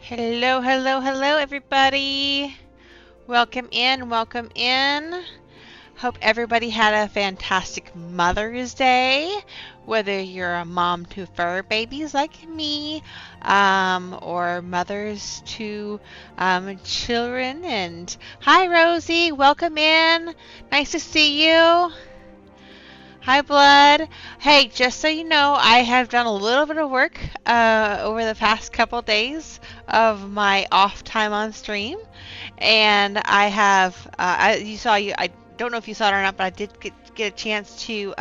Hello, hello, hello, everybody. Welcome in, welcome in. Hope everybody had a fantastic Mother's Day. Whether you're a mom to fur babies like me, or mothers to children. And hi, Rosie. Welcome in. Nice to see you. Hi, Blood. Hey, just so you know, I have done a little bit of work over the past couple days of my off time on stream, and I have. I don't know if you saw it or not, but I did get a chance to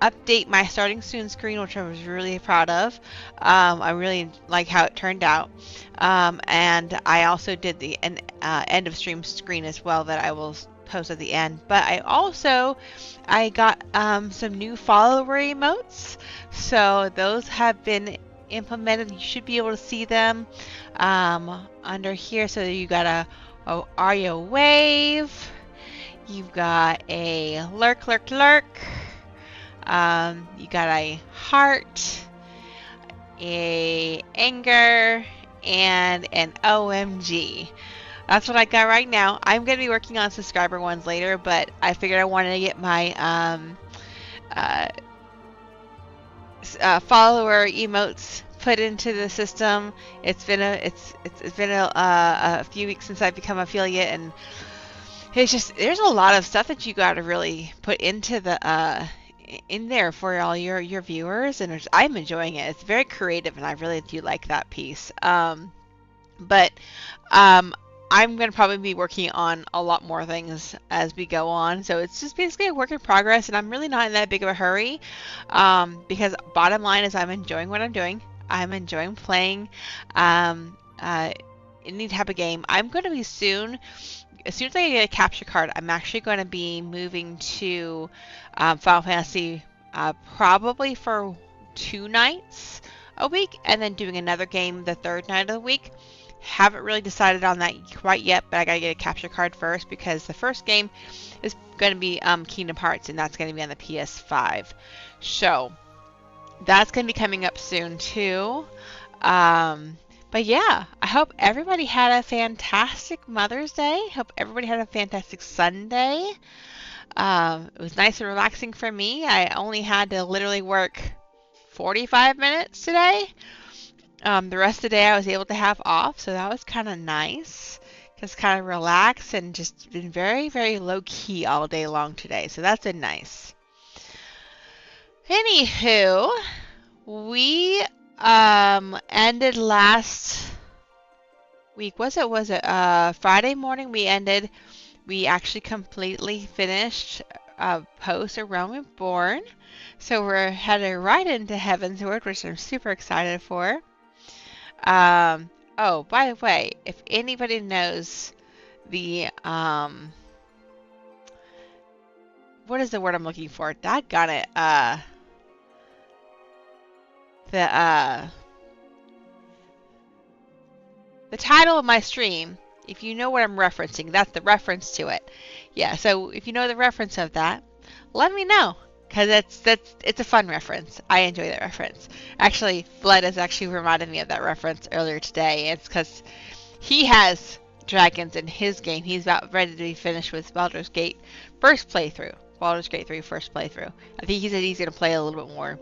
update my starting soon screen, which I was really proud of. I really like how it turned out, and I also did the end of stream screen as well that I will post at the end. But I got some new follower emotes, so those have been implemented. You should be able to see them under here. So you got a Arya wave, you've got a lurk. You got a heart, a anger, and an OMG. That's what I got right now. I'm going to be working on subscriber ones later, but I figured I wanted to get my follower emotes put into the system. It's been a few weeks since I've become affiliate, and it's just there's a lot of stuff that you got to really put into the in there for all your viewers, and I'm enjoying it. It's very creative, and I really do like that piece. I'm going to probably be working on a lot more things as we go on. So it's just basically a work in progress, and I'm really not in that big of a hurry because bottom line is I'm enjoying what I'm doing. I'm enjoying playing any type of game. I'm going to be soon, as soon as I get a capture card, I'm actually going to be moving to Final Fantasy probably for 2 nights a week, and then doing another game the 3rd night of the week. Haven't really decided on that quite yet, but I gotta get a capture card first because the first game is going to be Kingdom Hearts, and that's going to be on the PS5. So that's going to be coming up soon too. But yeah, I hope everybody had a fantastic Mother's Day. Hope everybody had a fantastic Sunday. It was nice and relaxing for me. I only had to literally work 45 minutes today. The rest of the day I was able to have off, so that was kind of nice. Just kind of relaxed and just been very, very low-key all day long today, so that's been nice. Anywho, we ended last week. Was it Friday morning? We actually completely finished post A Realm Reborn, so we're headed right into Heavensward, which I'm super excited for. Oh, by the way, if anybody knows the, what is the word I'm looking for? Daggone it. The title of my stream, if you know what I'm referencing, that's the reference to it. Yeah, so if you know the reference of that, let me know. Because it's a fun reference. I enjoy that reference. Actually, Blood has actually reminded me of that reference earlier today. It's because he has dragons in his game. He's about ready to be finished with Baldur's Gate first playthrough. Baldur's Gate 3 first playthrough. I think he said he's going to play a little bit more.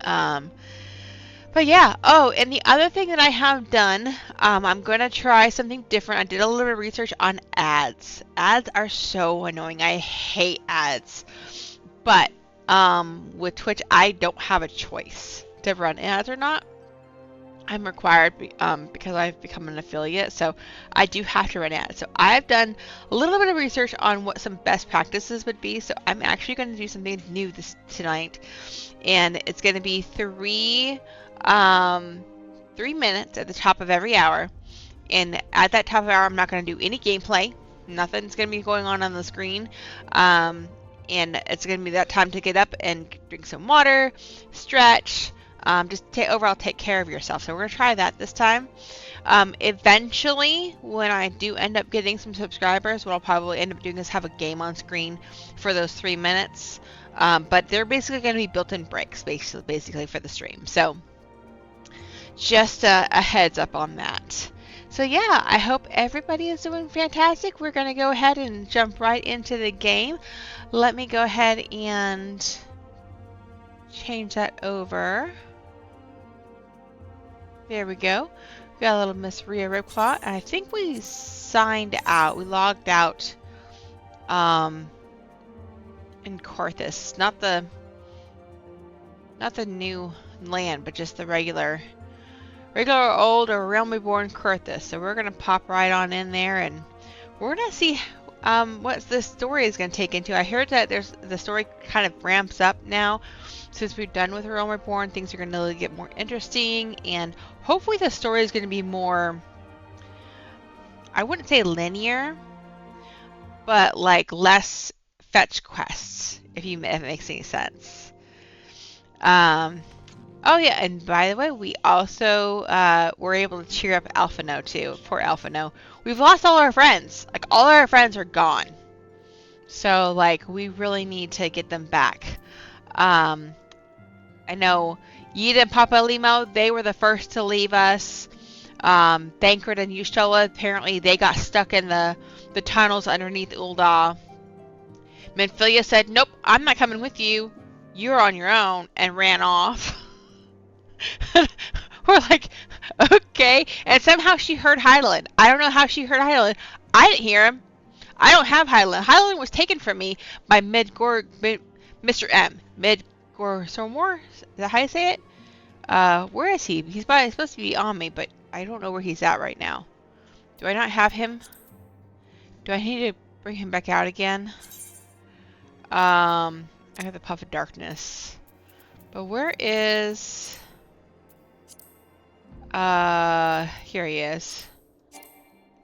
But yeah. Oh, and the other thing that I have done, I'm going to try something different. I did a little bit of research on ads. Ads are so annoying. I hate ads. But with Twitch, I don't have a choice to run ads or not. I'm required because I've become an affiliate, so I do have to run ads. So I've done a little bit of research on what some best practices would be. So I'm actually going to do something new tonight, and it's going to be 3 minutes at the top of every hour. And at that top of the hour, I'm not going to do any gameplay. Nothing's going to be going on the screen. And it's going to be that time to get up and drink some water, stretch, just overall take care of yourself. So we're going to try that this time. Eventually, when I do end up getting some subscribers, what I'll probably end up doing is have a game on screen for those 3 minutes. But they're basically going to be built-in breaks, basically for the stream. So Just a heads up on that. So yeah, I hope everybody is doing fantastic. We're going to go ahead and jump right into the game. Let me go ahead and change that over. There we go. We got a little Miss Rhea Ripclaw, and I think we signed out. We logged out in Korthus. Not the new land, but just the regular old or Realm Reborn Korthus. So we're gonna pop right on in there, and we're gonna see what the story is gonna take into. I heard that the story kind of ramps up now since we're done with Realm Reborn. Things are gonna really get more interesting, and hopefully the story is gonna be more, I wouldn't say linear, but like less fetch quests, if it makes any sense. Oh yeah, and by the way, we also were able to cheer up Alphino too. Poor Alphino. We've lost all our friends. Like, all our friends are gone. So, like, we really need to get them back. I know Yida and Papa Limo, they were the first to leave us. Thancred and Yushtola, apparently they got stuck in the tunnels underneath Ul'dah. Menphilia said, nope, I'm not coming with you. You're on your own, and ran off. We're like, okay. And somehow she heard Hydaelyn. I don't know how she heard Hydaelyn. I didn't hear him. I don't have Hydaelyn. Hydaelyn was taken from me by Mr. M. Midgorsormor? Is that how you say it? Where is he? He's supposed to be on me, but I don't know where he's at right now. Do I not have him? Do I need to bring him back out again? I have the Puff of Darkness. But where is... here he is.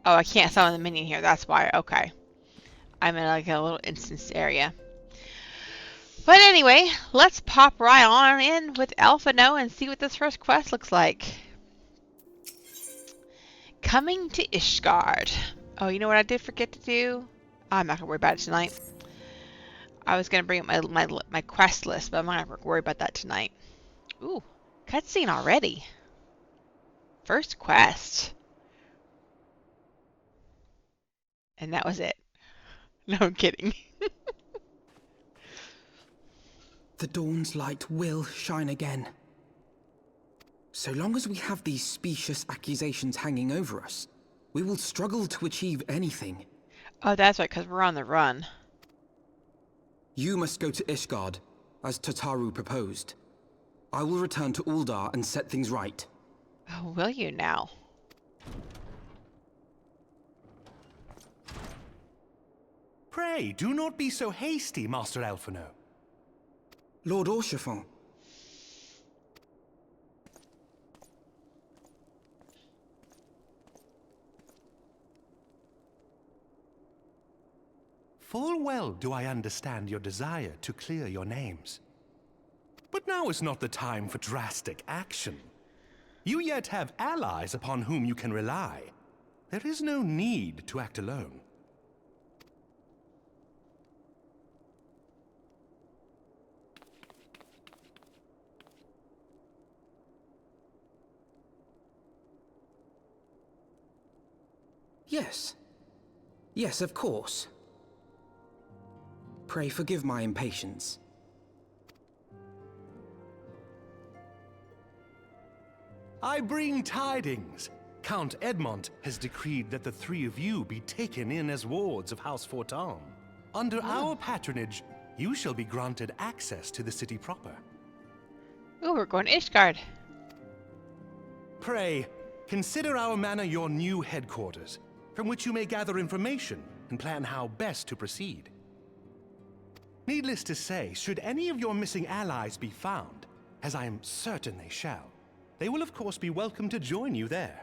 Oh, I can't summon the minion here. That's why. Okay. I'm in like a little instance area. But anyway, let's pop right on in with Alphino and see what this first quest looks like. Coming to Ishgard. Oh, you know what I did forget to do? Oh, I'm not gonna worry about it tonight. I was gonna bring up my quest list, but I'm not gonna worry about that tonight. Ooh, cutscene already. First quest. And that was it. No, I'm kidding. The dawn's light will shine again. So long as we have these specious accusations hanging over us, we will struggle to achieve anything. Oh, that's right, because we're on the run. You must go to Ishgard, as Tataru proposed. I will return to Ul'dah and set things right. Oh, will you now? Pray, do not be so hasty, Master Alphino. Lord Orchefon. Full well do I understand your desire to clear your names. But now is not the time for drastic action. You yet have allies upon whom you can rely. There is no need to act alone. Yes. Yes, of course. Pray forgive my impatience. I bring tidings. Count Edmont has decreed that the three of you be taken in as wards of House Fortan. Under our patronage, you shall be granted access to the city proper. Ooh, we're going to Ishgard. Pray, consider our manor your new headquarters, from which you may gather information and plan how best to proceed. Needless to say, should any of your missing allies be found, as I am certain they shall, they will of course be welcome to join you there.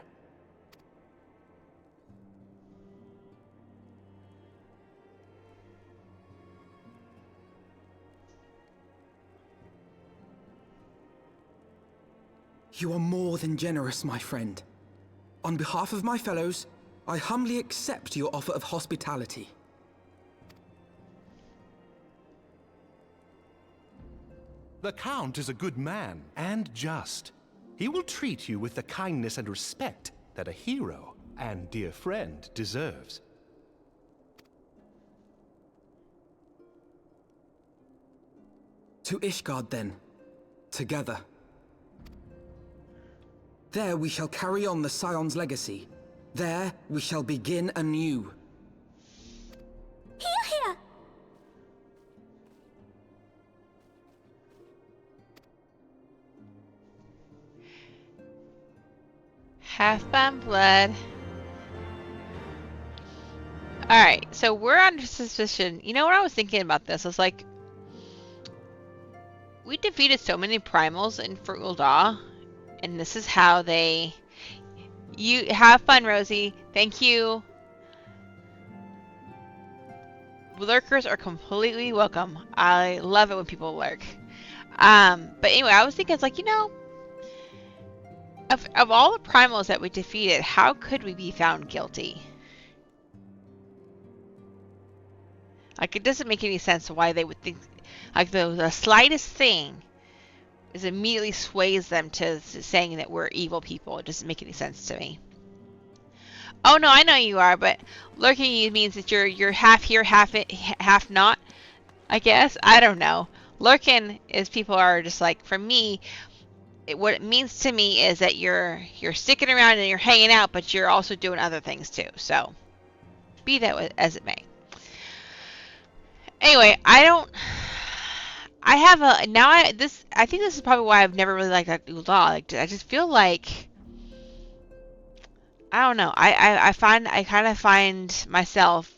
You are more than generous, my friend. On behalf of my fellows, I humbly accept your offer of hospitality. The Count is a good man and just. He will treat you with the kindness and respect that a hero and dear friend deserves. To Ishgard, then. Together. There we shall carry on the Scion's legacy. There we shall begin anew. Here! Half-bound blood. Alright, so we're under suspicion. You know what I was thinking about this? I was like, we defeated so many primals in Ul'dah, and this is how they... You have fun, Rosie. Thank you. Lurkers are completely welcome. I love it when people lurk. But anyway, I was thinking, it's like, you know, of all the primals that we defeated, how could we be found guilty? Like, it doesn't make any sense why they would think, like, the slightest thing is immediately sways them to saying that we're evil people. It doesn't make any sense to me. Oh no, I know you are, but lurking means that you're half here, half not. I guess, I don't know. Lurking is people are just like, for me, what it means to me is that you're sticking around and you're hanging out, but you're also doing other things too. So, be that as it may. Anyway, I think this is probably why I've never really liked Ul'dah. Like, I just feel like, I don't know. I kind of find myself,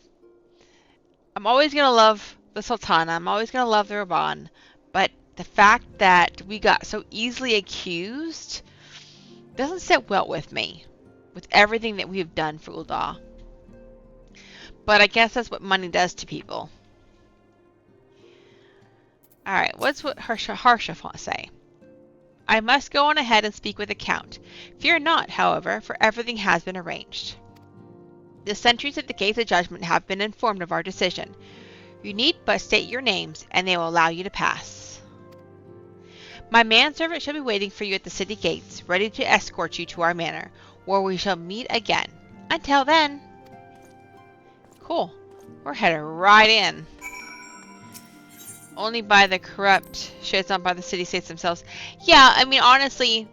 I'm always gonna love the Sultana. I'm always gonna love the Raban, but the fact that we got so easily accused doesn't sit well with me, with everything that we've done for Ul'dah. But I guess that's what money does to people. Alright, what's what Harsha say? I must go on ahead and speak with the Count. Fear not, however, for everything has been arranged. The sentries at the Gates of Judgment have been informed of our decision. You need but state your names, and they will allow you to pass. My manservant shall be waiting for you at the city gates, ready to escort you to our manor, where we shall meet again. Until then... Cool. We're headed right in. Only by the corrupt shits, not by the city-states themselves. Yeah, I mean, honestly,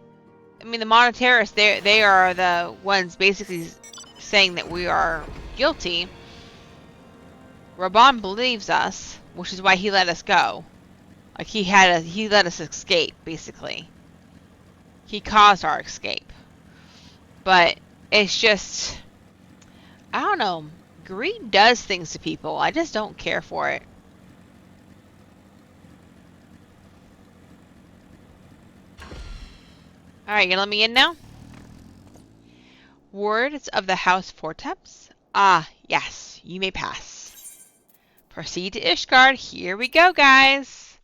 the monetarists, they are the ones basically saying that we are guilty. Raban believes us, which is why he let us go. Like, he let us escape, basically. He caused our escape. But it's just, I don't know. Greed does things to people. I just don't care for it. Alright, you gonna let me in now? Words of the House Forteps? Ah, yes, you may pass. Proceed to Ishgard. Here we go, guys.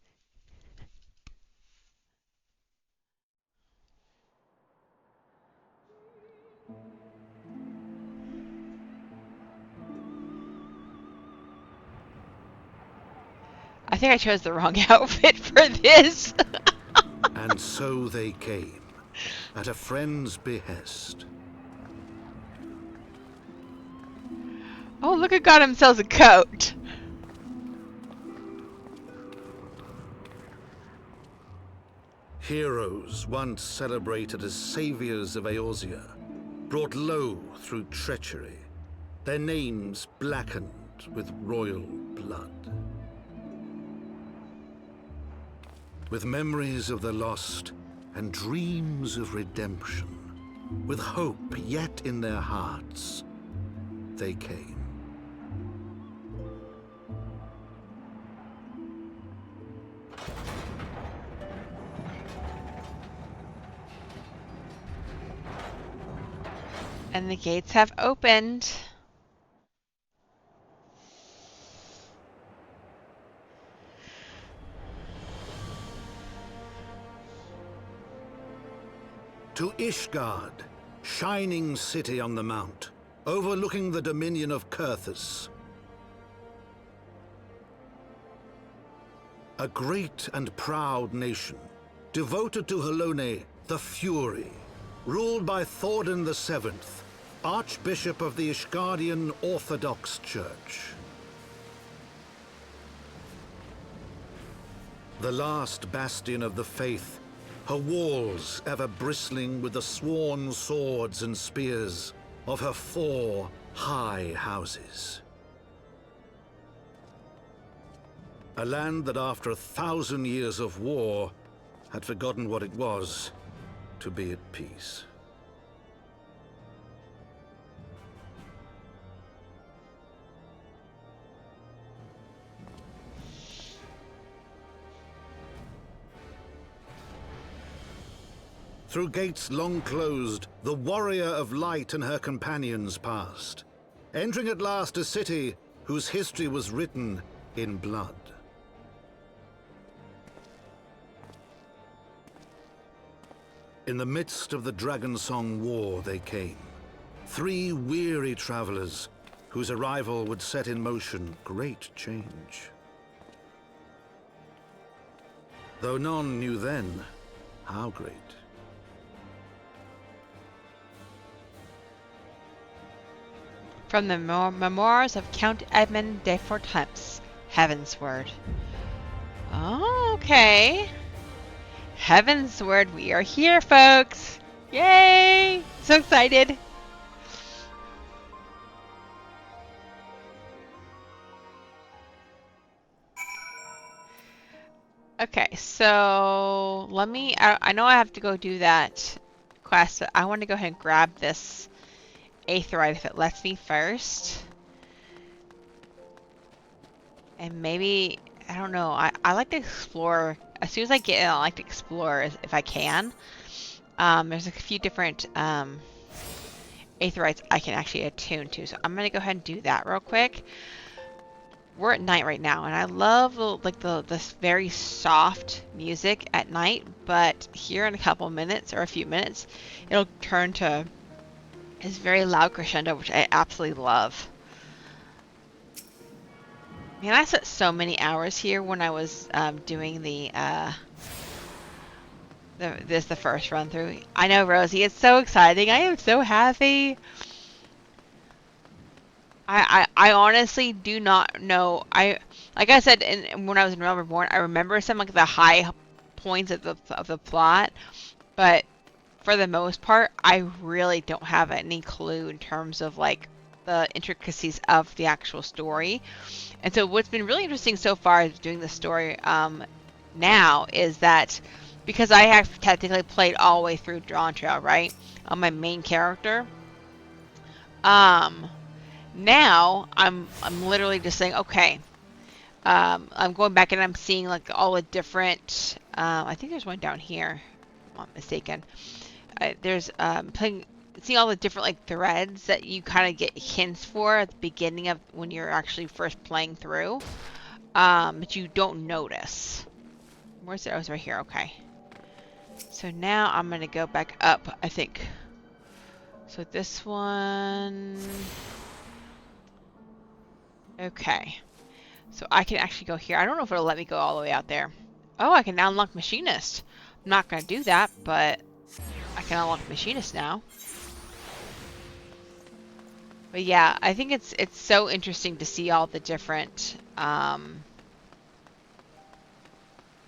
I think I chose the wrong outfit for this. And so they came, at a friend's behest. Oh, look at God himself a coat. Heroes once celebrated as saviors of Eorzea, brought low through treachery, their names blackened with royal blood. With memories of the lost and dreams of redemption, with hope yet in their hearts, they came. And the gates have opened. To Ishgard, shining city on the mount, overlooking the dominion of Kurthus. A great and proud nation, devoted to Halone the Fury, ruled by Thordan VII, Archbishop of the Ishgardian Orthodox Church. The last bastion of the faith, her walls ever bristling with the sworn swords and spears of her 4 high houses. A land that after 1,000 years of war had forgotten what it was to be at peace. Through gates long closed, the warrior of light and her companions passed, entering at last a city whose history was written in blood. In the midst of the Dragonsong War they came, 3 weary travelers whose arrival would set in motion great change. Though none knew then how great. From the memoirs of Count Edmund de Fortemps, Heavensward. Oh, okay. Heavensward, we are here, folks! Yay! So excited! Okay, so let me. I know I have to go do that quest, but I want to go ahead and grab this Aetheryte if it lets me first. And maybe, I don't know, I like to explore. As soon as I get in, I like to explore if I can. There's a few different Aetherytes I can actually attune to, so I'm going to go ahead and do that real quick. We're at night right now, and I love this very soft music at night, but here in a couple minutes, or a few minutes, it'll turn to this very loud crescendo, which I absolutely love. Man, I spent so many hours here when I was doing the first run through. I know, Rosie, it's so exciting. I am so happy. I honestly do not know. Like I said, when I was in Realm Reborn, I remember some like the high points of the plot, but for the most part, I really don't have any clue in terms of like the intricacies of the actual story. And so what's been really interesting so far doing the story now is that because I have technically played all the way through Drawn Trail, right, on my main character, now I'm literally just saying, okay, I'm going back and I'm seeing like all the different, I think there's one down here, if I'm not mistaken. There's seeing all the different like threads that you kind of get hints for at the beginning of when you're actually first playing through, but you don't notice. Where's it? Oh, it's right here. Okay. So now I'm gonna go back up, I think. So this one. Okay. So I can actually go here. I don't know if it'll let me go all the way out there. Oh, I can now unlock Machinist. I'm not gonna do that, but I can unlock Machinist now. But yeah, I think it's so interesting to see all the different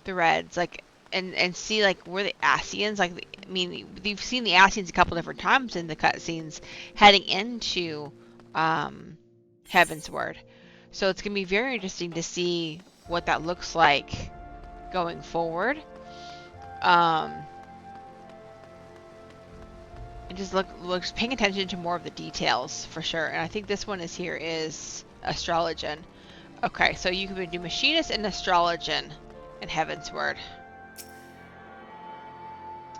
threads, like, and see like where the Ascians, like, I mean, you've seen the Ascians a couple different times in the cutscenes heading into Heavensward. So it's gonna be very interesting to see what that looks like going forward. And just looks paying attention to more of the details for sure. And I think this one is Astrologian. Okay, so you can do Machinist and Astrologian in Heavensward.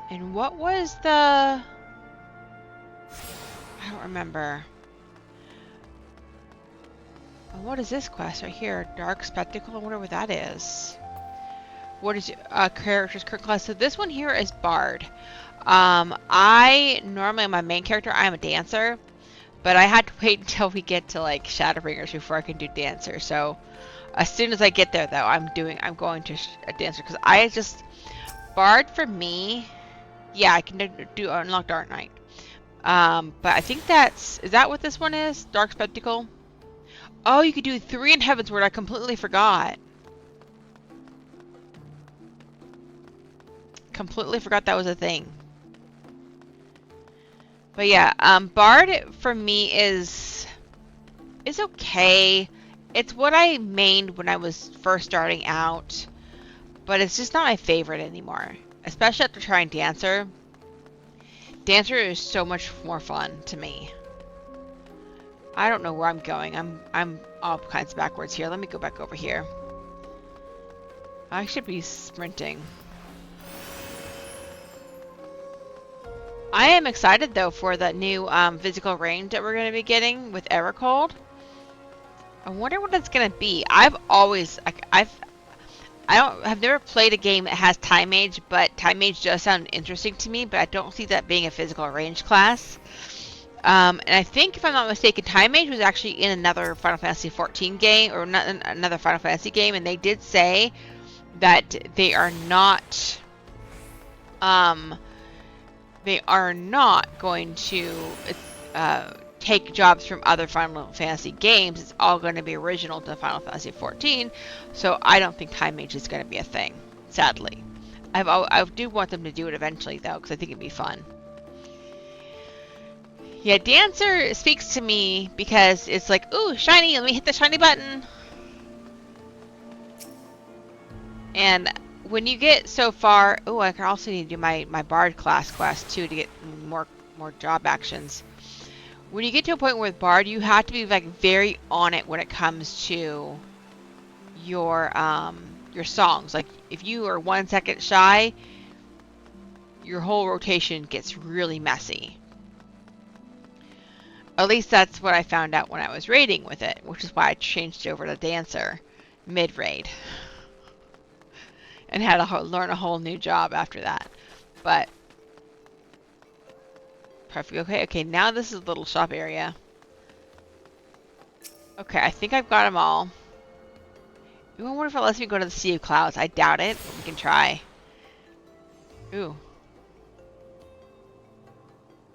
And what was the... I don't remember. Oh, what is this quest right here? Dark Spectacle? I wonder what that is. What is character's current class? So this one here is Bard. I normally, my main character, I'm a dancer, but I had to wait until we get to like Shadowbringers before I can do dancer. So as soon as I get there, though, I'm going to a dancer, because Bard for me, Yeah, I can do unlock Dark Knight. But I think is that what this one is? Dark Spectacle? Oh, you could do 3 in Heavensward. I completely forgot. Completely forgot that was a thing. But yeah, Bard for me is okay. It's what I mained when I was first starting out, but it's just not my favorite anymore. Especially after trying Dancer. Dancer is so much more fun to me. I don't know where I'm going. I'm all kinds of backwards here. Let me go back over here. I should be sprinting. I am excited though for the new physical range that we're going to be getting with Evercold. I wonder what it's going to be. I've never played a game that has Time Mage, but Time Mage does sound interesting to me, but I don't see that being a physical range class. And I think, if I'm not mistaken, Time Mage was actually in another Final Fantasy XIV game, or not another Final Fantasy game, and they did say that they are not going to take jobs from other Final Fantasy games. It's all going to be original to Final Fantasy XIV, so I don't think Time Mage is going to be a thing, sadly. I do want them to do it eventually, though, because I think it'd be fun. Yeah, Dancer speaks to me because it's like, ooh, shiny, let me hit the shiny button. And when you get so far, oh, I can also need to do my Bard class quest, too, to get more job actions. When you get to a point with Bard, you have to be like very on it when it comes to your songs. Like, if you are 1 second shy, your whole rotation gets really messy. At least that's what I found out when I was raiding with it, which is why I changed over to Dancer mid-raid. And had to learn a whole new job after that. But perfect. Okay, now this is a little shop area. Okay, I think I've got them all. I wonder if it lets me go to the Sea of Clouds. I doubt it, but we can try. Ooh.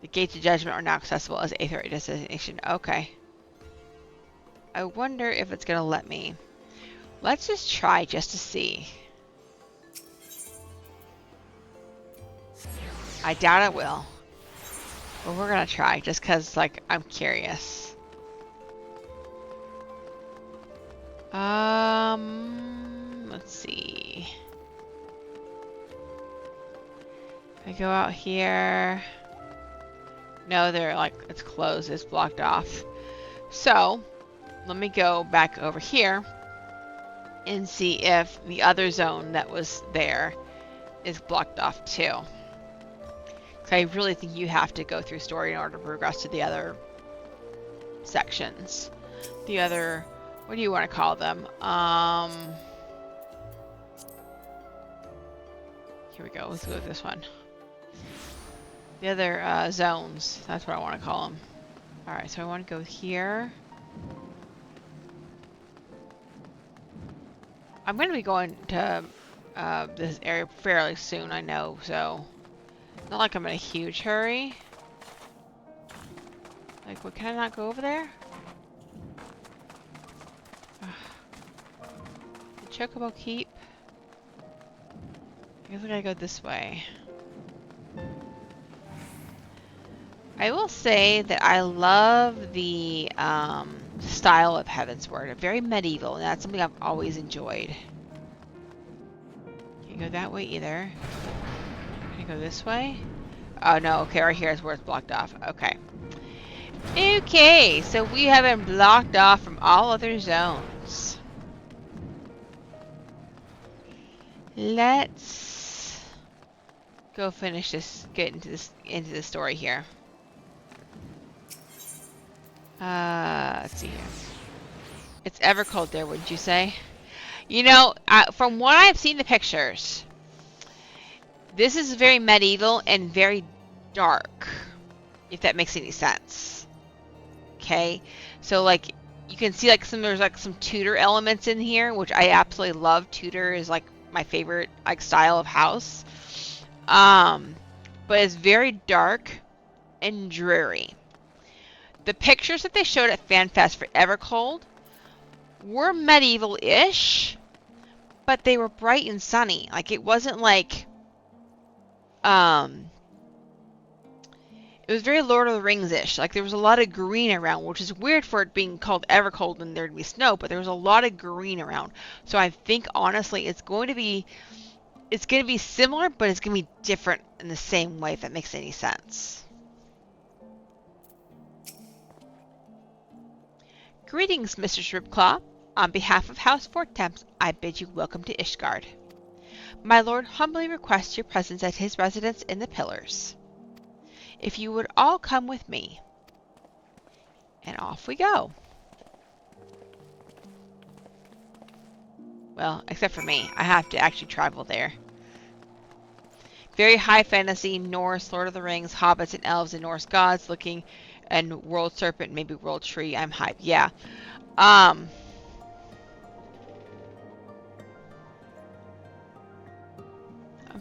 The Gates of Judgment are now accessible as Aether destination. Okay. I wonder if it's going to let me. Let's just try just to see. I doubt it will. But we're going to try just because, like, I'm curious. Let's see. I go out here. No, they're like, it's closed, it's blocked off. So, let me go back over here and see if the other zone that was there is blocked off too. Because I really think you have to go through story in order to progress to the other sections. The other, what do you want to call them? Here we go, let's go with this one. The other zones, that's what I want to call them. Alright, so I want to go here. I'm going to be going to this area fairly soon, I know, so not like I'm in a huge hurry. Like, what, can I not go over there? The Chocobo Keep. I guess I gotta go this way. I will say that I love the style of Heavensward. Very medieval, and that's something I've always enjoyed. Can't go that way either. Can I go this way? Oh no, okay, right here is where it's blocked off. Okay. Okay, so we have been blocked off from all other zones. Let's go finish this, get into the story here. Let's see here. It's ever cold there, wouldn't you say? You know, from what I've seen the pictures, this is very medieval and very dark, if that makes any sense. Okay, so like you can see like there's like some Tudor elements in here, which I absolutely love. Tudor is like my favorite like style of house. But but it's very dark and dreary. The pictures that they showed at FanFest for Evercold were medieval-ish, but they were bright and sunny. Like, it wasn't like, it was very Lord of the Rings-ish. Like, there was a lot of green around, which is weird for it being called Evercold and there'd be snow, but there was a lot of green around. So I think, honestly, it's going to be similar, but it's going to be different in the same way, if that makes any sense. Greetings, Mr. Shribclaw. On behalf of House Fortemps, I bid you welcome to Ishgard. My lord humbly requests your presence at his residence in the Pillars. If you would all come with me. And off we go. Well, except for me. I have to actually travel there. Very high fantasy, Norse, Lord of the Rings, hobbits and elves and Norse gods looking, and world serpent, maybe world tree. I'm hyped. Yeah. I'm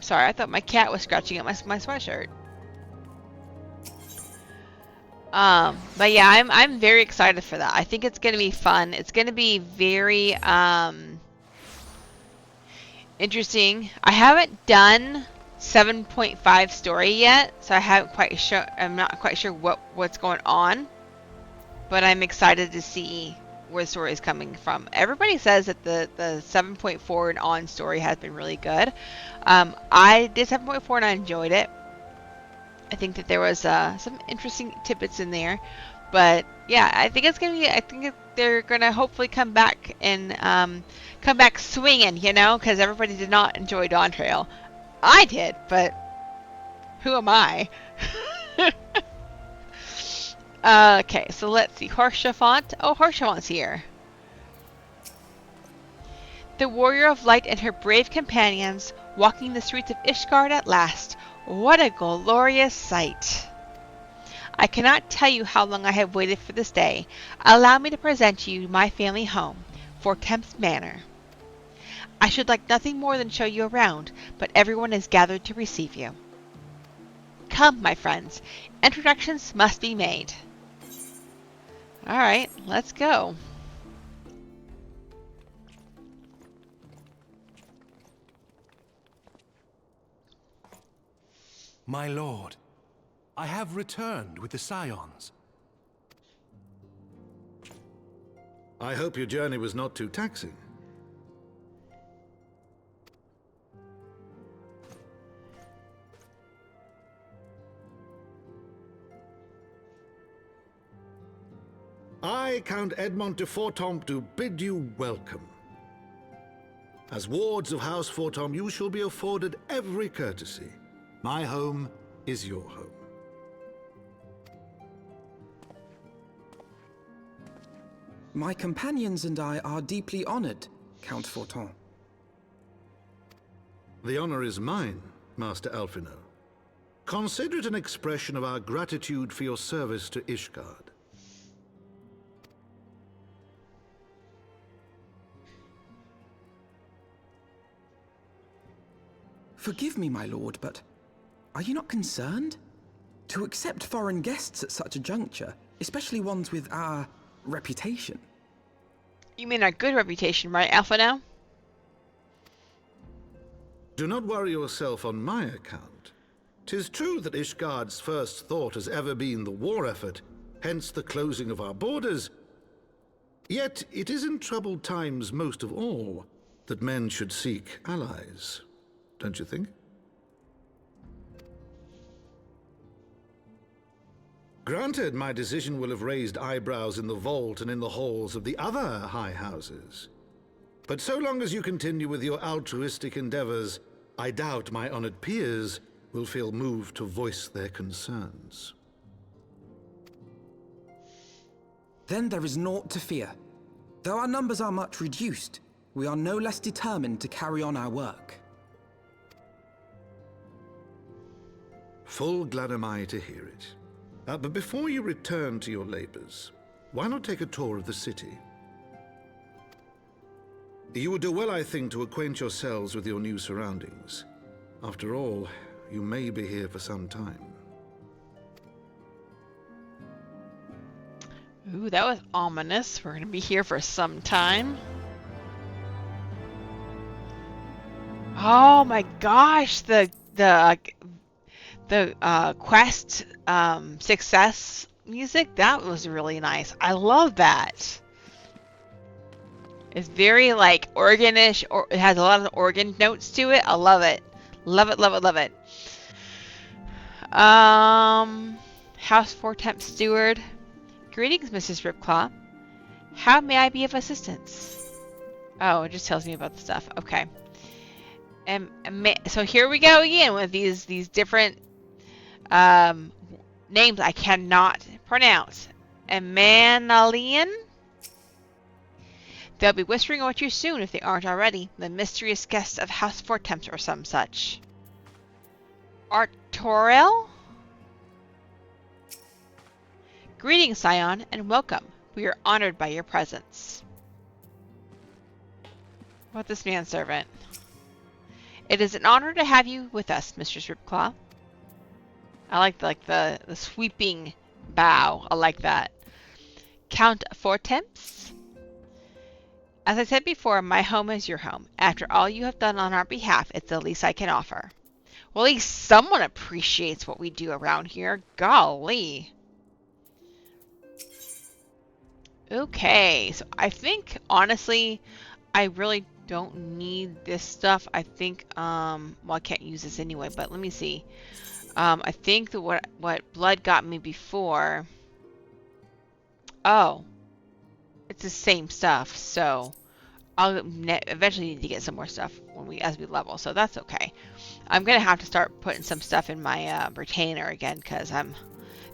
sorry. I thought my cat was scratching at my sweatshirt. But yeah, I'm very excited for that. I think it's going to be fun. It's going to be very, interesting. I haven't done 7.5 story yet, so I'm not quite sure what's going on, but I'm excited to see where the story is coming from. Everybody says that the 7.4 and on story has been really good. I did 7.4 and I enjoyed it. I think that there was some interesting tidbits in there, but yeah, I think they're gonna hopefully come back and come back swinging, you know, because everybody did not enjoy Dawn Trail. I did, but who am I? Okay, so let's see. Haurchefant. Oh, Haurchefant's here. The warrior of light and her brave companions walking the streets of Ishgard at last. What a glorious sight! I cannot tell you how long I have waited for this day. Allow me to present to you my family home, Fortemps Manor. I should like nothing more than show you around, but everyone is gathered to receive you. Come, my friends. Introductions must be made. Alright, let's go. My lord, I have returned with the Scions. I hope your journey was not too taxing. I, Count Edmond de Fortemps, do bid you welcome. As wards of House Fortemps, you shall be afforded every courtesy. My home is your home. My companions and I are deeply honored, Count Fortemps. The honor is mine, Master Alphino. Consider it an expression of our gratitude for your service to Ishgard. Forgive me, my lord, but are you not concerned? To accept foreign guests at such a juncture, especially ones with our reputation. You mean our good reputation, right, Alphino? Do not worry yourself on my account. 'Tis true that Ishgard's first thought has ever been the war effort, hence the closing of our borders. Yet it is in troubled times most of all that men should seek allies, don't you think? Granted, my decision will have raised eyebrows in the vault and in the halls of the other high houses. But so long as you continue with your altruistic endeavors, I doubt my honored peers will feel moved to voice their concerns. Then there is naught to fear. Though our numbers are much reduced, we are no less determined to carry on our work. Full glad am I to hear it. But before you return to your labors, why not take a tour of the city? You would do well, I think, to acquaint yourselves with your new surroundings. After all, you may be here for some time. Ooh, that was ominous. We're gonna be here for some time. Oh my gosh, the quest success music, that was really nice. I love that. It's very like organish, or it has a lot of organ notes to it. I love it. Love it, love it, love it. House 4 Temp Steward. Greetings, Mrs. Ripclaw. How may I be of assistance? Oh, it just tells me about the stuff. Okay. So here we go again with these different names I cannot pronounce. Emanalian? They'll be whispering about you soon if they aren't already. The mysterious guests of House 4 Temps or some such. Artorel? Greetings, Scion, and welcome. We are honored by your presence. What this manservant? It is an honor to have you with us, Mistress Ripclaw. I like the sweeping bow. I like that. Count 4 Temps? As I said before, my home is your home. After all you have done on our behalf, it's the least I can offer. Well, at least someone appreciates what we do around here. Golly. Okay, so I think, honestly, I really don't need this stuff. I think, well, I can't use this anyway, but let me see. I think that what blood got me before, oh, it's the same stuff, so I'll eventually need to get some more stuff as we level, so that's okay. I'm gonna have to start putting some stuff in my retainer again, because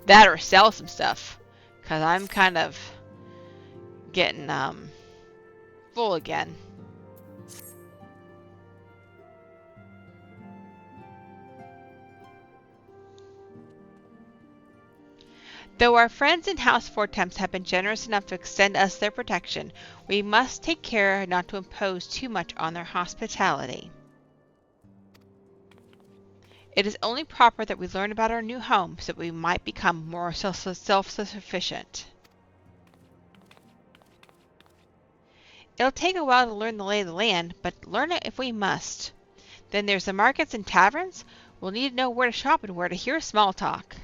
that or sell some stuff, because I'm kind of getting full again. Though our friends in House 4 Temps have been generous enough to extend us their protection, we must take care not to impose too much on their hospitality. It is only proper that we learn about our new home so that we might become more self-sufficient. It'll take a while to learn the lay of the land, but learn it if we must. Then there's the markets and taverns. We'll need to know where to shop and where to hear small talk.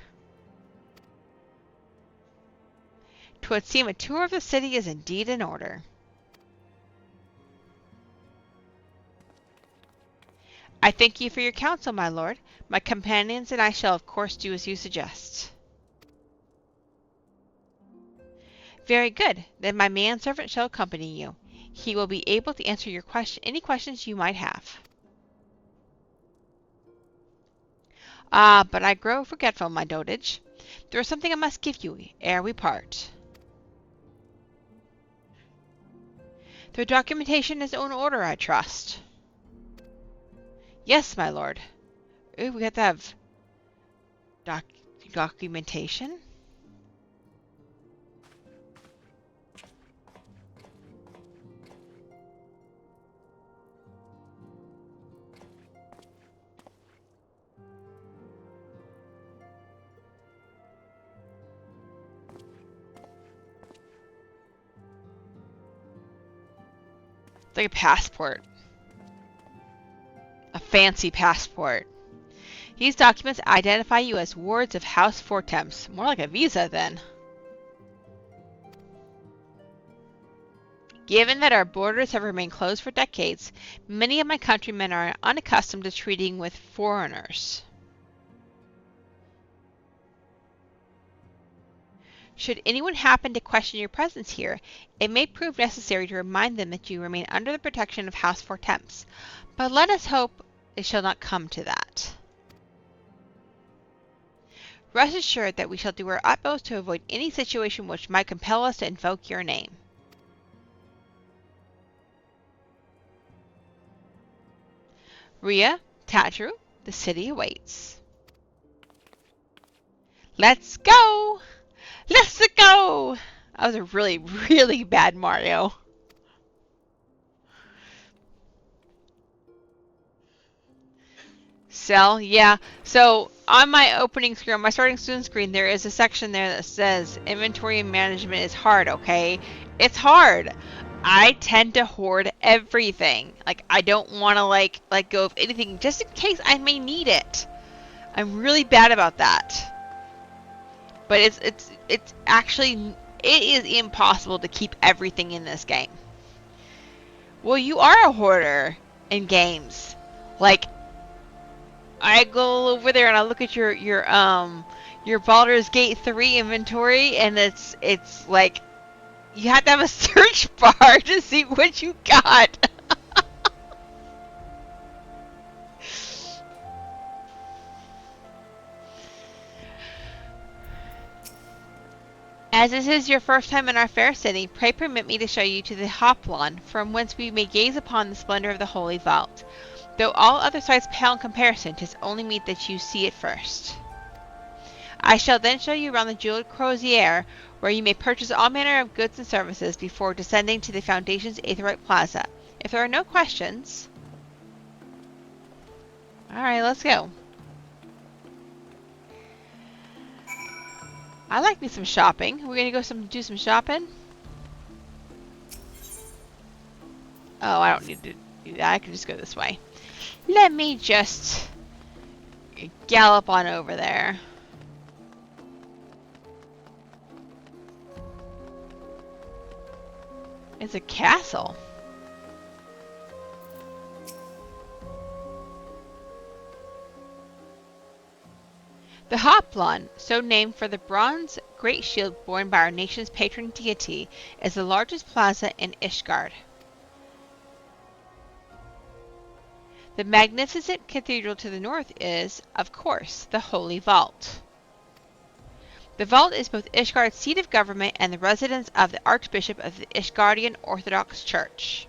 'Twould seem a tour of the city is indeed in order. I thank you for your counsel, my lord. My companions and I shall of course do as you suggest. Very good. Then my manservant shall accompany you. He will be able to answer your any questions you might have. Ah, but I grow forgetful, my dotage. There is something I must give you ere we part. The documentation is in order, I trust. Yes, my lord. Ooh, we have to have documentation. It's like a passport. A fancy passport. These documents identify you as wards of House 4 Temps. More like a visa, then. Given that our borders have remained closed for decades, many of my countrymen are unaccustomed to treating with foreigners. Should anyone happen to question your presence here, it may prove necessary to remind them that you remain under the protection of House 4 Temps, but let us hope it shall not come to that. Rest assured that we shall do our utmost to avoid any situation which might compel us to invoke your name. Rhea, Tatru, the city awaits. Let's go! Let's go! That was a really, really bad Mario. Sell, yeah. So on my opening screen, on my starting student screen, there is a section there that says inventory management is hard, okay? It's hard. I tend to hoard everything. Like, I don't want to like let go of anything just in case I may need it. I'm really bad about that. But it's actually, it is impossible to keep everything in this game. Well, you are a hoarder in games. Like, I go over there and I look at your Baldur's Gate 3 inventory, and it's like you have to have a search bar to see what you got. As this is your first time in our fair city, pray permit me to show you to the Hoplon, from whence we may gaze upon the splendor of the Holy Vault. Though all other sights pale in comparison, 'tis only meet that you see it first. I shall then show you around the jeweled crozier, where you may purchase all manner of goods and services before descending to the Foundation's Aetheryte Plaza. If there are no questions... Alright, let's go. I like me some shopping. We're gonna go do some shopping. Oh, I don't need to do that. I can just go this way. Let me just gallop on over there. It's a castle. The Hoplon, so named for the bronze great shield borne by our nation's patron deity, is the largest plaza in Ishgard. The magnificent cathedral to the north is, of course, the Holy Vault. The vault is both Ishgard's seat of government and the residence of the Archbishop of the Ishgardian Orthodox Church.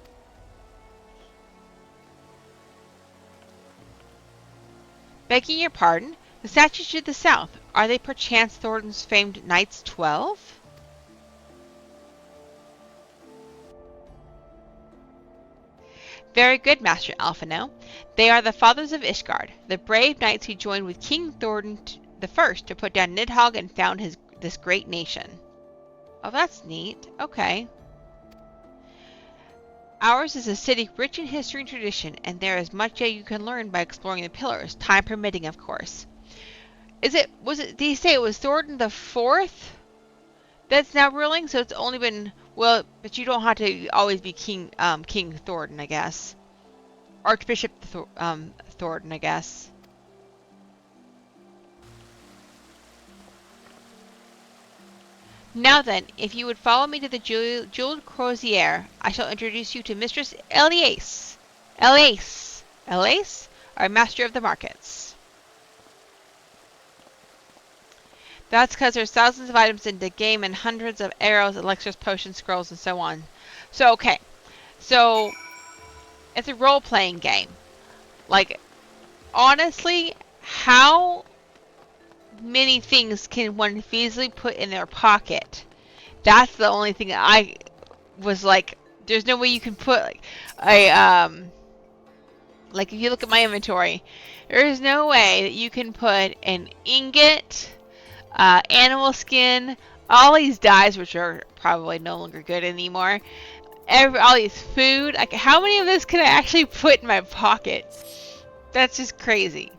Begging your pardon, the statues to the south, are they perchance Thornton's famed Knights 12? Very good, Master Alphino. They are the fathers of Ishgard, the brave knights who joined with King Thornton the First to put down Nidhogg and found this great nation. Oh, that's neat. Okay. Ours is a city rich in history and tradition, and there is much yet you can learn by exploring the pillars, time permitting, of course. Did he say it was Thornton the Fourth that's now ruling? So it's only been, well, but you don't have to always be King Thornton, I guess. Archbishop Thornton, I guess. Now then, if you would follow me to the jeweled crozier, I shall introduce you to Mistress Elias. Elias, our master of the markets. That's because there's thousands of items in the game and hundreds of arrows, elixirs, potions, scrolls, and so on. So, okay. So, it's a role-playing game. Like, honestly, how many things can one feasibly put in their pocket? That's the only thing that I was like, there's no way you can put, like, like if you look at my inventory, there's no way that you can put an ingot, animal skin, all these dyes, which are probably no longer good anymore, all these food. Like, how many of this can I actually put in my pocket? That's just crazy.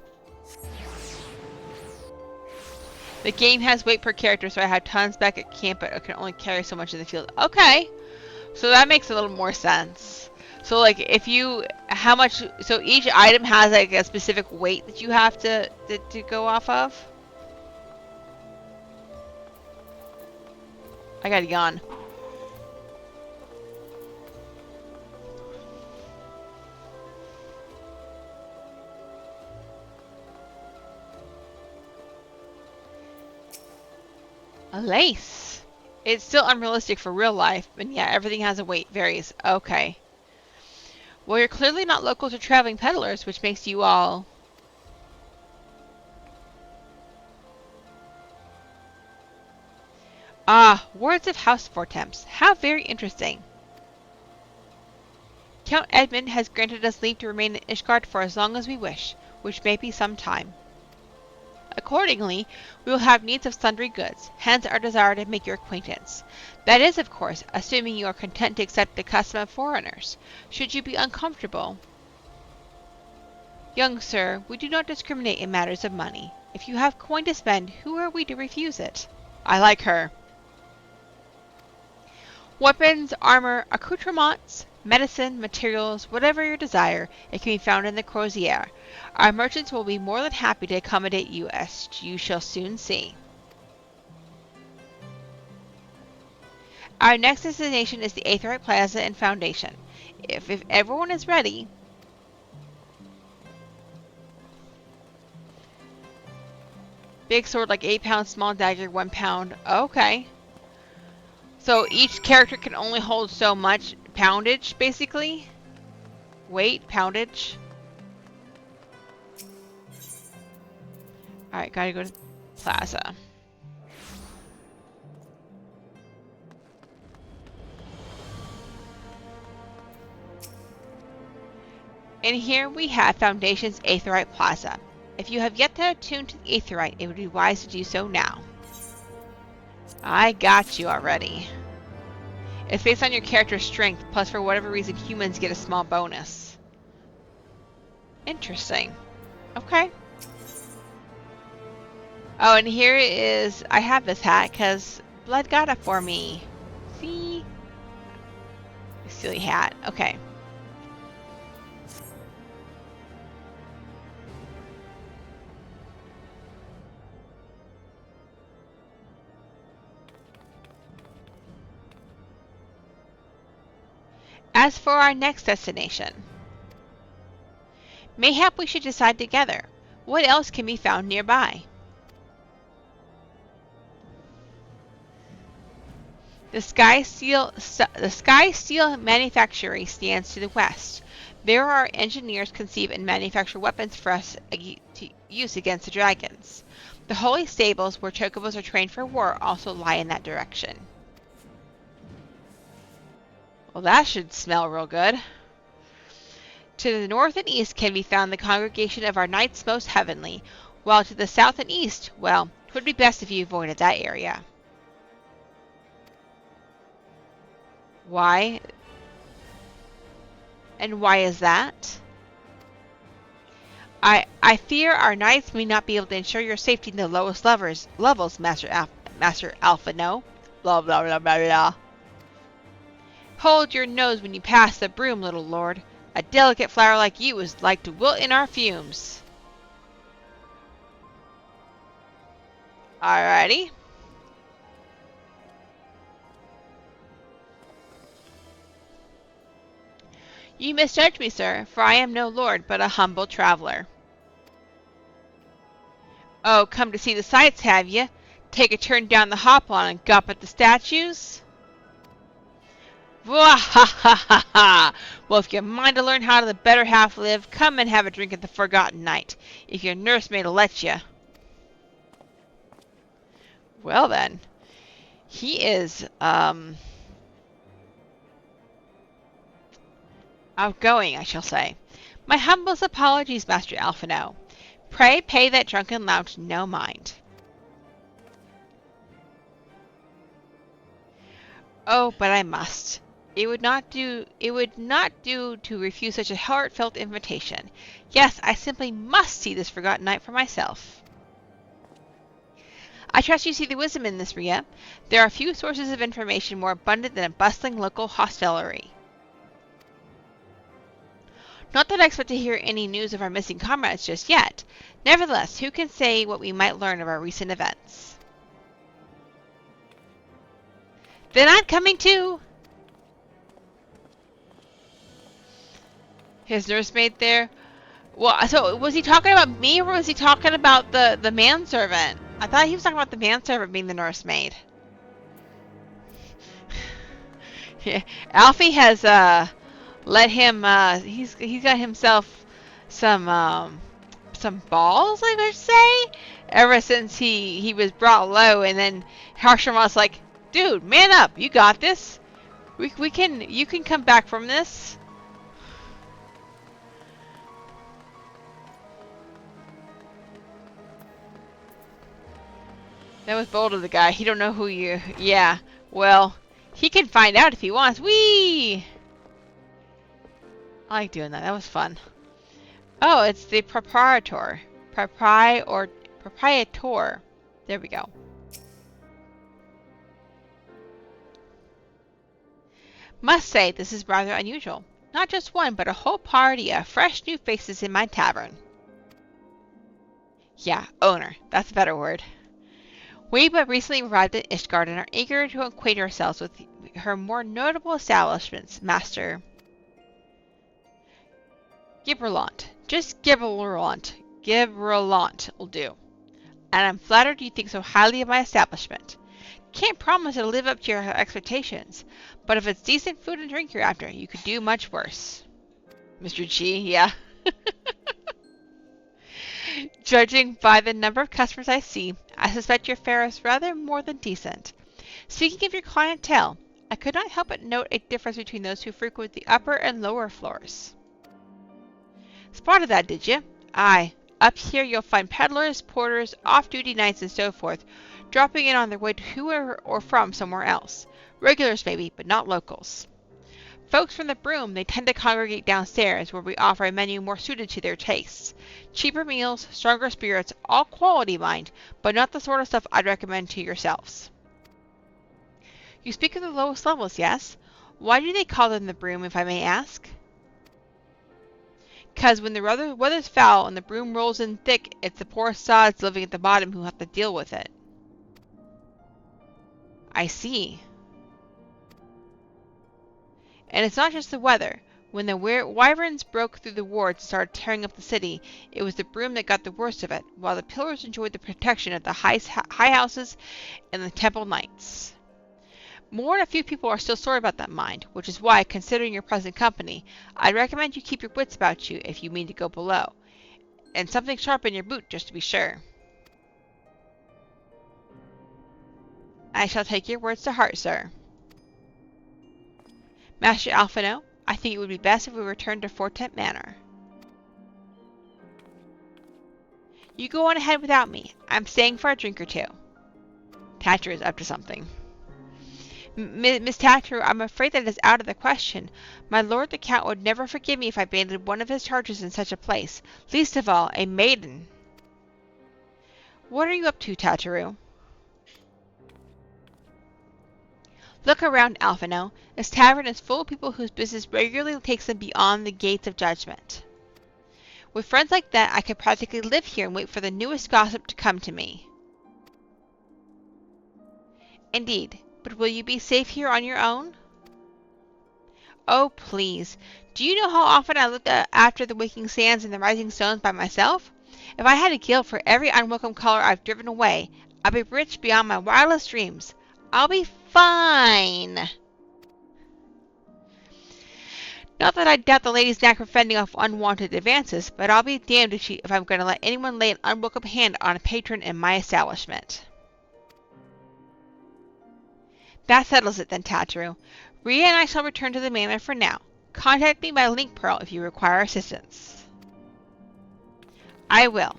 The game has weight per character, so I have tons back at camp, but I can only carry so much in the field. Okay, so that makes a little more sense. So, like, if you, how much, so each item has, like, a specific weight that you have to go off of? I gotta yawn. A lace. It's still unrealistic for real life, and yeah, everything has a weight, varies. Okay. Well, you're clearly not local to traveling peddlers, which makes you all... Ah, words of House Vortemps. How very interesting. Count Edmund has granted us leave to remain in Ishgard for as long as we wish. which may be some time. Accordingly, we will have needs of sundry goods, hence our desire to make your acquaintance. That is, of course, assuming you are content to accept the custom of foreigners. Should you be uncomfortable? Young sir, we do not discriminate in matters of money. If you have coin to spend, who are we to refuse it? I like her. Weapons, armor, accoutrements, medicine, materials, whatever your desire, it can be found in the crozier. Our merchants will be more than happy to accommodate you, as you shall soon see. Our next destination is the Aetheryte Plaza and Foundation. If everyone is ready... Big sword like 8 pounds, small dagger 1 pound. Okay. So each character can only hold so much poundage, basically. Weight, poundage. Alright, gotta go to Plaza. And here we have Foundation's Aetheryte Plaza. If you have yet to attune to the Aetheryte, it would be wise to do so now. I got you already. It's based on your character's strength, plus for whatever reason humans get a small bonus. Interesting. Okay. Oh, and here is... I have this hat because Blood got it for me. See? Silly hat. Okay. As for our next destination, mayhap we should decide together. What else can be found nearby? The Sky Steel Manufactory stands to the west. There our engineers conceive and manufacture weapons for us to use against the dragons. The holy stables, where chocobos are trained for war, also lie in that direction. Well, that should smell real good. To the north and east can be found the congregation of our knights most heavenly, while to the south and east, well, it would be best if you avoided that area. Why? And why is that? I fear our knights may not be able to ensure your safety in the lowest levels, Master Alpha No. Blah blah blah blah blah. Hold your nose when you pass the broom, little lord. A delicate flower like you is like to wilt in our fumes. Alrighty. You misjudge me, sir, for I am no lord, but a humble traveler. Oh, come to see the sights, have ye? Take a turn down the hop-on and gup at the statues? Wah-ha-ha-ha-ha! Well, if you mind to learn how the better half live, come and have a drink at the Forgotten Knight, if your nursemaid'll let you. Well then, he is, outgoing, I shall say. My humblest apologies, Master Alphino. Pray pay that drunken lout no mind. Oh, but I must. It would not do to refuse such a heartfelt invitation. Yes, I simply must see this Forgotten Knight for myself. I trust you see the wisdom in this, Rhea. There are few sources of information more abundant than a bustling local hostelry. Not that I expect to hear any news of our missing comrades just yet. Nevertheless, who can say what we might learn of our recent events? Then I'm coming too! His nursemaid there? Well, so was he talking about me or was he talking about the manservant? I thought he was talking about the manservant being the nursemaid. Yeah, Alfie has let him he's got himself some balls, I would say, ever since he was brought low, and then Harshamar's like, dude, man up, you got this. You can come back from this. That was bold of the guy. He don't know who you... Yeah. Well, he can find out if he wants. Whee! I like doing that. That was fun. Oh, it's the proprietor. Proprietor. There we go. Must say, this is rather unusual. Not just one, but a whole party of fresh new faces in my tavern. Yeah, owner. That's a better word. We but recently arrived at Ishgard and are eager to acquaint ourselves with her more notable establishments, Master Gibralont. Just Gibralont. Gibralont will do. And I'm flattered you think so highly of my establishment. Can't promise it'll live up to your expectations, but if it's decent food and drink you're after, you could do much worse. Mr. G, yeah. Judging by the number of customers I see, I suspect your fare is rather more than decent. Speaking of your clientele, I could not help but note a difference between those who frequent the upper and lower floors. Spotted that, did you? Aye. Up here you'll find peddlers, porters, off-duty knights and so forth, dropping in on their way to or from somewhere else. Regulars maybe, but not locals. Folks from the Broom, they tend to congregate downstairs, where we offer a menu more suited to their tastes. Cheaper meals, stronger spirits, all quality mind, but not the sort of stuff I'd recommend to yourselves. You speak of the lowest levels, yes? Why do they call them the Broom, if I may ask? 'Cause when the weather's foul and the broom rolls in thick, it's the poor sods living at the bottom who have to deal with it. I see. And it's not just the weather. When the wyverns broke through the wards and started tearing up the city, it was the Broom that got the worst of it, while the pillars enjoyed the protection of the high houses and the temple knights. More than a few people are still sore about that mind, which is why, considering your present company, I'd recommend you keep your wits about you if you mean to go below. And something sharp in your boot, just to be sure. I shall take your words to heart, sir. Master Alphino, I think it would be best if we returned to Fortent Manor. You go on ahead without me. I'm staying for a drink or two. Thatcher is up to something. Miss Thatcher, I'm afraid that is out of the question. My lord the Count would never forgive me if I abandoned one of his charges in such a place. Least of all, a maiden. What are you up to, Tatteru? Look around, Alphino. This tavern is full of people whose business regularly takes them beyond the gates of judgment. With friends like that, I could practically live here and wait for the newest gossip to come to me. Indeed. But will you be safe here on your own? Oh, please. Do you know how often I look after the waking sands and the rising stones by myself? If I had a guild for every unwelcome caller I've driven away, I'd be rich beyond my wildest dreams. I'll be fine. Not that I doubt the lady's knack for fending off unwanted advances, but I'll be damned if I'm going to let anyone lay an unwelcome hand on a patron in my establishment. That settles it then, Tatteru. Rhea and I shall return to the manor for now. Contact me by link pearl if you require assistance. I will.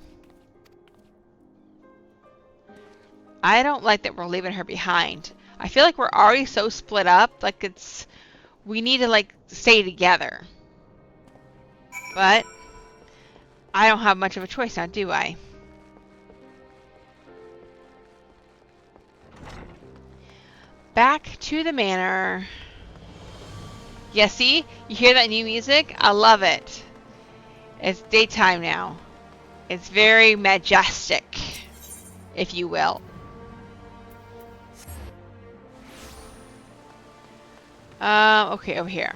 I don't like that we're leaving her behind. I feel like we're already so split up, like we need to stay together. But I don't have much of a choice now, do I? Back to the manor. Yeah, see? You hear that new music? I love it. It's daytime now. It's very majestic, if you will. Okay, over here.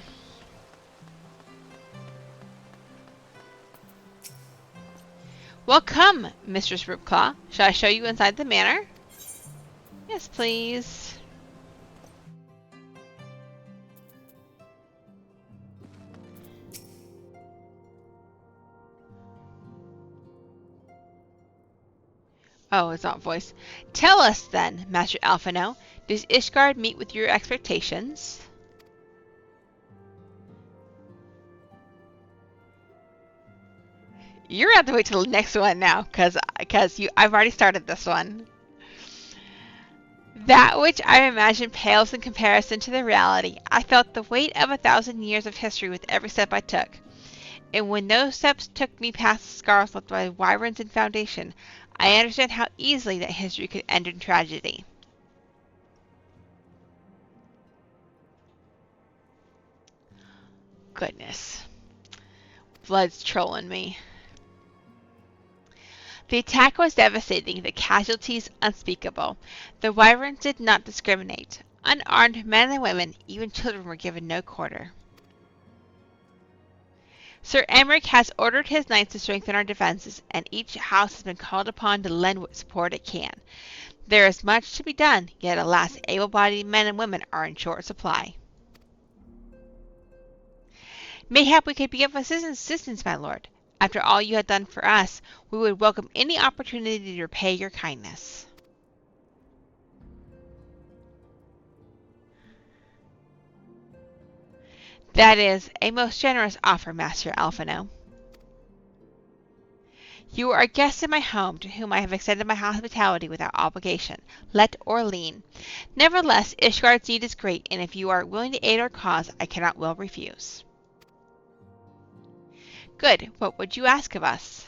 Welcome, Mistress Roopclaw. Shall I show you inside the manor? Yes, please. Oh, it's not voice. Tell us then, Master Alphino, does Ishgard meet with your expectations? You're gonna have to wait till the next one now, cause I've already started this one. That which I imagine pales in comparison to the reality. I felt the weight of 1,000 years of history with every step I took. And when those steps took me past the scars left by wyverns and foundation, I understand how easily that history could end in tragedy. Goodness. Blood's trolling me. The attack was devastating, the casualties unspeakable. The wyverns did not discriminate. Unarmed men and women, even children, were given no quarter. Sir Emmerich has ordered his knights to strengthen our defenses, and each house has been called upon to lend what support it can. There is much to be done, yet alas, able-bodied men and women are in short supply. Mayhap we could be of assistance, my lord. After all you had done for us, we would welcome any opportunity to repay your kindness. That is a most generous offer, Master Alphino. You are a guest in my home, to whom I have extended my hospitality without obligation, let or lien. Nevertheless, Ishgard's need is great, and if you are willing to aid our cause, I cannot well refuse. Good. What would you ask of us?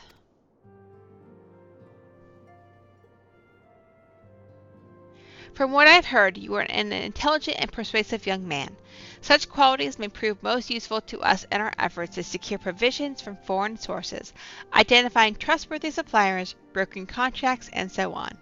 From what I have heard, you are an intelligent and persuasive young man. Such qualities may prove most useful to us in our efforts to secure provisions from foreign sources, identifying trustworthy suppliers, brokering contracts, and so on.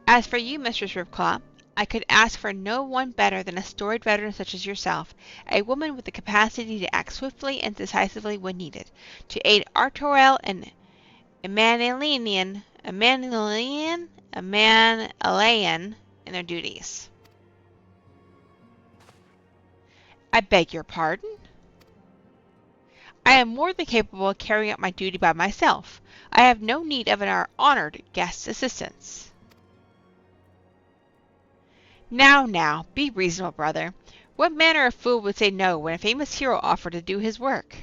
As for you, Mistress Ripclaw, I could ask for no one better than a storied veteran such as yourself, a woman with the capacity to act swiftly and decisively when needed, to aid Artoriel and Amanalian in their duties. I beg your pardon? I am more than capable of carrying out my duty by myself. I have no need of our honored guest's assistance. Now, be reasonable, brother. What manner of fool would say no when a famous hero offered to do his work?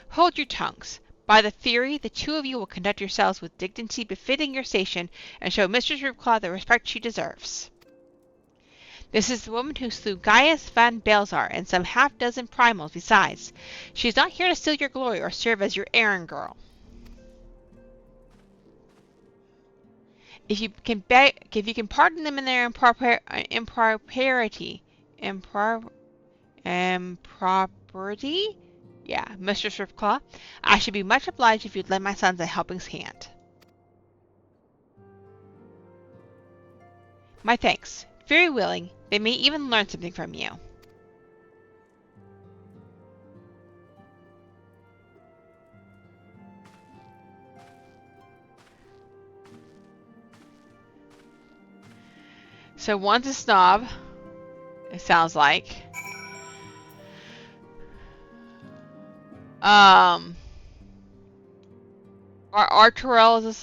Hold your tongues. By the Fury, the two of you will conduct yourselves with dignity befitting your station, and show Mistress Ripclaw the respect she deserves. This is the woman who slew Gaius van Balzar and some half-dozen primals besides. She is not here to steal your glory or serve as your errand girl. If you can pardon them in their impropriety, yeah, Mistress Ripclaw, I should be much obliged if you'd lend my sons a helping hand. My thanks. Very willing. They may even learn something from you. So one's a snob, it sounds like. Arturel is a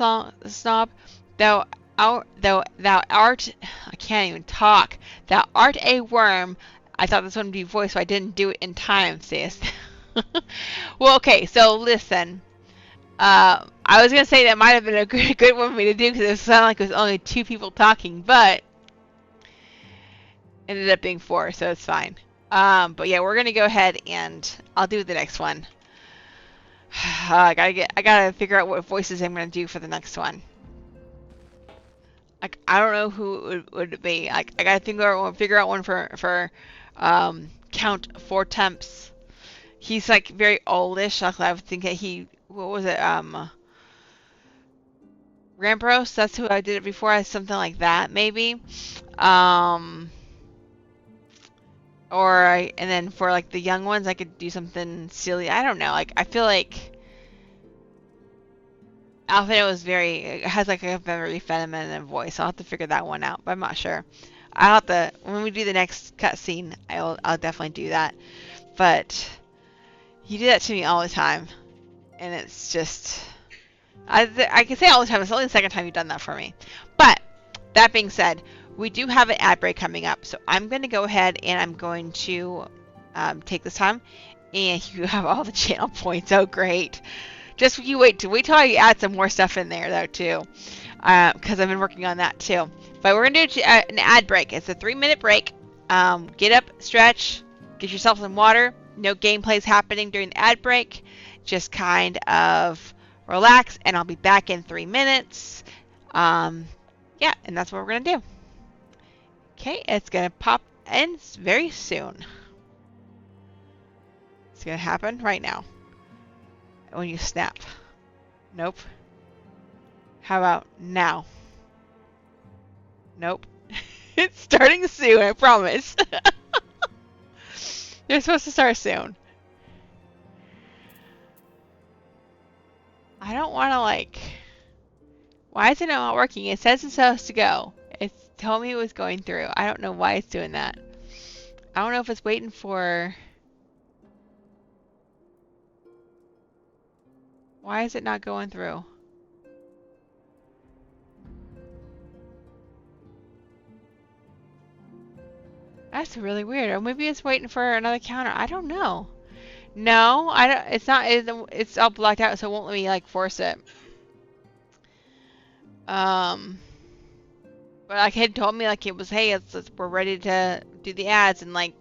snob. Thou art, I can't even talk. Thou art a worm. I thought this one would be voiced, so I didn't do it in time, sis. Well, okay, so listen. I was gonna say that might have been a good one for me to do because it sounded like it was only two people talking, but ended up being four, so it's fine. But yeah, we're gonna go ahead and I'll do the next one. I gotta figure out what voices I'm gonna do for the next one. Like, I don't know who would it be. Like, I gotta figure out one for Count Four Temps. He's like very oldish. Like, I would think that what was it? Rambros. That's who I did it before. Something like that, maybe. And then for like the young ones, I could do something silly. I don't know. Like, I feel like Alphino has like a very feminine voice. I'll have to figure that one out, but I'm not sure. I'll have to, when we do the next cutscene, I'll definitely do that. But you do that to me all the time, and it's just, I can say all the time. It's only the second time you've done that for me. But that being said, we do have an ad break coming up, so I'm going to go ahead and I'm going to take this time, and you have all the channel points. Oh, great! Just you wait till I add some more stuff in there though too, because I've been working on that too. But we're gonna do an ad break. It's a 3-minute break. Get up, stretch, get yourself some water. No gameplays happening during the ad break. Just kind of relax, and I'll be back in 3 minutes. Yeah, and that's what we're gonna do. Okay, it's gonna pop in very soon. It's gonna happen right now. When you snap. Nope. How about now? Nope. It's starting soon, I promise. They're supposed to start soon. I don't want to like... Why is it not working? It says it's supposed to go. It told me it was going through. I don't know why it's doing that. I don't know if it's waiting for... Why is it not going through? That's really weird. Or maybe it's waiting for another counter. I don't know. No, I don't. It's not. It's all blocked out, so it won't let me like force it. But like it told me like it was, hey, we're ready to do the ads and like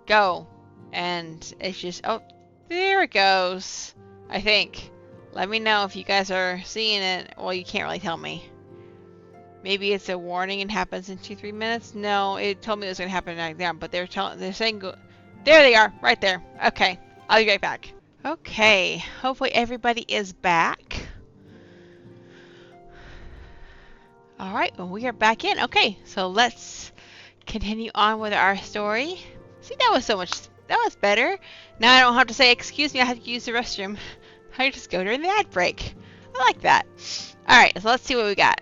go, and it's just, oh, there it goes. I think. Let me know if you guys are seeing it. Well, you can't really tell me. Maybe it's a warning and happens in 2-3 minutes. No, it told me it was going to happen right now, but they're saying go. There they are, right there. Okay, I'll be right back. Okay, hopefully everybody is back. All right, well, we are back in. Okay, so let's continue on with our story. See, that was better. Now I don't have to say, excuse me, I have to use the restroom. I just go during the ad break. I like that. All right, so let's see what we got.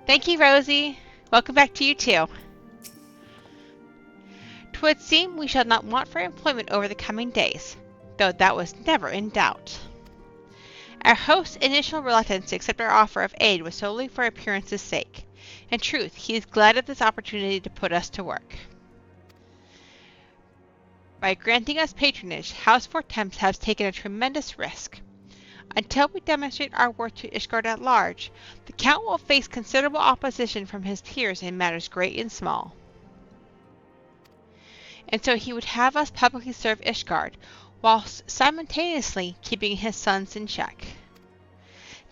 Thank you, Rosie. Welcome back to you, too. 'Twould seem we shall not want for employment over the coming days, though that was never in doubt. Our host's initial reluctance to accept our offer of aid was solely for appearance's sake. In truth, he is glad of this opportunity to put us to work. By granting us patronage, House Fortemps has taken a tremendous risk. Until we demonstrate our worth to Ishgard at large, the Count will face considerable opposition from his peers in matters great and small. And so he would have us publicly serve Ishgard, whilst simultaneously keeping his sons in check.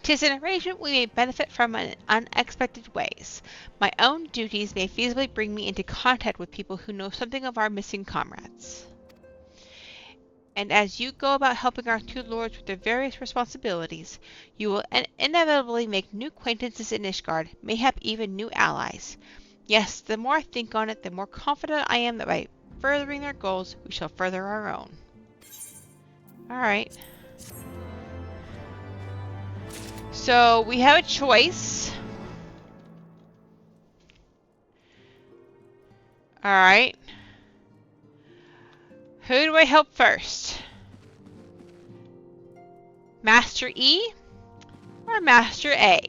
'Tis an arrangement we may benefit from in unexpected ways. My own duties may feasibly bring me into contact with people who know something of our missing comrades. And as you go about helping our two lords with their various responsibilities, you will inevitably make new acquaintances in Ishgard, mayhap even new allies. Yes, the more I think on it, the more confident I am that by furthering their goals, we shall further our own. Alright. So, we have a choice. Alright. Who do I help first? Master E or Master A?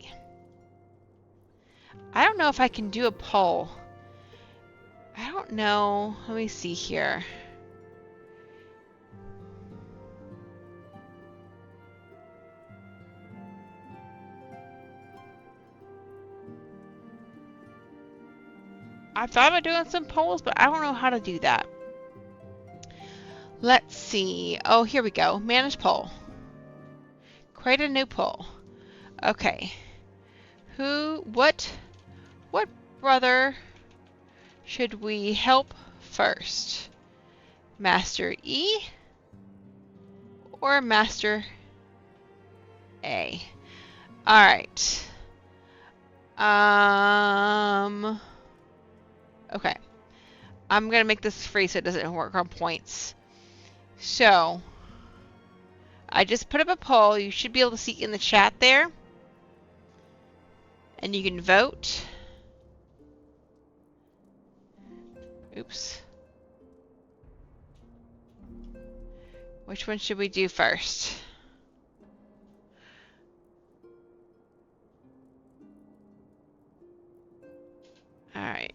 I don't know if I can do a poll. I don't know. Let me see here. I thought about doing some polls, but I don't know how to do that. Let's see. Oh, here we go. Manage poll. Create a new poll. Okay. What brother should we help first? Master E or Master A? Alright. Okay. I'm gonna make this free so it doesn't work on points. So, I just put up a poll. You should be able to see in the chat there. And you can vote. Oops. Which one should we do first? Alright.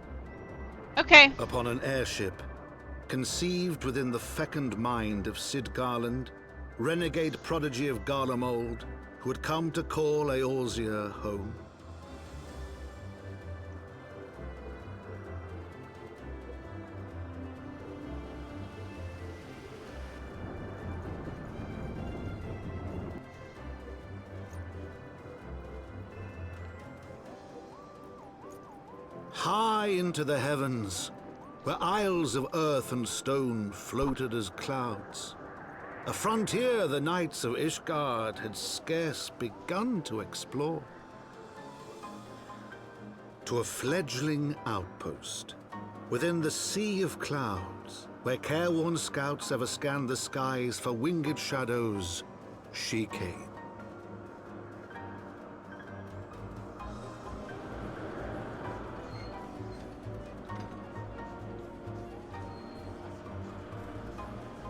Okay. Upon an airship, conceived within the fecund mind of Sid Garland, renegade prodigy of Garlemald, who had come to call Eorzea home. High into the heavens, where isles of earth and stone floated as clouds, a frontier the knights of Ishgard had scarce begun to explore. To a fledgling outpost, within the sea of clouds, where careworn scouts ever scanned the skies for winged shadows, she came.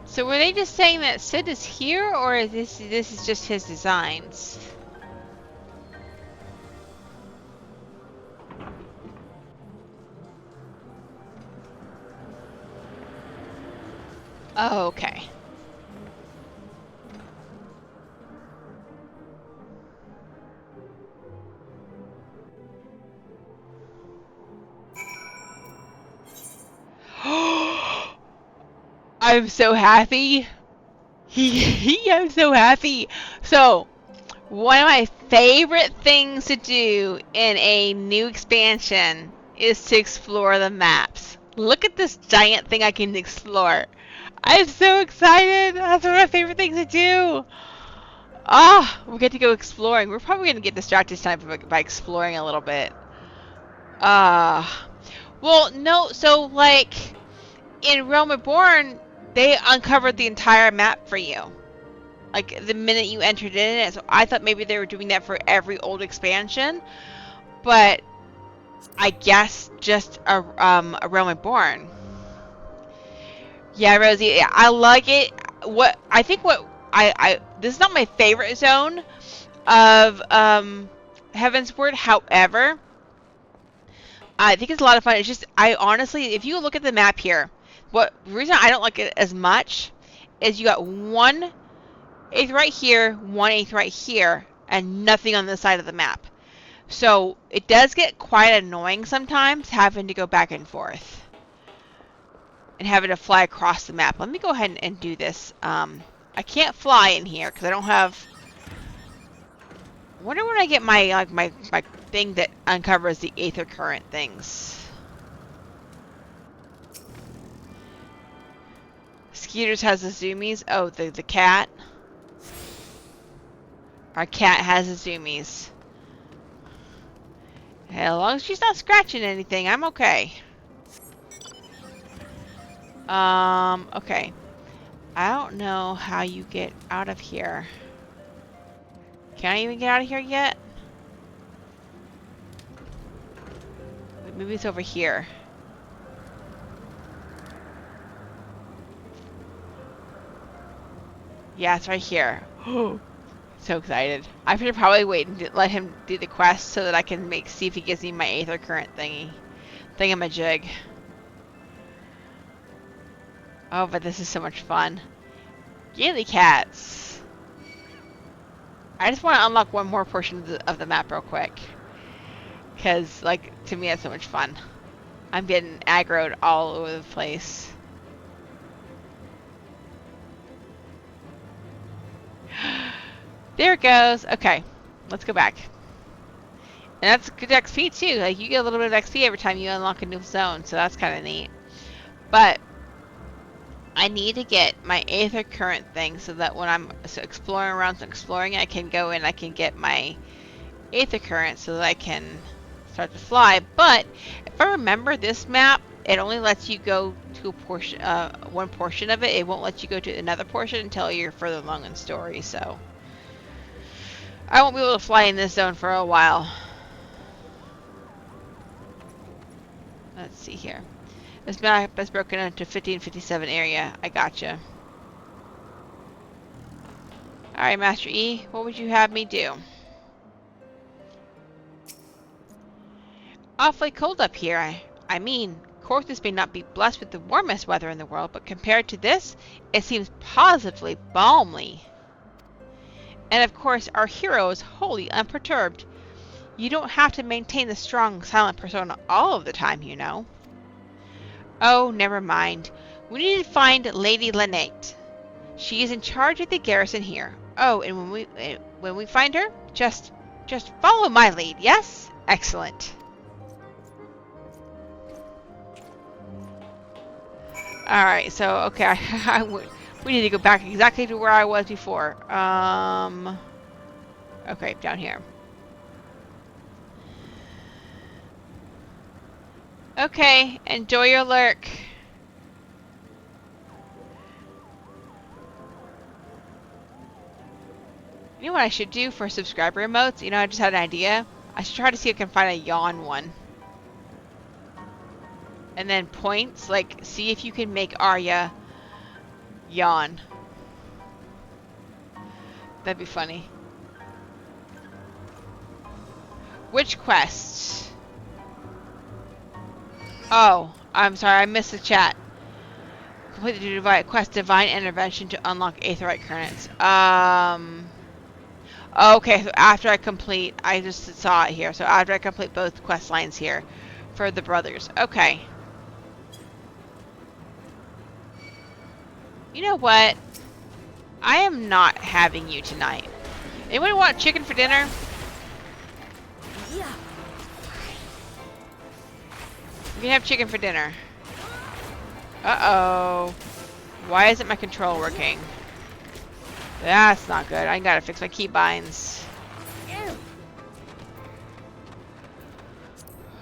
So were they just saying that Sid is here, or is this is just his designs? Oh, okay. I'm so happy. I'm so happy. So, one of my favorite things to do in a new expansion is to explore the maps. Look at this giant thing I can explore. I'm so excited. That's one of my favorite things to do. Ah, we get to go exploring. We're probably going to get distracted tonight by exploring a little bit. Well, no, so like in Realm Reborn, they uncovered the entire map for you. Like the minute you entered in it. So I thought maybe they were doing that for every old expansion. But I guess just a Realm Reborn. Yeah, Rosie, I like it. This is not my favorite zone of Heavensward. However, I think it's a lot of fun. It's just, I honestly, if you look at the map here, the reason I don't like it as much is you got 1/8 right here, 1/8 right here, and nothing on the side of the map. So it does get quite annoying sometimes having to go back and forth and having to fly across the map. Let me go ahead and do this. I can't fly in here because I don't have. I wonder when I get my my thing that uncovers the aether current things. Skeeters has the zoomies. Oh, the cat. Our cat has the zoomies. As long as she's not scratching anything, I'm okay. Okay. I don't know how you get out of here. Can I even get out of here yet? Maybe it's over here. Yeah, it's right here. So excited. I should probably wait and let him do the quest so that I can see if he gives me my aether current thingamajig. Oh, but this is so much fun. Gaily cats. I just want to unlock one more portion of the map real quick. Because, like, to me that's so much fun. I'm getting aggroed all over the place. There it goes. Okay, let's go back. And that's good XP too. Like, you get a little bit of XP every time you unlock a new zone, so that's kind of neat. But I need to get my aether current thing so that when I'm exploring around, I can go in, I can get my aether current so that I can start to fly. But if I remember this map, it only lets you go to a portion, one portion of it. It won't let you go to another portion until you're further along in story. So I won't be able to fly in this zone for a while. Let's see here. This map is broken into 1557 area. I gotcha. Alright, Master E, what would you have me do? Awfully cold up here. I mean, Of course, this may not be blessed with the warmest weather in the world, but compared to this, it seems positively balmy. And of course, our hero is wholly unperturbed. You don't have to maintain the strong, silent persona all of the time, you know. Oh, never mind. We need to find Lady Lynette. She is in charge of the garrison here. Oh, and when we find her, just follow my lead, yes? Excellent. Alright, so, okay, we need to go back exactly to where I was before. Okay, down here. Okay, enjoy your lurk. You know what I should do for subscriber emotes? You know, I just had an idea. I should try to see if I can find a yawn one. And then points, like, see if you can make Arya yawn. That'd be funny. Which quest? Oh, I'm sorry, I missed the chat. Complete the quest Divine Intervention to unlock Aetheryte Currents. Okay, so after I complete, I just saw it here. So after I complete both quest lines here for the brothers. Okay. You know what? I am not having you tonight. Anyone want chicken for dinner? Yeah. You can have chicken for dinner. Uh-oh. Why isn't my control working? That's not good. I gotta fix my keybinds.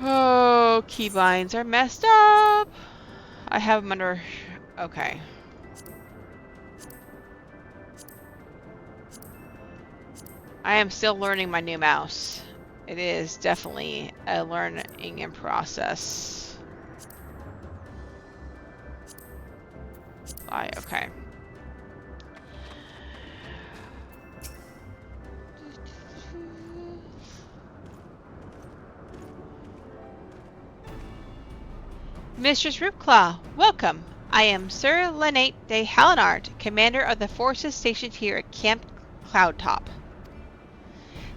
Oh, keybinds are messed up. I have them under... Okay. I am still learning my new mouse. It is definitely a learning in process. Okay. Mistress Ripclaw, welcome. I am Sir Lynette de Hallenard, commander of the forces stationed here at Camp Cloudtop.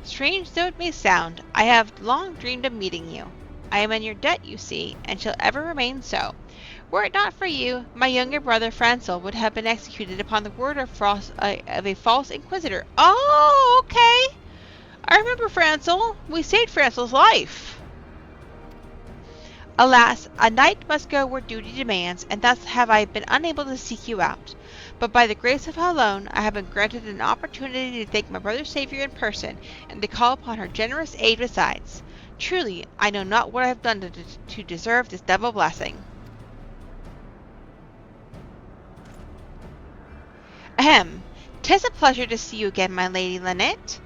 Strange though it may sound, I have long dreamed of meeting you. I am in your debt, you see, and shall ever remain so. Were it not for you, my younger brother Francel would have been executed upon the word of a false inquisitor. Oh, okay. I remember Francel. We saved Francel's life. Alas, a knight must go where duty demands, and thus have I been unable to seek you out. But by the grace of alone, I have been granted an opportunity to thank my brother's Savior in person, and to call upon her generous aid besides. Truly, I know not what I have done to deserve this double blessing. Ahem. 'Tis a pleasure to see you again, my Lady Lynette.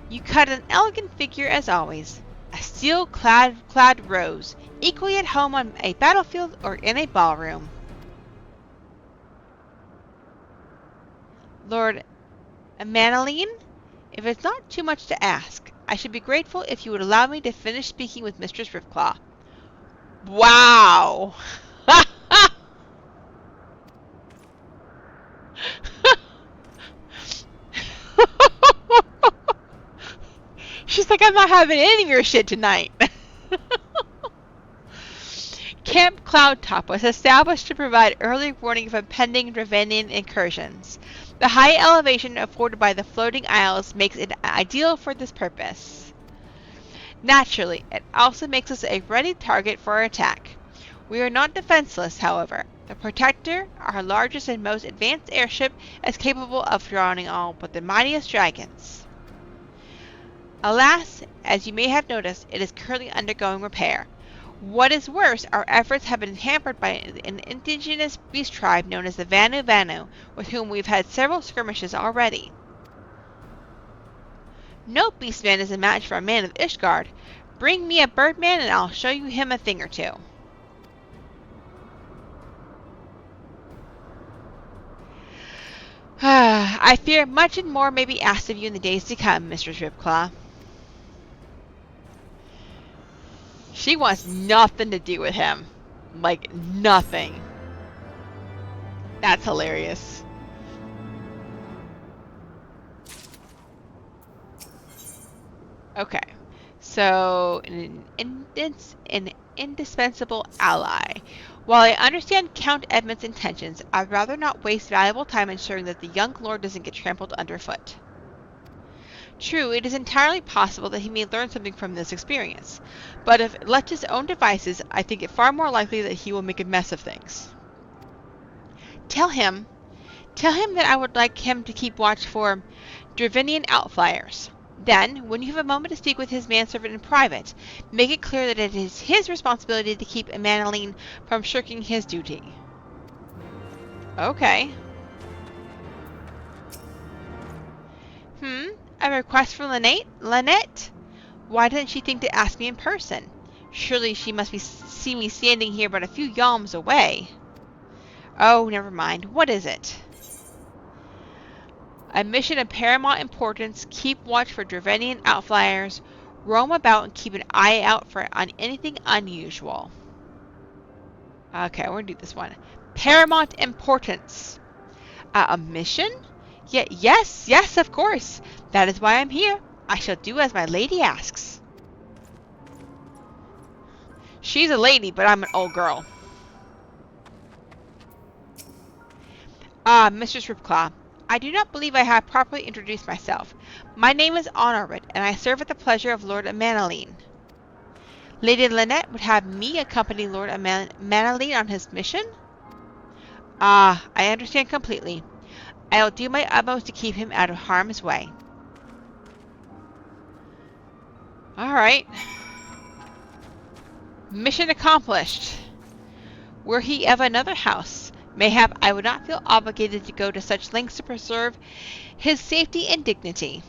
You cut an elegant figure as always. A steel-clad rose, equally at home on a battlefield or in a ballroom. Lord Manaline, if it's not too much to ask, I should be grateful if you would allow me to finish speaking with Mistress Ripclaw. Wow! She's like, I'm not having any of your shit tonight. Camp Cloudtop was established to provide early warning of impending Dravanian incursions. The high elevation afforded by the floating isles makes it ideal for this purpose. Naturally, it also makes us a ready target for attack. We are not defenseless, however. The Protector, our largest and most advanced airship, is capable of drowning all but the mightiest dragons. Alas, as you may have noticed, it is currently undergoing repair. What is worse, our efforts have been hampered by an indigenous beast tribe known as the Vanu, with whom we've had several skirmishes already. No beastman is a match for a man of Ishgard. Bring me a birdman and I'll show you him a thing or two. I fear much and more may be asked of you in the days to come, Mistress Ripclaw. She wants nothing to do with him. Like, nothing. That's hilarious. Okay. So, an indispensable ally. While I understand Count Edmund's intentions, I'd rather not waste valuable time ensuring that the young lord doesn't get trampled underfoot. True, it is entirely possible that he may learn something from this experience, but if left to his own devices, I think it far more likely that he will make a mess of things. Tell him that I would like him to keep watch for Dravinian outflyers. Then, when you have a moment to speak with his manservant in private, make it clear that it is his responsibility to keep Emmanueline from shirking his duty. Okay. A request from Lynette? Why didn't she think to ask me in person? Surely she must see me standing here but a few yalms away. Oh, never mind. What is it? A mission of paramount importance. Keep watch for Dravinian outflyers. Roam about and keep an eye out on anything unusual. Okay, we're going to do this one. Paramount importance. A mission? Yes, of course. That is why I'm here. I shall do as my lady asks. She's a lady, but I'm an old girl. Mistress Ripclaw, I do not believe I have properly introduced myself. My name is Honored, and I serve at the pleasure of Lord Emmanueline. Lady Lynette would have me accompany Lord Emmanueline on his mission? I understand completely. I will do my utmost to keep him out of harm's way. Alright. Mission accomplished. Were he of another house, mayhap I would not feel obligated to go to such lengths to preserve his safety and dignity.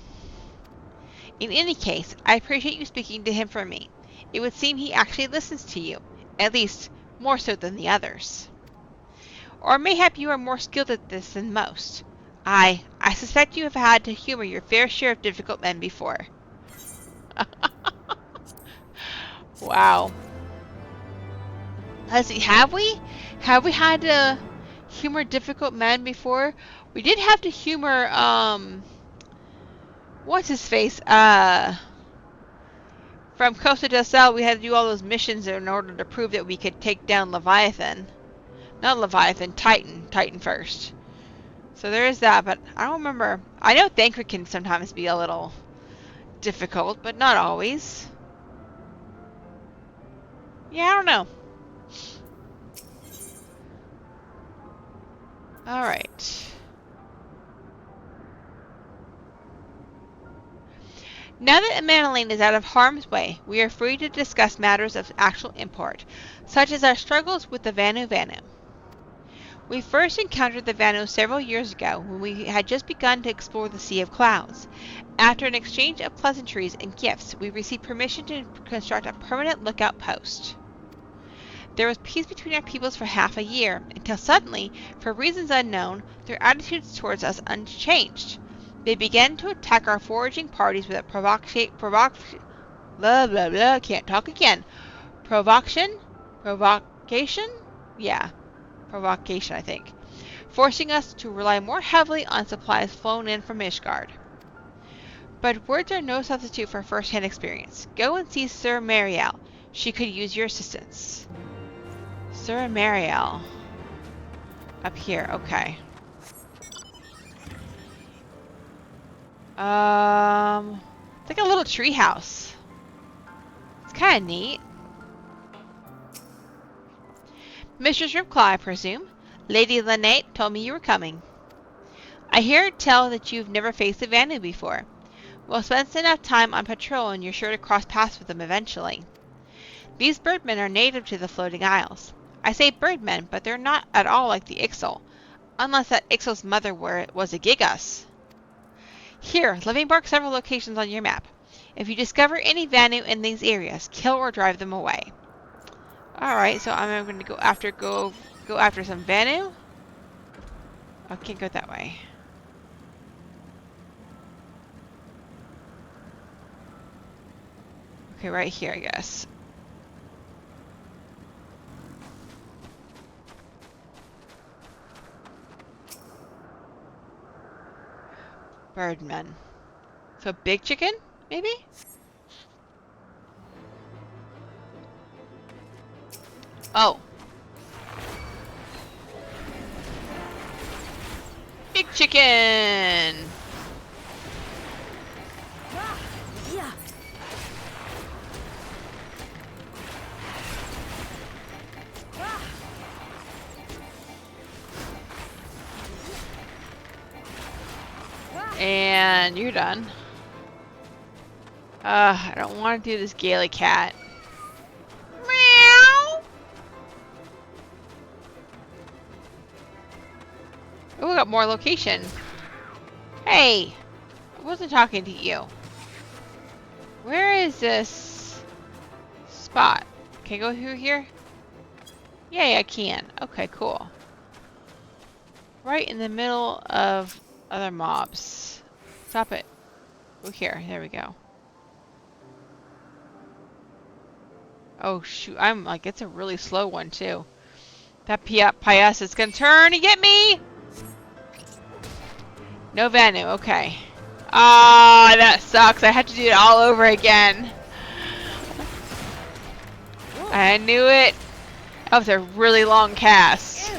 In any case, I appreciate you speaking to him for me. It would seem he actually listens to you, at least more so than the others. Or mayhap you are more skilled at this than most. I suspect you have had to humor your fair share of difficult men before. Wow. Let's see, have we? Have we had to humor difficult men before? We did have to humor, what's his face? From Costa del Sol, we had to do all those missions in order to prove that we could take down Leviathan. Not Leviathan, Titan. Titan first. So there is that, but I don't remember. I know Thancred can sometimes be a little difficult, but not always. Yeah, I don't know. Alright. Now that Emmanueline is out of harm's way, we are free to discuss matters of actual import, such as our struggles with the Vanu Vanu. We first encountered the Vanu several years ago when we had just begun to explore the Sea of Clouds. After an exchange of pleasantries and gifts, we received permission to construct a permanent lookout post. There was peace between our peoples for half a year, until suddenly, for reasons unknown, their attitudes towards us unchanged. They began to attack our foraging parties with a provocation, I think, forcing us to rely more heavily on supplies flown in from Ishgard. But words are no substitute for first-hand experience. Go and see Sir Mariel. She could use your assistance. Sir Mariel. Up here, okay. It's like a little tree house. It's kind of neat. Mistress Ripclaw, I presume. Lady Lynette told me you were coming. I hear tell that you've never faced the Vanu before. Well, spend enough time on patrol and you're sure to cross paths with them eventually. These birdmen are native to the floating isles. I say birdmen, but they're not at all like the Ixal, unless that Ixal's mother was a Gigas. Here, let me mark several locations on your map. If you discover any Vanu in these areas, kill or drive them away. Alright, so I'm going to go after some Vanu. I can't go that way. Okay, right here, I guess. Birdmen. So big chicken, maybe? Oh. Big chicken! And you're done. I don't want to do this Gaily cat. Meow! Oh, we got more location. Hey! I wasn't talking to you. Where is this spot? Can I go through here? Yay, I can. Okay, cool. Right in the middle of other mobs. Stop it. Go here. There we go. Oh shoot, I'm like, it's a really slow one too. That Pias is gonna turn and get me! No Vanu, okay. Ah, that sucks. I have to do it all over again. I knew it. That was a really long cast.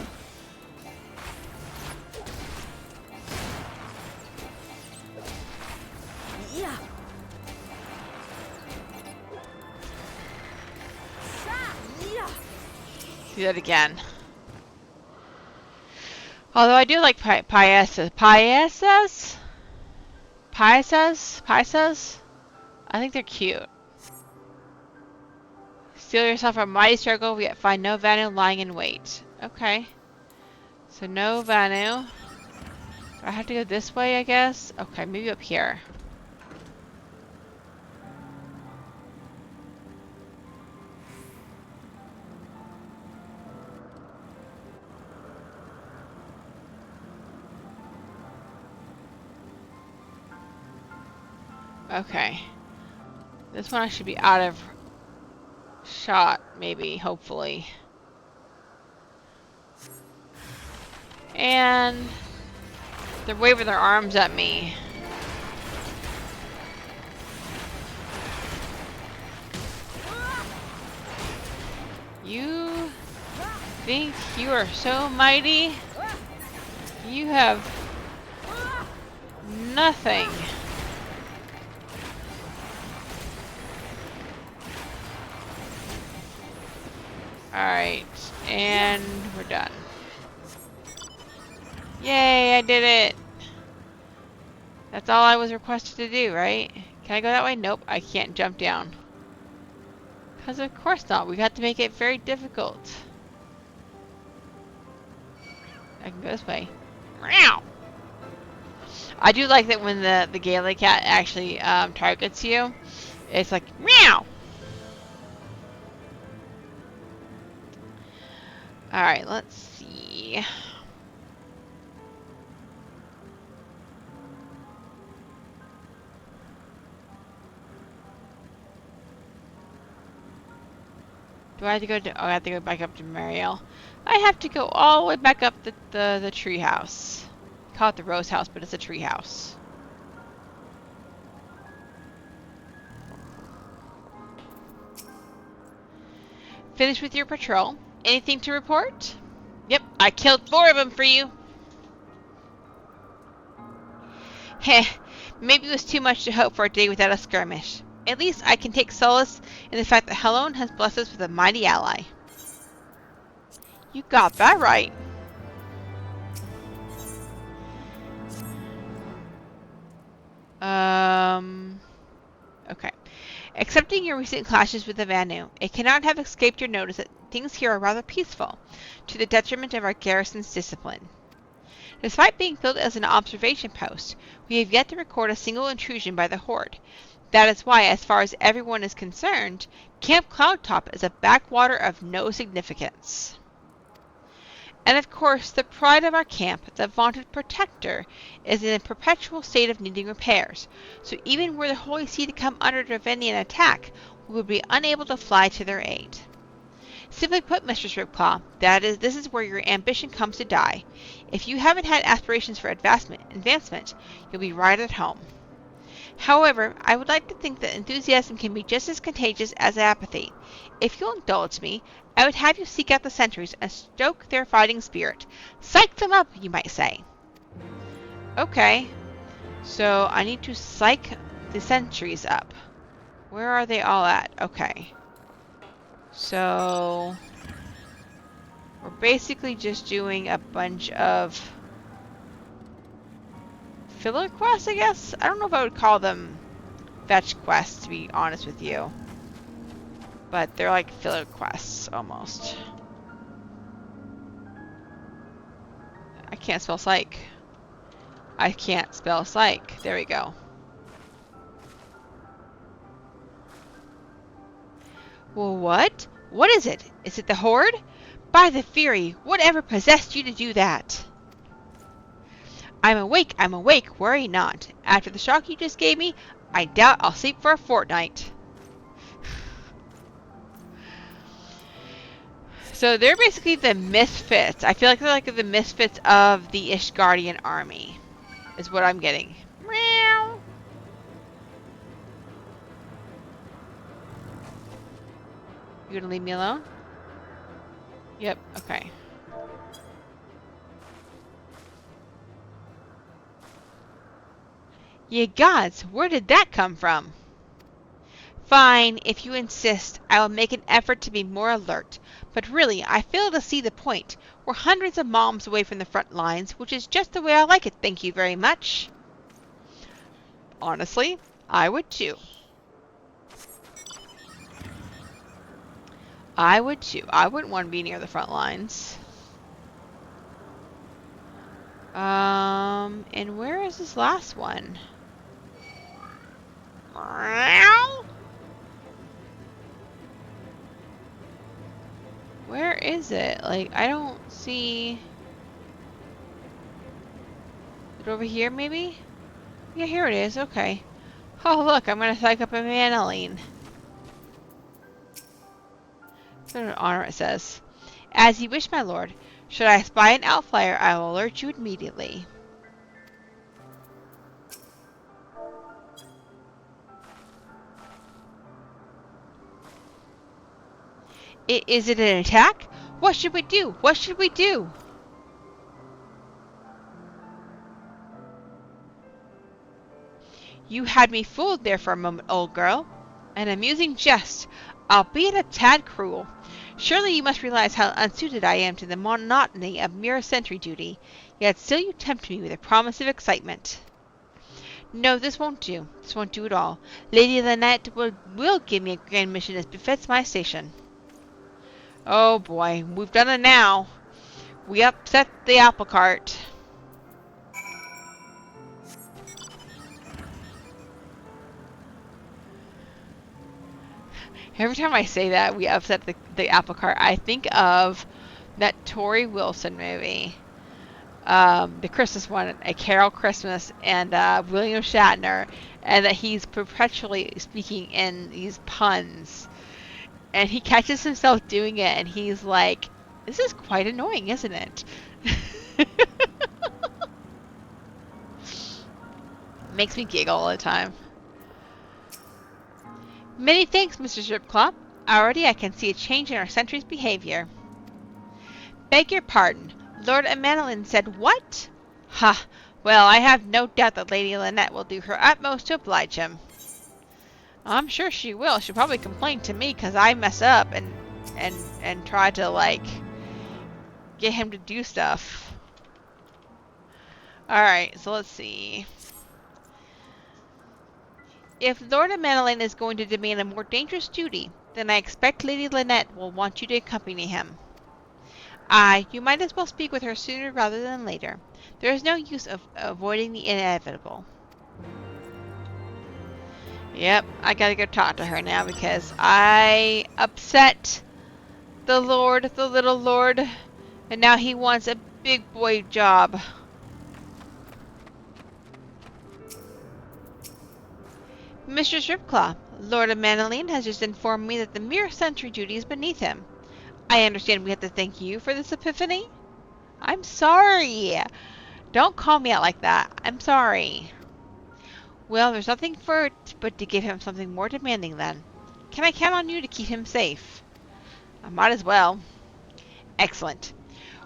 Do that again. Although I do like Piasas. Piasas? Piasas? Piasas? I think they're cute. Steal yourself a mighty struggle, yet find no Vanu lying in wait. Okay. So no Vanu. I have to go this way, I guess? Okay, maybe up here. Okay. This one I should be out of shot, maybe, hopefully. And they're waving their arms at me. You think you are so mighty? You have nothing. Alright, and we're done. Yay, I did it! That's all I was requested to do, right? Can I go that way? Nope, I can't jump down. Because of course not, we got to make it very difficult. I can go this way. Meow! I do like that when the Gaily cat actually targets you, it's like, meow! Alright, let's see. Do I have to go to... Oh, I have to go back up to Mariel. I have to go all the way back up the tree house. Call it the Rose House, but it's a tree house. Finished with your patrol. Anything to report? Yep, I killed 4 of them for you. Heh, maybe it was too much to hope for a day without a skirmish. At least I can take solace in the fact that Helon has blessed us with a mighty ally. You got that right. Okay. Accepting your recent clashes with the Vanu, it cannot have escaped your notice that things here are rather peaceful, to the detriment of our garrison's discipline. Despite being built as an observation post, we have yet to record a single intrusion by the Horde. That is why, as far as everyone is concerned, Camp Cloudtop is a backwater of no significance. And of course, the pride of our camp, the vaunted Protector, is in a perpetual state of needing repairs, so even were the Holy See to come under Dravenian attack, we would be unable to fly to their aid. Simply put, Mistress Ripclaw, this is where your ambition comes to die. If you haven't had aspirations for advancement, you'll be right at home. However, I would like to think that enthusiasm can be just as contagious as apathy. If you'll indulge me, I would have you seek out the sentries and stoke their fighting spirit. Psych them up, you might say. Okay. So, I need to psych the sentries up. Where are they all at? Okay. So, we're basically just doing a bunch of filler quests, I guess? I don't know if I would call them fetch quests, to be honest with you. But they're like filler quests, almost. I can't spell psych. I can't spell psych. There we go. Well, what? What is it? Is it the Horde? By the Fury, whatever possessed you to do that? I'm awake, worry not. After the shock you just gave me, I doubt I'll sleep for a fortnight. So they're basically the misfits. I feel like they're like the misfits of the Ishgardian army, is what I'm getting. Meow. You gonna leave me alone? Yep, okay. Ye gods, where did that come from? Fine, if you insist, I will make an effort to be more alert. But really, I fail to see the point. We're hundreds of moms away from the front lines, which is just the way I like it, thank you very much. Honestly, I would too. I would too. I wouldn't want to be near the front lines. And where is this last one? Where is it? Like, I don't see it over here, maybe? Yeah, here it is. Okay. Oh, look, I'm gonna psych up a Manaline. Sort of honor, it says. As you wish, my lord. Should I spy an outflyer, I will alert you immediately. Is it an attack? What should we do? What should we do? You had me fooled there for a moment, old girl. An amusing jest, albeit a tad cruel. Surely you must realize how unsuited I am to the monotony of mere sentry duty, yet still you tempt me with a promise of excitement. No, this won't do. This won't do at all. Lady Lynette will give me a grand mission as befits my station. Oh boy, we've done it now. We upset the apple cart. Every time I say that, we upset the apple cart, I think of that Tori Wilson movie. The Christmas one, A Carol Christmas, and William Shatner, and that he's perpetually speaking in these puns. And he catches himself doing it, and he's like, this is quite annoying, isn't it? Makes me giggle all the time. Many thanks, Mr. Stripclop. Already I can see a change in our sentry's behavior. Beg your pardon. Lord Amanelin said what? Ha! Well, I have no doubt that Lady Lynette will do her utmost to oblige him. I'm sure she will. She'll probably complain to me because I mess up and try to, like, get him to do stuff. Alright, so let's see. If Lord Amanelin is going to demand a more dangerous duty, then I expect Lady Lynette will want you to accompany him. Aye, you might as well speak with her sooner rather than later. There is no use of avoiding the inevitable. Yep, I gotta go talk to her now because I upset the little lord, and now he wants a big boy job. Mr. Stripclaw, Lord Amanelin has just informed me that the mere sentry duty is beneath him. I understand we have to thank you for this epiphany? I'm sorry. Don't call me out like that. I'm sorry. Well, there's nothing for it but to give him something more demanding then. Can I count on you to keep him safe? I might as well. Excellent.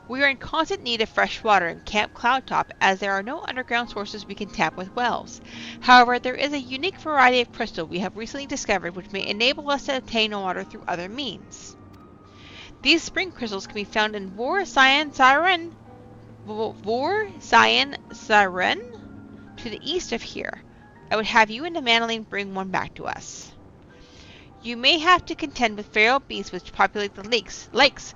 We are in constant need of fresh water in Camp Cloudtop as there are no underground sources we can tap with wells. However, there is a unique variety of crystal we have recently discovered which may enable us to obtain water through other means. These spring crystals can be found in Vor Cyan Siren to the east of here. I would have you and the Manaline bring one back to us. You may have to contend with feral beasts which populate the lakes,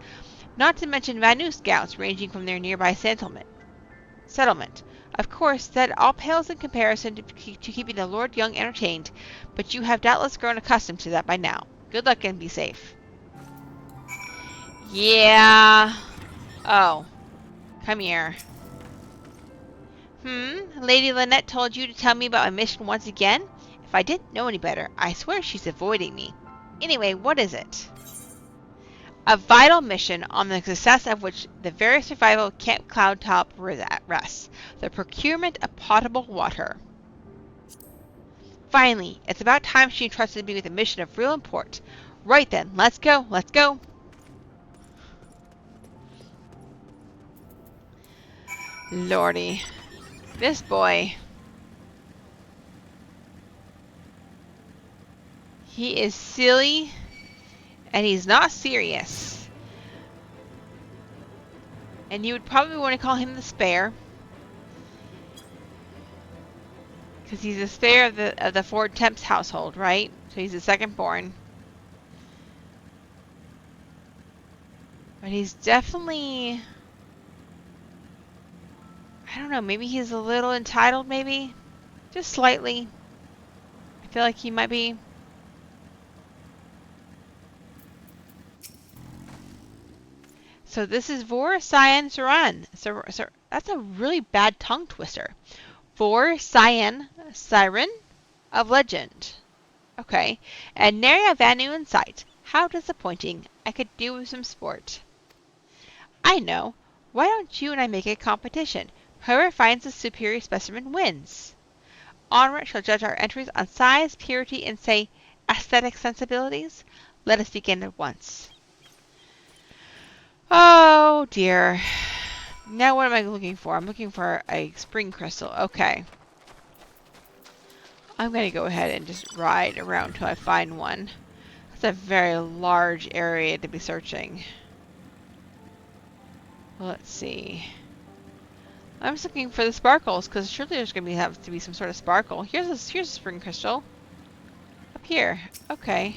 not to mention Vanu scouts ranging from their nearby settlement. Of course, that all pales in comparison to keeping the Lord Young entertained, but you have doubtless grown accustomed to that by now. Good luck and be safe. Yeah. Oh. Come here. Lady Lynette told you to tell me about my mission once again? If I didn't know any better, I swear she's avoiding me. Anyway, what is it? A vital mission on the success of which the very survival of Camp Cloudtop rests. The procurement of potable water. Finally, it's about time she entrusted me with a mission of real import. Right then, let's go, let's go. Lordy. This boy. He is silly. And he's not serious. And you would probably want to call him the spare. Because he's the spare of the Ford Temps household, right? So he's the second born. But he's definitely... I don't know, maybe he's a little entitled, maybe? Just slightly. I feel like he might be. So this is Vor Cyan Siren. That's a really bad tongue twister. Vor Cyan Siren of Legend. Okay. And Neria Vanu in sight. How disappointing. I could do with some sport. I know. Why don't you and I make a competition? Whoever finds the superior specimen wins. Onward shall judge our entries on size, purity, and say, aesthetic sensibilities. Let us begin at once. Oh dear. Now what am I looking for? I'm looking for a spring crystal. Okay. I'm going to go ahead and just ride around until I find one. That's a very large area to be searching. Let's see. I'm just looking for the sparkles because surely there's going to have to be some sort of sparkle. Here's a spring crystal. Up here. Okay.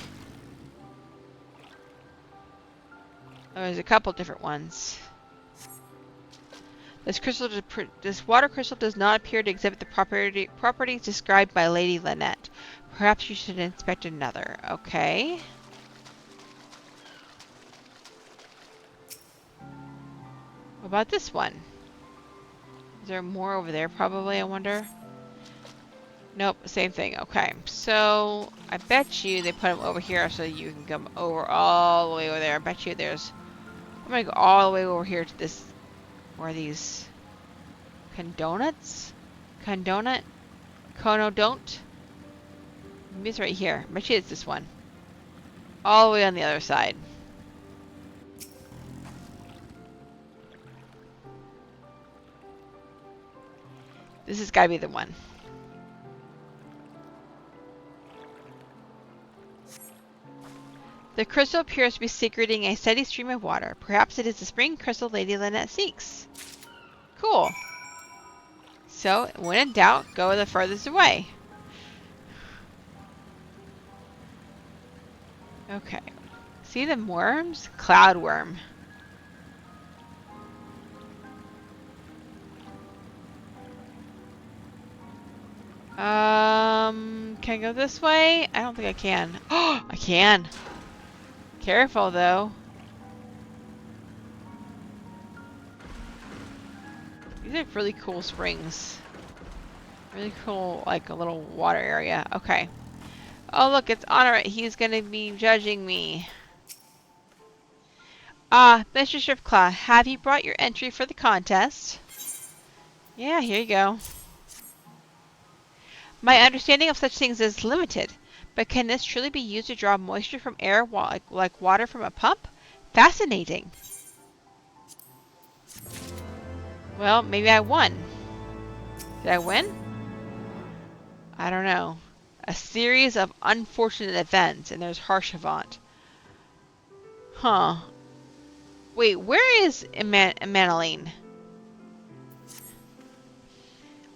Oh, there's a couple different ones. This water crystal does not appear to exhibit the properties described by Lady Lynette. Perhaps you should inspect another. Okay. What about this one? Is there more over there probably, I wonder? Nope, same thing. Okay, so I bet you they put them over here so you can come over all the way over there. I bet you there's... I'm gonna go all the way over here to this... Where are these? Condonuts? Condonut? Conodont? Maybe it's right here. I bet you it's this one. All the way on the other side. This has got to be the one. The crystal appears to be secreting a steady stream of water. Perhaps it is the spring crystal Lady Lynette seeks. Cool. So, when in doubt, go the furthest away. Okay. See the worms? Cloud worm. Can I go this way? I don't think I can. Oh, I can. Careful, though. These are really cool springs. Really cool, like a little water area. Okay. Oh, look, it's Honor. He's gonna be judging me. Ah, Mr. Stripclaw, have you brought your entry for the contest? Yeah, here you go. My understanding of such things is limited, but can this truly be used to draw moisture from air like water from a pump? Fascinating. Well, maybe I won. Did I win? I don't know. A series of unfortunate events, and there's Harshavant. Huh. Wait, where is Emanaline?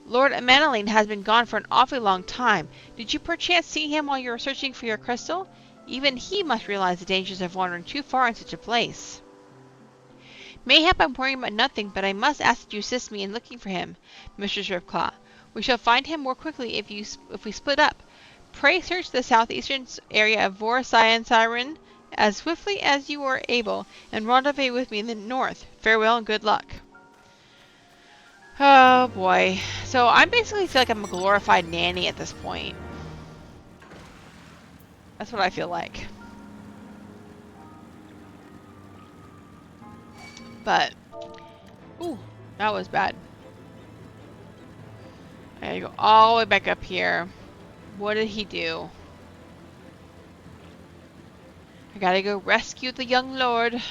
Lord Emanaline has been gone for an awfully long time. Did you perchance see him while you were searching for your crystal? Even he must realize the dangers of wandering too far in such a place. Mayhap I'm worrying about nothing, but I must ask that you assist me in looking for him, Mr. Ripclaw. We shall find him more quickly if we split up. Pray search the southeastern area of Siren as swiftly as you are able, and rendezvous with me in the north. Farewell and good luck. Oh boy. So I basically feel like I'm a glorified nanny at this point. That's what I feel like. But, ooh, that was bad. I gotta go all the way back up here. What did he do? I gotta go rescue the young lord.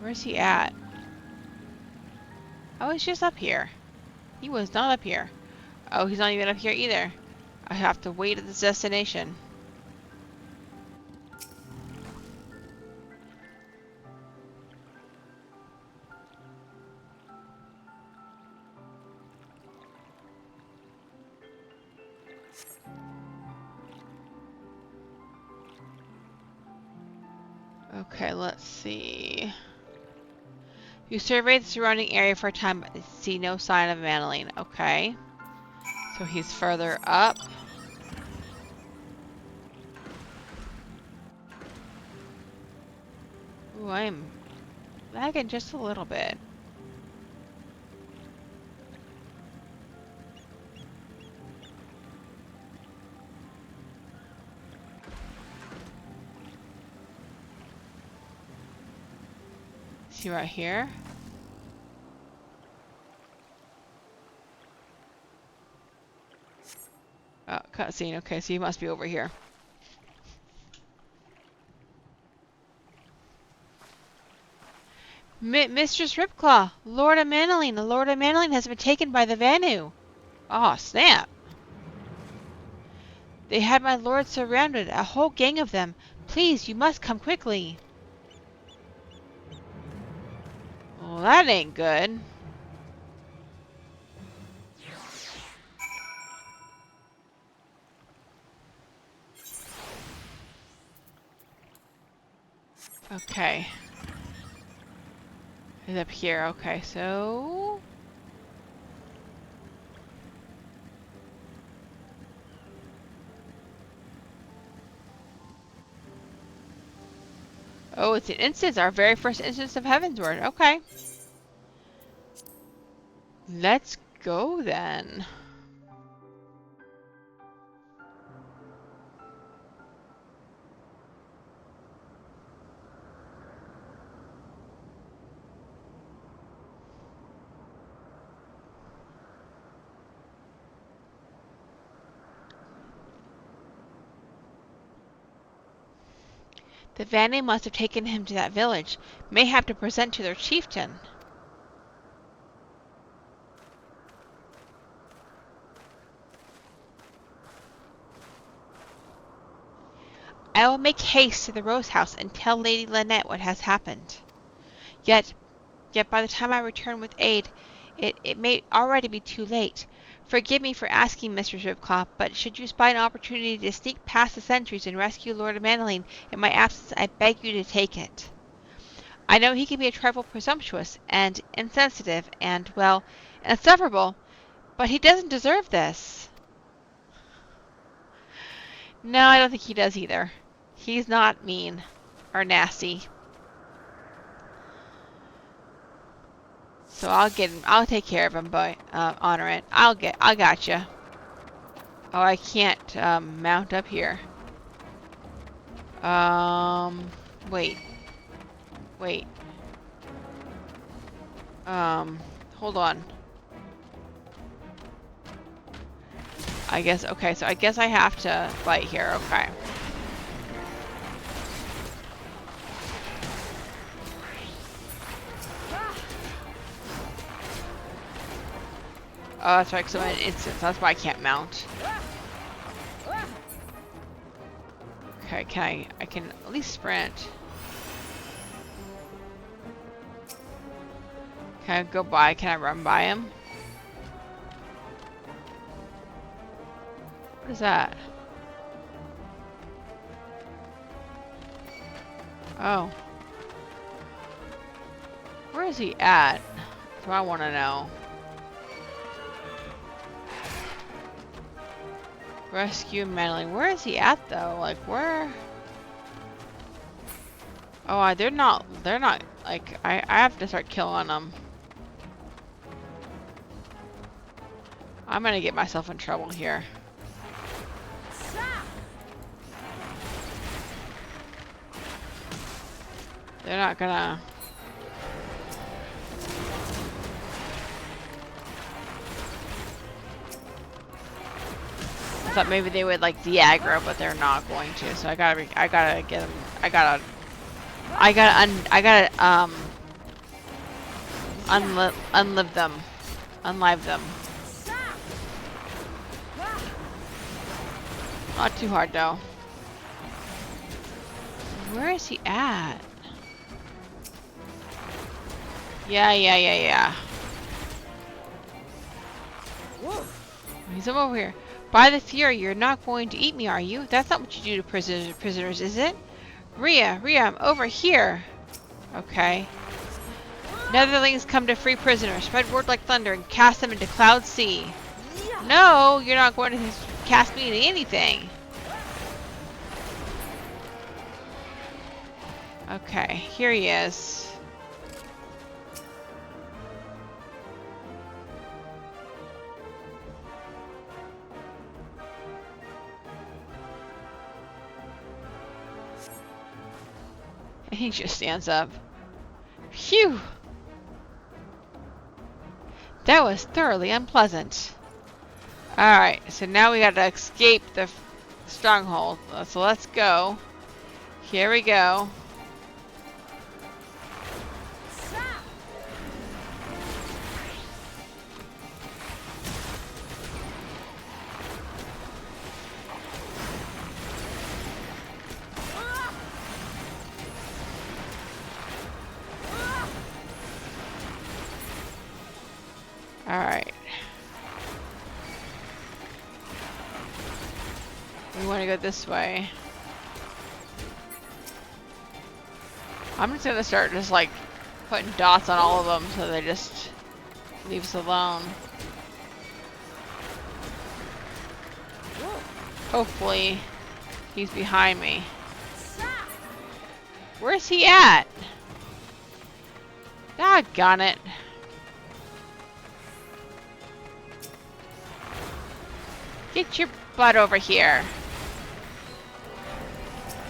Where's he at? Oh, he's just up here. He was not up here. Oh, he's not even up here either. I have to wait at this destination. Okay, let's see. You surveyed the surrounding area for a time, but see no sign of Manaline. Okay. So he's further up. Ooh, I'm lagging just a little bit. See right here? Oh, cutscene. Okay, so he must be over here. Mistress Ripclaw, Lord of Manaline. The Lord of Manaline has been taken by the Vanu. Oh, snap. They had my lord surrounded, a whole gang of them. Please, you must come quickly. Well, that ain't good. Okay. It's up here. Okay, so... Oh, it's an instance. Our very first instance of Heavensward. Okay. Let's go then. The Vanu must have taken him to that village. May have to present to their chieftain. I will make haste to the Rose House and tell Lady Lynette what has happened. Yet by the time I return with aid, it may already be too late. Forgive me for asking, Mr. Ripclaw, but should you spy an opportunity to sneak past the sentries and rescue Lord Manaline in my absence, I beg you to take it. I know he can be a trifle presumptuous and insensitive and, well, insufferable, but he doesn't deserve this. No, I don't think he does either. He's not mean or nasty. So I'll get him. I'll take care of him, boy. Honor it. I gotcha. Oh, I can't mount up here. Wait. Wait. Hold on. I guess, okay, so I guess I have to fight here, okay. Oh, that's right, because I'm in an instance. That's why I can't mount. Okay, I can at least sprint. Can I go by? Can I run by him? What is that? Oh. Where is he at? That's what I want to know. Rescue Madeline. Where is he at though? Like where? Oh, they're not, like, I have to start killing them. I'm gonna get myself in trouble here. They're not gonna... I thought maybe they would like de-aggro, but they're not going to. So I gotta get them. I gotta unlive them. Unlive them. Not too hard though. Where is he at? Yeah. He's over here. By the Fury, you're not going to eat me, are you? That's not what you do to prisoners, is it? Rhea, I'm over here. Okay. Netherlings come to free prisoners. Spread word like thunder and cast them into Cloud Sea. No, you're not going to cast me into anything. Okay, here he is. He just stands up. Phew! That was thoroughly unpleasant. Alright, so now we gotta escape the stronghold. So let's go. Here we go. Alright. We want to go this way. I'm just gonna start just like putting dots on all of them so they just leave us alone. Hopefully he's behind me. Where's he at? Doggone it. Get your butt over here.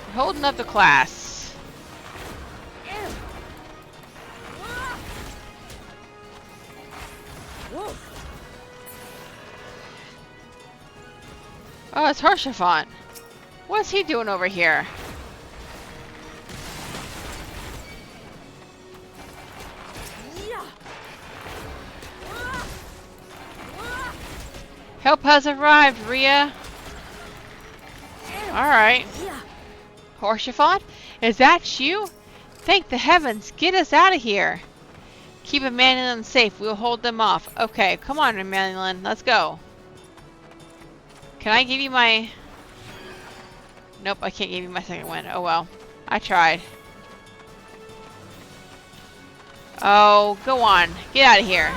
You're holding up the class. Oh, it's Haurchefant. What's he doing over here? Help has arrived, Rhea. Alright. Haurchefant? Is that you? Thank the heavens. Get us out of here. Keep Emmanuel safe. We'll hold them off. Okay, come on, Emmanuel. Let's go. Can I give you my... Nope, I can't give you my second one. Oh well. I tried. Oh, go on. Get out of here.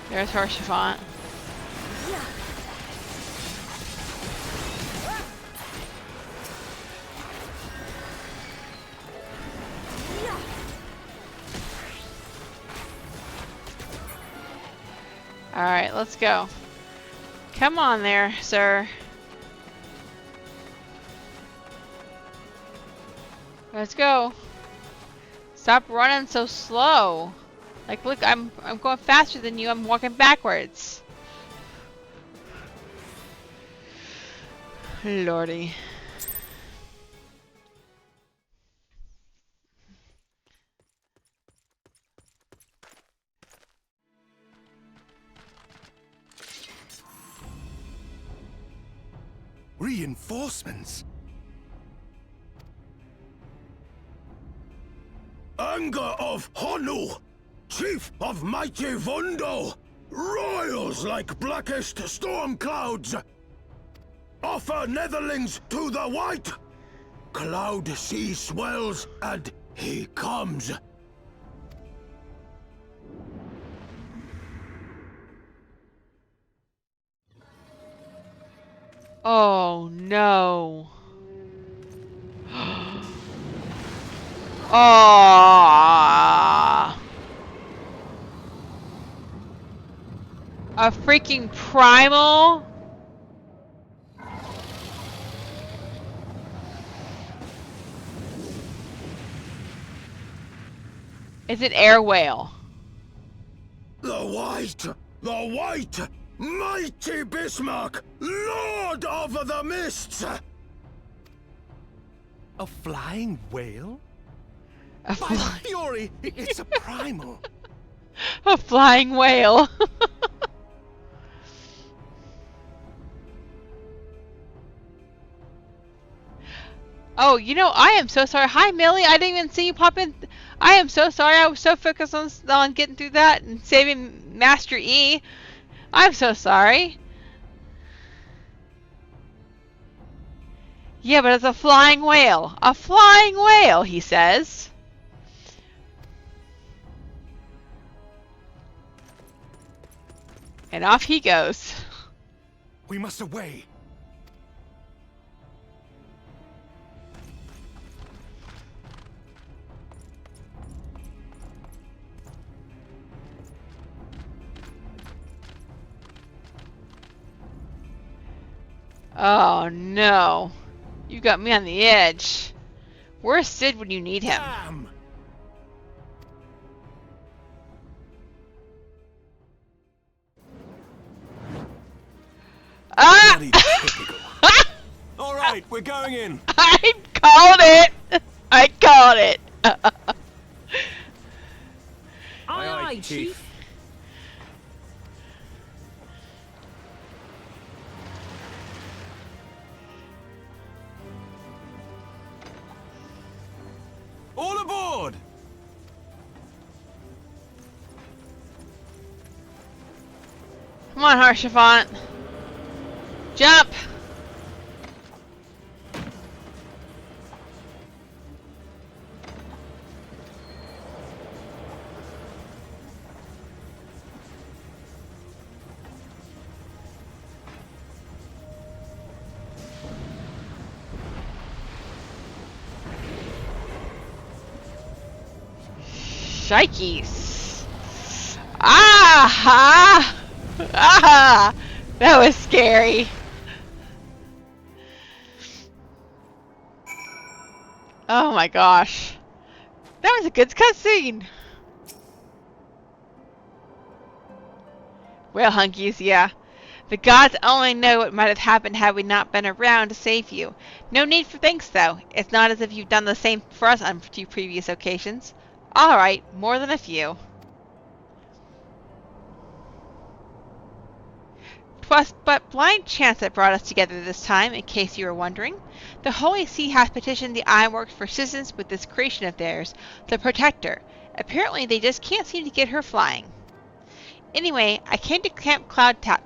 There's Haurchefant. Alright, let's go. Come on there, sir. Let's go. Stop running so slow. Like, look, I'm going faster than you. I'm walking backwards. Lordy. Reinforcements? Anger of Honu, chief of mighty Vondo, royals like blackest storm clouds. Offer netherlings to the white. Cloud sea swells, and he comes. Oh no. Oh. A freaking primal? It's an air whale. The white, mighty Bismarck, lord of the mists. A flying whale? A, By fury, it's a primal. a flying whale. Oh, you know, I am so sorry. Hi, Millie. I didn't even see you pop in. I am so sorry. I was so focused on getting through that and saving Master E. I'm so sorry. Yeah, but it's a flying whale. A flying whale, he says. And off he goes. We must away. Oh no. You got me on the edge. Where's Sid when you need him? Damn. Ah! Bloody typical. All right, we're going in. I called it! I called it! Aye, Chief. All aboard! Come on, Harshafant. Jump! Shikes. Ah! Ah! That was scary. Oh my gosh. That was a good cutscene. Well, hunkies, yeah. The gods only know what might have happened had we not been around to save you. No need for thanks, though. It's not as if you've done the same for us on 2 previous occasions. Alright, more than a few. 'Twas but blind chance that brought us together this time, in case you were wondering. The Holy See hath petitioned the Ironworks for assistance with this creation of theirs, the Protector. Apparently they just can't seem to get her flying. Anyway, I came to Camp Cloudtop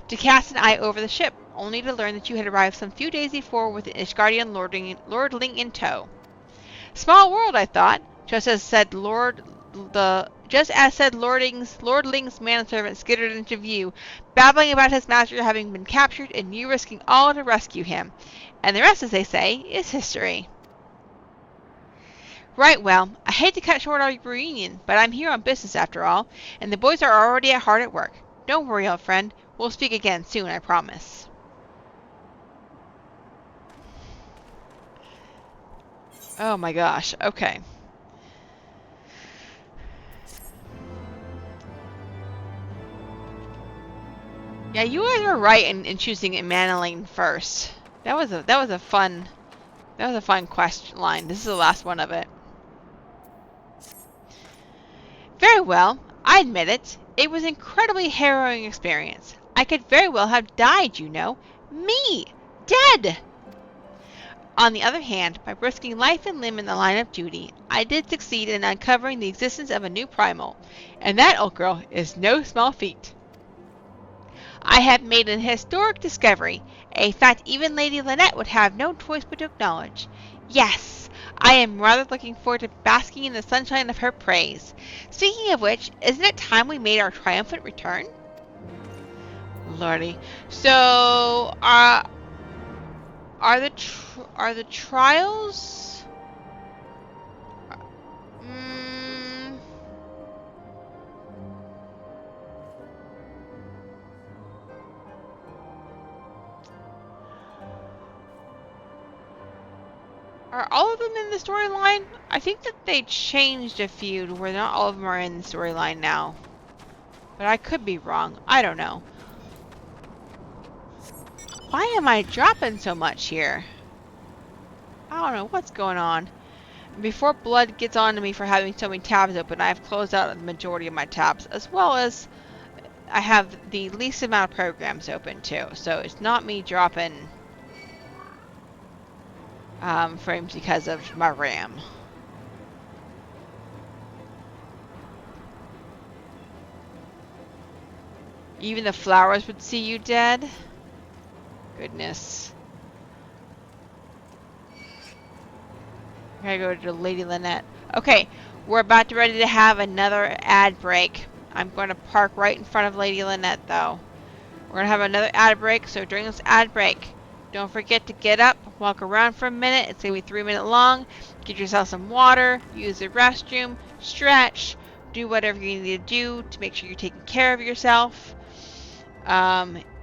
to cast an eye over the ship, only to learn that you had arrived some few days before with an Ishgardian lordling in tow. Small world, I thought, just as said lordling's manservant skittered into view, babbling about his master having been captured and you risking all to rescue him. And the rest, as they say, is history. Right, well, I hate to cut short our reunion, but I'm here on business after all, and the boys are already hard at work. Don't worry, old friend. We'll speak again soon, I promise. Oh my gosh. Okay. Yeah, you guys were right in choosing Manaline first. That was a fun quest line. This is the last one of it. Very well. I admit it. It was an incredibly harrowing experience. I could very well have died, you know. Me! Dead! On the other hand, by risking life and limb in the line of duty, I did succeed in uncovering the existence of a new primal, and that, old girl, is no small feat. I have made an historic discovery, a fact even Lady Lynette would have no choice but to acknowledge. Yes, I am rather looking forward to basking in the sunshine of her praise. Speaking of which, isn't it time we made our triumphant return? Lordy. So, are the trials? Are all of them in the storyline? I think that they changed a few to where not all of them are in the storyline now. But I could be wrong. I don't know. Why am I dropping so much here? I don't know what's going on. Before Blood gets on to me for having so many tabs open, I have closed out the majority of my tabs, as well as I have the least amount of programs open too. So it's not me dropping frames because of my RAM. Even the flowers would see you dead? Goodness. I gotta go to Lady Lynette. Okay, we're about to ready to have another ad break. I'm going to park right in front of Lady Lynette though. We're gonna have another ad break, so during this ad break, don't forget to get up, walk around for a minute. It's gonna be 3 minutes long. Get yourself some water, use the restroom, stretch, do whatever you need to do to make sure you're taking care of yourself.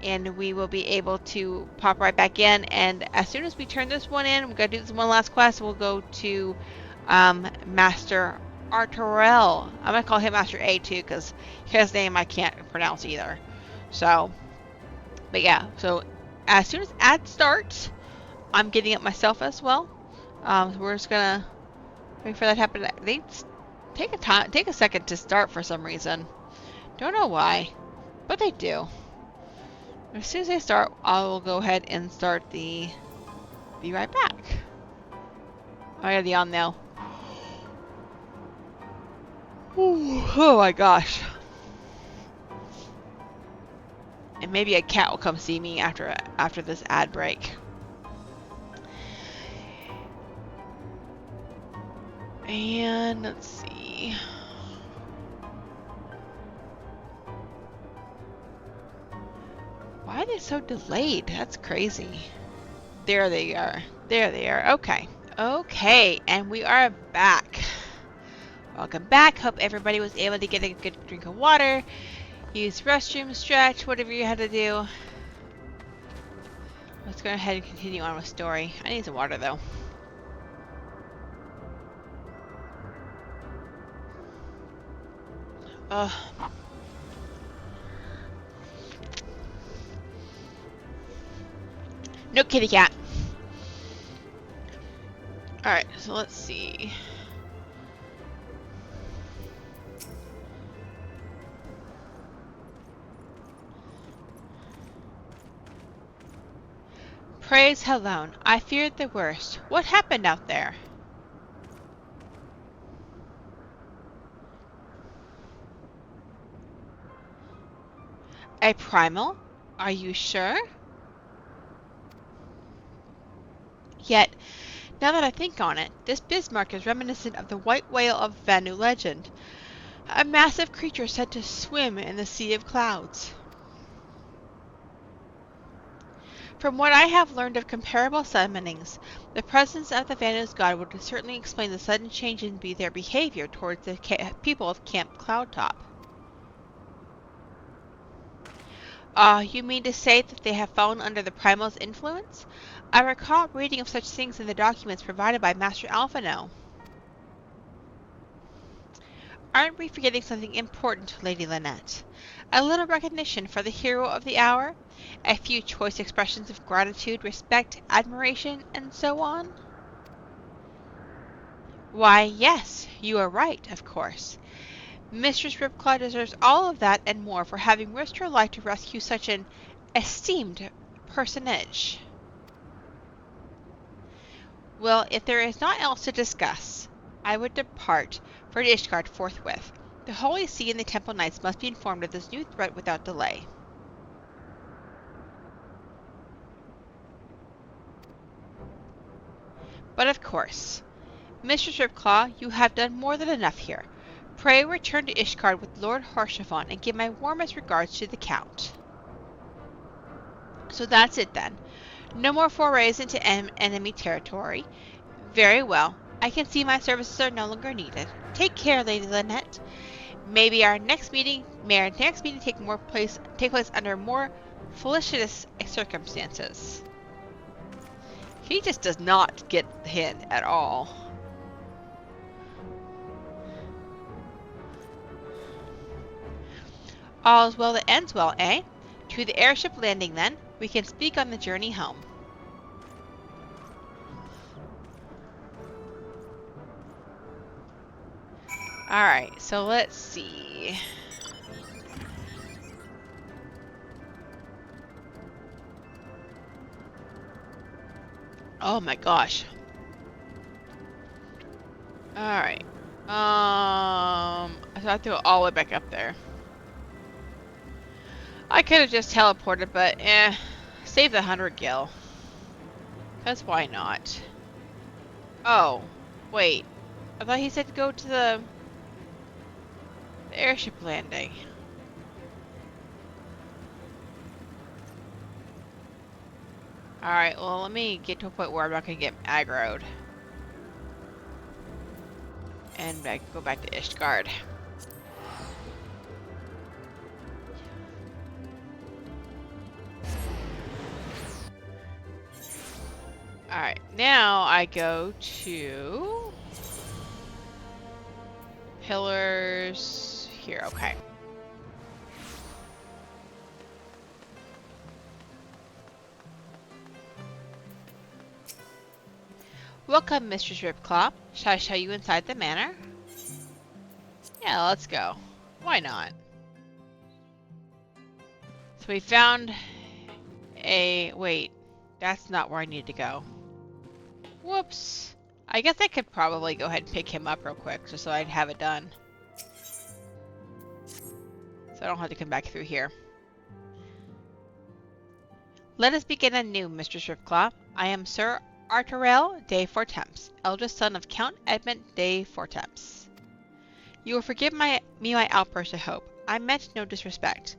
And we will be able to pop right back in. And as soon as we turn this one in, we're going to do this one last quest. We'll go to Master Arturel. I'm going to call him Master A too, because his name I can't pronounce either. So, but yeah. So as soon as ad starts, I'm getting it myself as well. We're just going to wait for that to happen. They take a second to start for some reason. Don't know why, but they do. As soon as they start, I will go ahead and start the... Be right back. I got the on now. Ooh, oh my gosh. And maybe a cat will come see me after this ad break. And let's see. Why are they so delayed? That's crazy. There they are. There they are. Okay. Okay, and we are back. Welcome back. Hope everybody was able to get a good drink of water. Use restroom, stretch, whatever you had to do. Let's go ahead and continue on with story. I need some water though. Ugh. No kitty cat. Alright, so let's see. Praise Helone. I feared the worst. What happened out there? A primal? Are you sure? Yet, now that I think on it, this Bismarck is reminiscent of the white whale of Vanu legend, a massive creature said to swim in the sea of clouds. From what I have learned of comparable summonings, the presence of the Vanu's god would certainly explain the sudden change in their behavior towards the people of Camp Cloudtop. You mean to say that they have fallen under the Primal's influence? I recall reading of such things in the documents provided by Master Alphino. Aren't we forgetting something important, Lady Lynette? A little recognition for the hero of the hour? A few choice expressions of gratitude, respect, admiration, and so on? Why, yes, you are right, of course. Mistress Ripclaw deserves all of that and more for having risked her life to rescue such an esteemed personage. Well, if there is naught else to discuss, I would depart for Ishgard forthwith. The Holy See and the Temple Knights must be informed of this new threat without delay. But of course, Mistress Ripclaw, you have done more than enough here. Pray return to Ishgard with Lord Haurchefant and give my warmest regards to the Count. So that's it then. No more forays into enemy territory. Very well. I can see my services are no longer needed. Take care, Lady Lynette. May our next meeting take place under more felicitous circumstances. He just does not get the hint at all. All's well that ends well, eh? To the airship landing, then. We can speak on the journey home. Alright, so let's see. Oh my gosh. Alright. So I have to go all the way back up there. I could have just teleported, but save the 100 gil. Because why not? Oh, wait. I thought he said to go to the airship landing. Alright, well, let me get to a point where I'm not going to get aggroed. And go back to Ishgard. Alright, now I go to pillars here, okay. Welcome, Mistress Ripclaw. Shall I show you inside the manor? Yeah, let's go. Why not? So we found a... Wait, that's not where I need to go. Whoops. I guess I could probably go ahead and pick him up real quick, just so I'd have it done. So I don't have to come back through here. Let us begin anew, Mistress Ripclaw. I am Sir Arturel de Fortemps, eldest son of Count Edmund de Fortemps. You will forgive me my outburst, I hope. I meant no disrespect.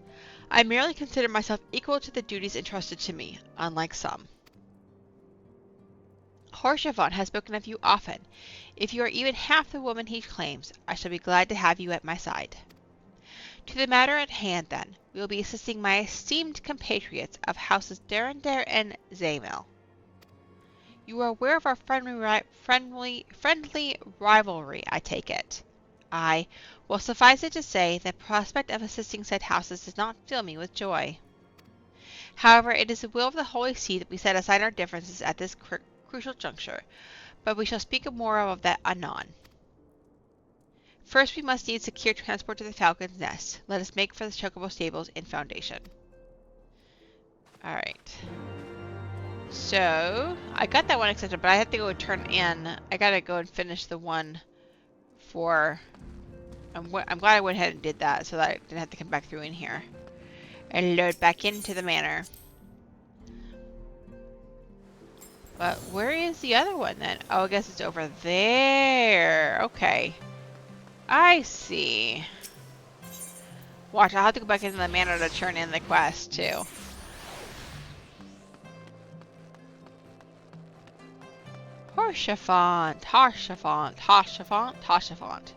I merely consider myself equal to the duties entrusted to me, unlike some. Haurchefant has spoken of you often. If you are even half the woman he claims, I shall be glad to have you at my side. To the matter at hand, then, we will be assisting my esteemed compatriots of houses Derendere and Zamel. You are aware of our friendly rivalry, I take it. Aye, well, suffice it to say, the prospect of assisting said houses does not fill me with joy. However, it is the will of the Holy See that we set aside our differences at this crucial juncture, but we shall speak more of that anon. First, we must need secure transport to the Falcon's Nest. Let us make for the Chocobo Stables in Foundation. Alright. So, I got that one accepted, but I have to go and turn in. I gotta go and finish the one for... I'm glad I went ahead and did that, so that I didn't have to come back through in here. And load back into the manor. But where is the other one then? Oh, I guess it's over there. Okay. I see. Watch, I'll have to go back into the manor to turn in the quest, too. Haurchefant, Haurchefant, Haurchefant, Haurchefant.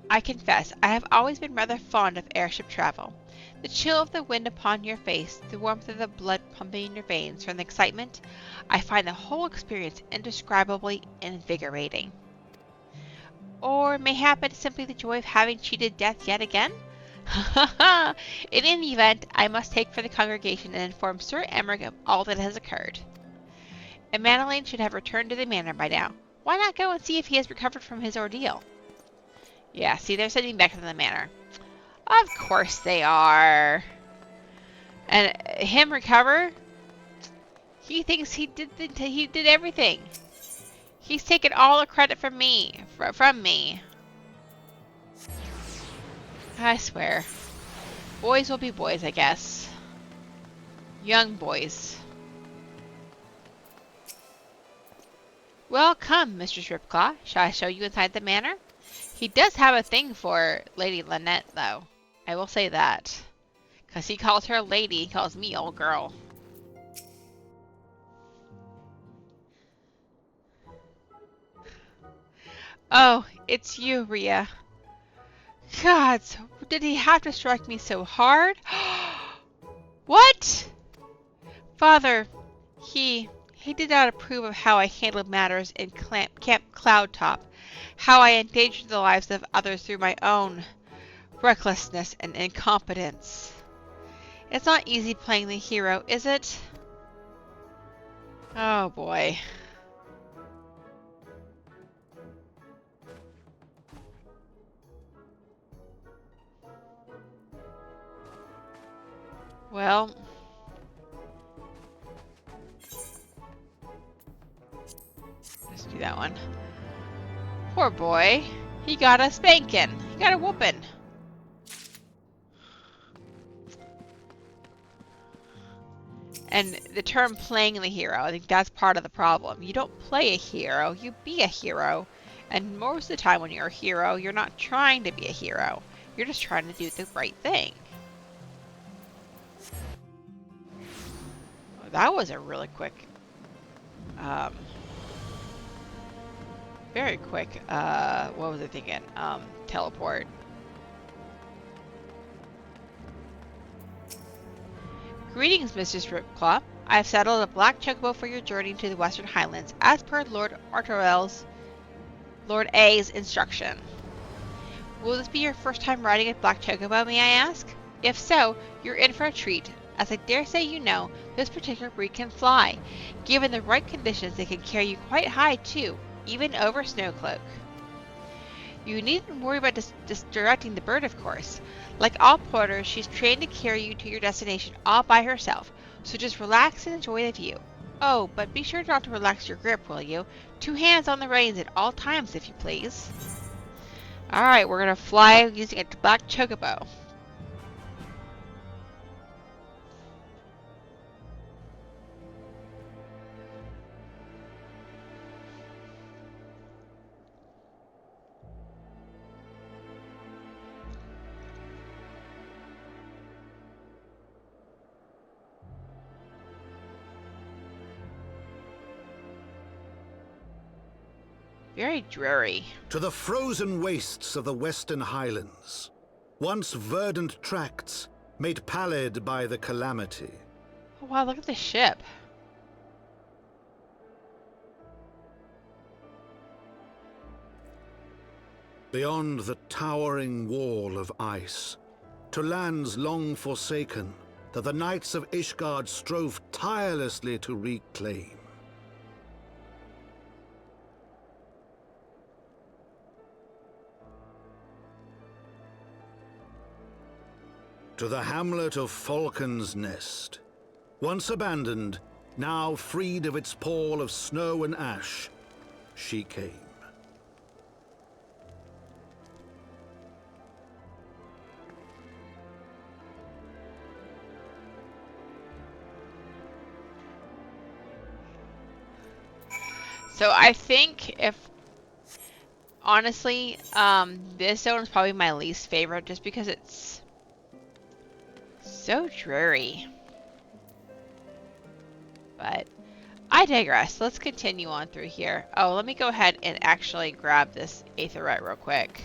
I confess, I have always been rather fond of airship travel. The chill of the wind upon your face, the warmth of the blood pumping in your veins from the excitement, I find the whole experience indescribably invigorating. Or mayhap it is simply the joy of having cheated death yet again? In any event, I must take for the congregation and inform Sir Emmerich of all that has occurred. Emmanuel should have returned to the manor by now. Why not go and see if he has recovered from his ordeal? Yeah, see, they're sending back to the manor. Of course they are. And him recover? He thinks he did everything. He's taken all the credit from me. I swear. Boys will be boys, I guess. Young boys. Well, come, Mr. Stripclaw. Shall I show you inside the manor? He does have a thing for Lady Lynette, though. I will say that. Because he calls her lady, he calls me old girl. Oh, it's you, Rhea. Gods, did he have to strike me so hard? What? Father, he did not approve of how I handled matters in Camp Cloudtop, how I endangered the lives of others through my own recklessness and incompetence. It's not easy playing the hero, is it? Oh boy. Well, let's do that one. Poor boy. He got a spanking. He got a whooping. And the term playing the hero, I think that's part of the problem. You don't play a hero, you be a hero. And most of the time when you're a hero, you're not trying to be a hero. You're just trying to do the right thing. That was a really quick, very quick, what was I thinking? Teleport. Greetings, Mr. Stripclaw. I have settled a black chocobo for your journey to the Western Highlands, as per Lord A's instruction. Will this be your first time riding a black chocobo, may I ask? If so, you're in for a treat. As I dare say you know, this particular breed can fly. Given the right conditions, they can carry you quite high too, even over Snowcloak. You needn't worry about directing the bird, of course. Like all porters, she's trained to carry you to your destination all by herself, so just relax and enjoy the view. Oh, but be sure not to relax your grip, will you? 2 hands on the reins at all times, if you please. Alright, we're gonna fly using a black chocobo. Very dreary. To the frozen wastes of the Western Highlands, once verdant tracts made pallid by the calamity. Oh wow, look at the ship. Beyond the towering wall of ice, to lands long forsaken that the knights of Ishgard strove tirelessly to reclaim. To the hamlet of Falcon's Nest, once abandoned, now freed of its pall of snow and ash, she came. So I think honestly, this zone is probably my least favorite just because it's so dreary. But I digress. Let's continue on through here. Oh, let me go ahead and actually grab this Aetherite real quick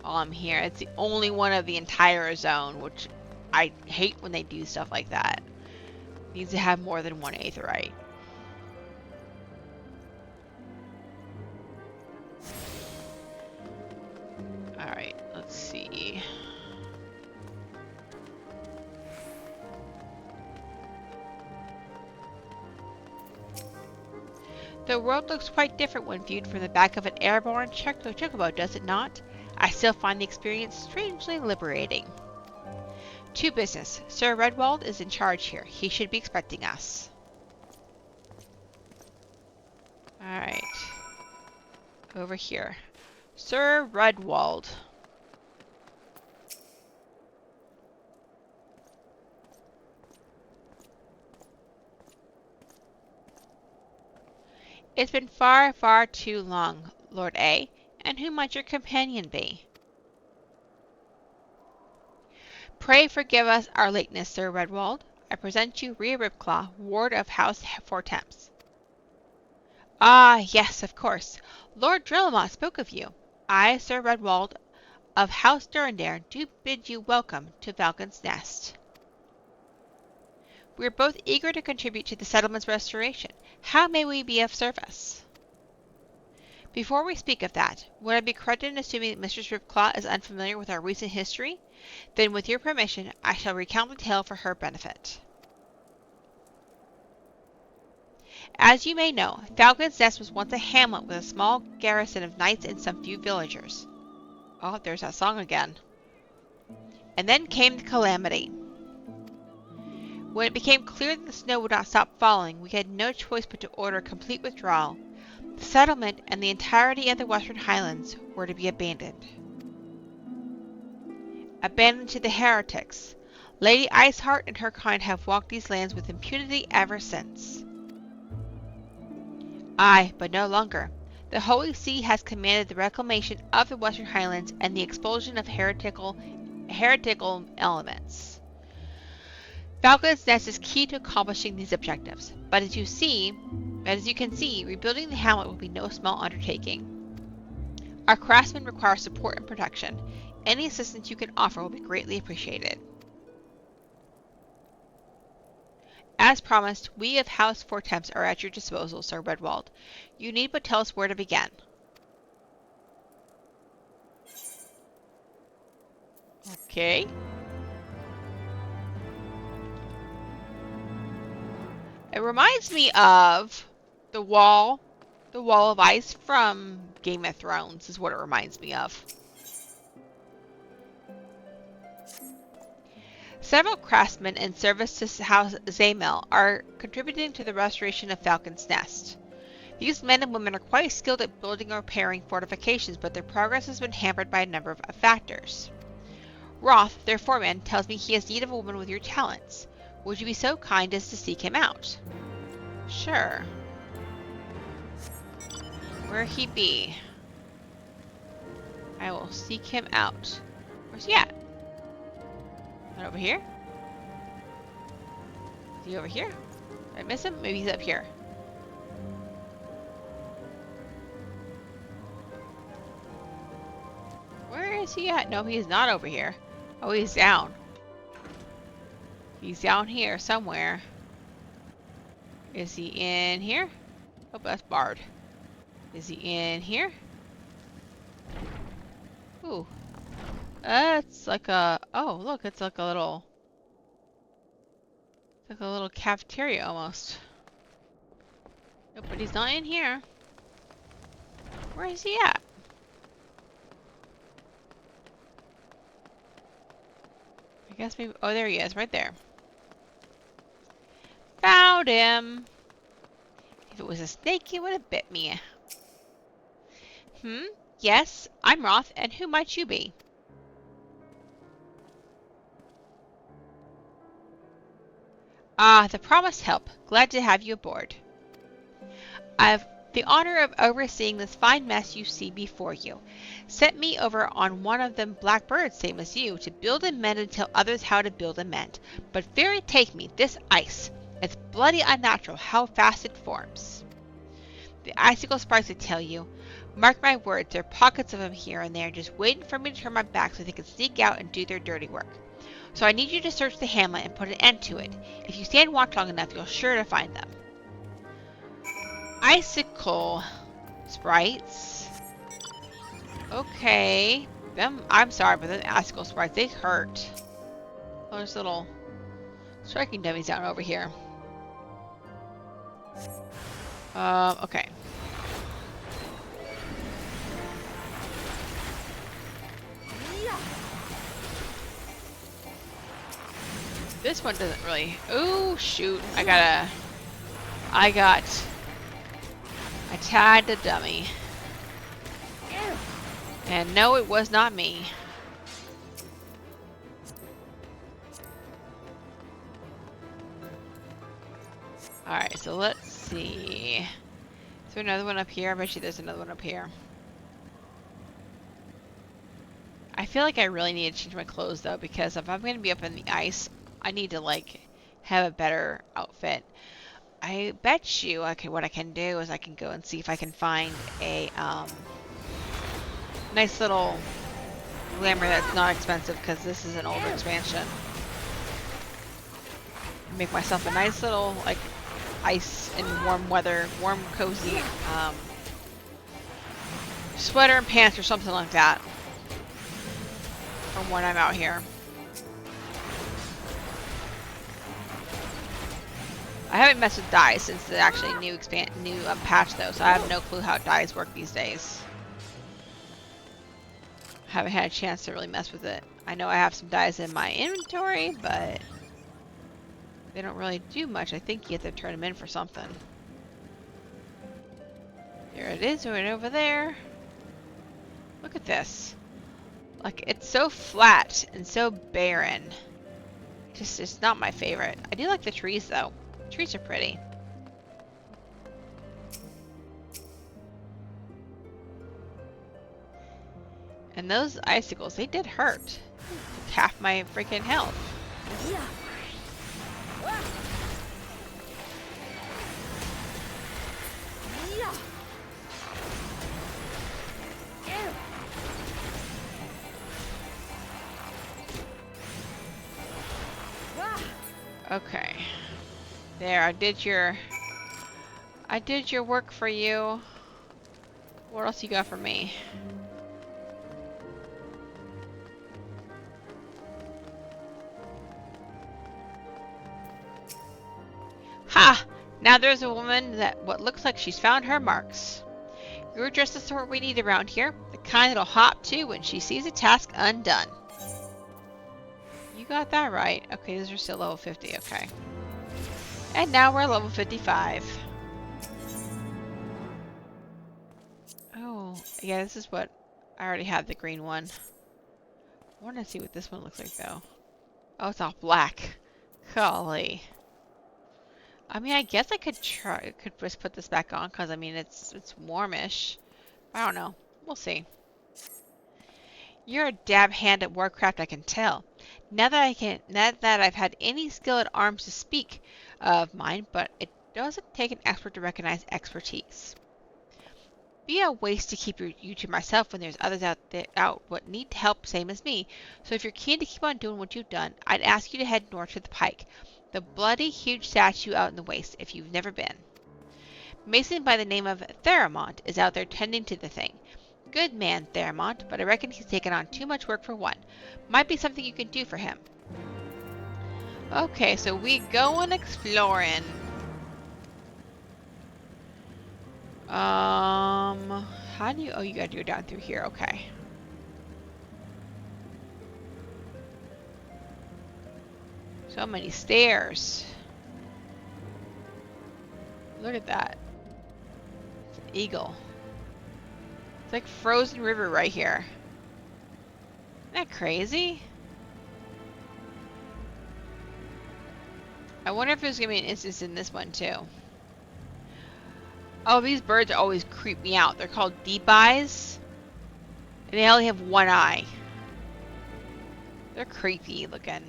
while I'm here. It's the only one of the entire zone, which I hate when they do stuff like that. Needs to have more than one aetheryte. Alright, let's see. The world looks quite different when viewed from the back of an airborne chocobo, does it not? I still find the experience strangely liberating. To business. Sir Redwald is in charge here. He should be expecting us. Alright. Over here. Sir Redwald. It's been far, far too long, Lord A. And who might your companion be? Pray forgive us our lateness, Sir Redwald. I present you Rhea Ripclaw, Ward of House Fortemps. Ah, yes, of course. Lord Drillmont spoke of you. I, Sir Redwald of House Durandare, do bid you welcome to Falcon's Nest. We are both eager to contribute to the settlement's restoration. How may we be of service? Before we speak of that, would I be correct in assuming that Mistress Ripclaw is unfamiliar with our recent history? Then, with your permission, I shall recount the tale for her benefit. As you may know, Falcon's Nest was once a hamlet with a small garrison of knights and some few villagers. Oh, there's that song again. And then came the calamity. When it became clear that the snow would not stop falling, we had no choice but to order a complete withdrawal. The settlement and the entirety of the Western Highlands were to be abandoned. Abandoned to the heretics. Lady Iceheart and her kind have walked these lands with impunity ever since. Aye, but no longer. The Holy See has commanded the reclamation of the Western Highlands and the expulsion of heretical elements. Falcon's Nest is key to accomplishing these objectives, but as you can see, rebuilding the hamlet will be no small undertaking. Our craftsmen require support and protection. Any assistance you can offer will be greatly appreciated. As promised, we of House Fortemps are at your disposal, Sir Redwald. You need but tell us where to begin. Okay. It reminds me of the wall of ice from Game of Thrones is what it reminds me of. Several craftsmen in service to House Zamel are contributing to the restoration of Falcon's Nest. These men and women are quite skilled at building or repairing fortifications, but their progress has been hampered by a number of factors. Roth, their foreman, tells me he has need of a woman with your talents. Would you be so kind as to seek him out? Sure. Where he be? I will seek him out. Where's he at? Not over here? Is he over here? Did I miss him? Maybe he's up here. Where is he at? No, he's not over here. Oh, he's down. He's down here somewhere. Is he in here? Oh, that's Bard. Is he in here? Ooh. It's like a... Oh, look, it's like a little... It's like a little cafeteria almost. Nope, but he's not in here. Where is he at? I guess maybe... Oh, there he is, right there. Found him! If it was a snake, he would have bit me. Yes, I'm Roth, and who might you be? Ah, the promised help. Glad to have you aboard. I've the honor of overseeing this fine mess you see before you. Set me over on one of them black birds, same as you, to build and mend and tell others how to build and mend. But very take me, this ice. It's bloody unnatural how fast it forms. The icicle sparks, I tell you. Mark my words, there are pockets of them here and there, just waiting for me to turn my back so they can sneak out and do their dirty work. So I need you to search the hamlet and put an end to it. If you stay and watch long enough, you'll sure to find them. Icicle sprites. Okay. I'm sorry, but the icicle sprites, they hurt. Oh, there's little striking dummies down over here. Okay. This one doesn't really... Oh, shoot. I tagged a dummy. And no, it was not me. Alright, so let's see. Is there another one up here? I bet you there's another one up here. I feel like I really need to change my clothes though, because if I'm going to be up in the ice, I need to like have a better outfit. I bet you, okay, what I can do is I can go and see if I can find a nice little glamour that's not expensive, because this is an older expansion. Make myself a nice little like ice and warm weather, warm cozy sweater and pants or something like that from when I'm out here. I haven't messed with dyes since the actually new patch though, so I have no clue how dyes work these days. Haven't had a chance to really mess with it. I know I have some dyes in my inventory, but they don't really do much. I think you have to turn them in for something. There it is, right over there. Look at this. Like, it's so flat and so barren. Just, it's not my favorite. I do like the trees though. The trees are pretty. And those icicles, they did hurt. Took half my freaking health. Yeah. Okay. There, I did your work for you. What else you got for me? Ha! Now there's a woman that what looks like she's found her marks. You're just the sort we need around here. The kind that'll hop to when she sees a task undone. You got that right. Okay, these are still level 50. Okay. And now we're level 55. Oh, yeah, this is what... I already have the green one. I want to see what this one looks like, though. Oh, it's all black. Golly. I mean, I guess I could just put this back on, because, I mean, it's warmish. I don't know. We'll see. You're a dab hand at Warcraft, I can tell. Now that I've had any skill at arms to speak of mine, but it doesn't take an expert to recognize expertise. Be a waste to keep you to myself when there's others out what need help same as me. So if you're keen to keep on doing what you've done, I'd ask you to head north to the pike. The bloody huge statue out in the waste, if you've never been. Mason by the name of Theramont is out there tending to the thing. Good man, Theramont, but I reckon he's taken on too much work for one. Might be something you can do for him. Okay, so we going exploring. How do you... Oh, you gotta go down through here. Okay. So many stairs. Look at that. It's an eagle. It's like frozen river right here. Isn't that crazy? I wonder if there's gonna be an instance in this one too. Oh, these birds always creep me out. They're called deep eyes. And they only have one eye. They're creepy looking.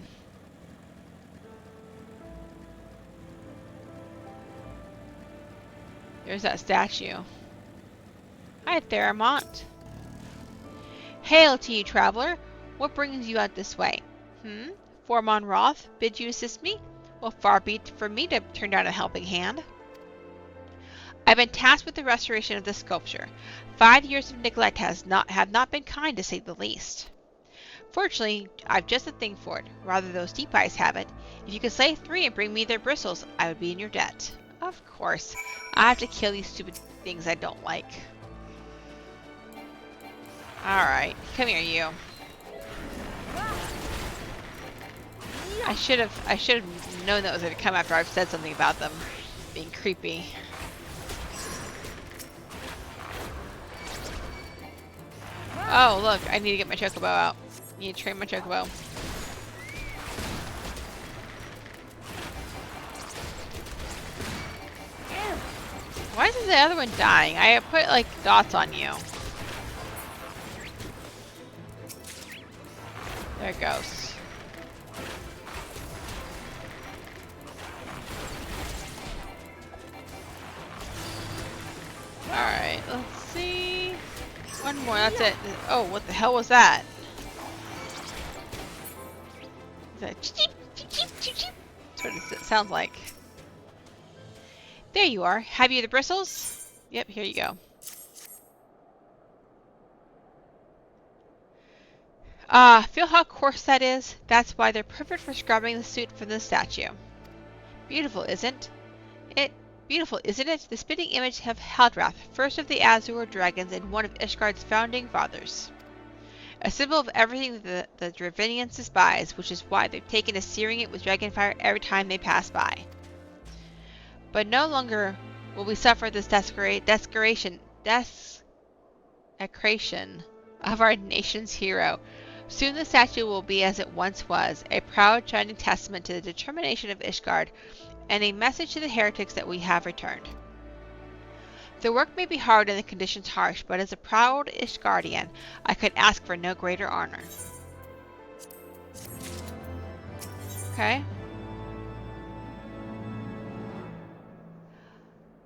There's that statue. Hi, Theramont. Hail to you, traveler. What brings you out this way? for Monroth bid you assist me? Well, far be it from me to turn down a helping hand. I've been tasked with the restoration of this sculpture. 5 years of neglect have not been kind, to say the least. Fortunately, I've just a thing for it. Rather, those deep eyes have it. If you could slay 3 and bring me their bristles, I would be in your debt. Of course. I have to kill these stupid things I don't like. Alright, come here, you. I should have known that was going to come after I've said something about them being creepy. Oh, look, I need to get my chocobo out. I need to train my chocobo. Why isn't the other one dying? I put, like, dots on you. There it goes. Alright, let's see. One more, that's it. Oh, what the hell was that? Is that cheep, cheep, cheep, cheep, cheep? That's what it sounds like. There you are. Have you the bristles? Yep, here you go. Feel how coarse that is? That's why they're perfect for scrubbing the suit from the statue. Beautiful, isn't it? Beautiful, isn't it? The spitting image of Haldrath, first of the Azure dragons and one of Ishgard's founding fathers. A symbol of everything that the Dravinians despise, which is why they've taken to searing it with dragonfire every time they pass by. But no longer will we suffer this desecration of our nation's hero. Soon the statue will be as it once was, a proud, shining testament to the determination of Ishgard, and a message to the heretics that we have returned. The work may be hard and the conditions harsh, but as a proud Ishgardian, I could ask for no greater honor. Okay.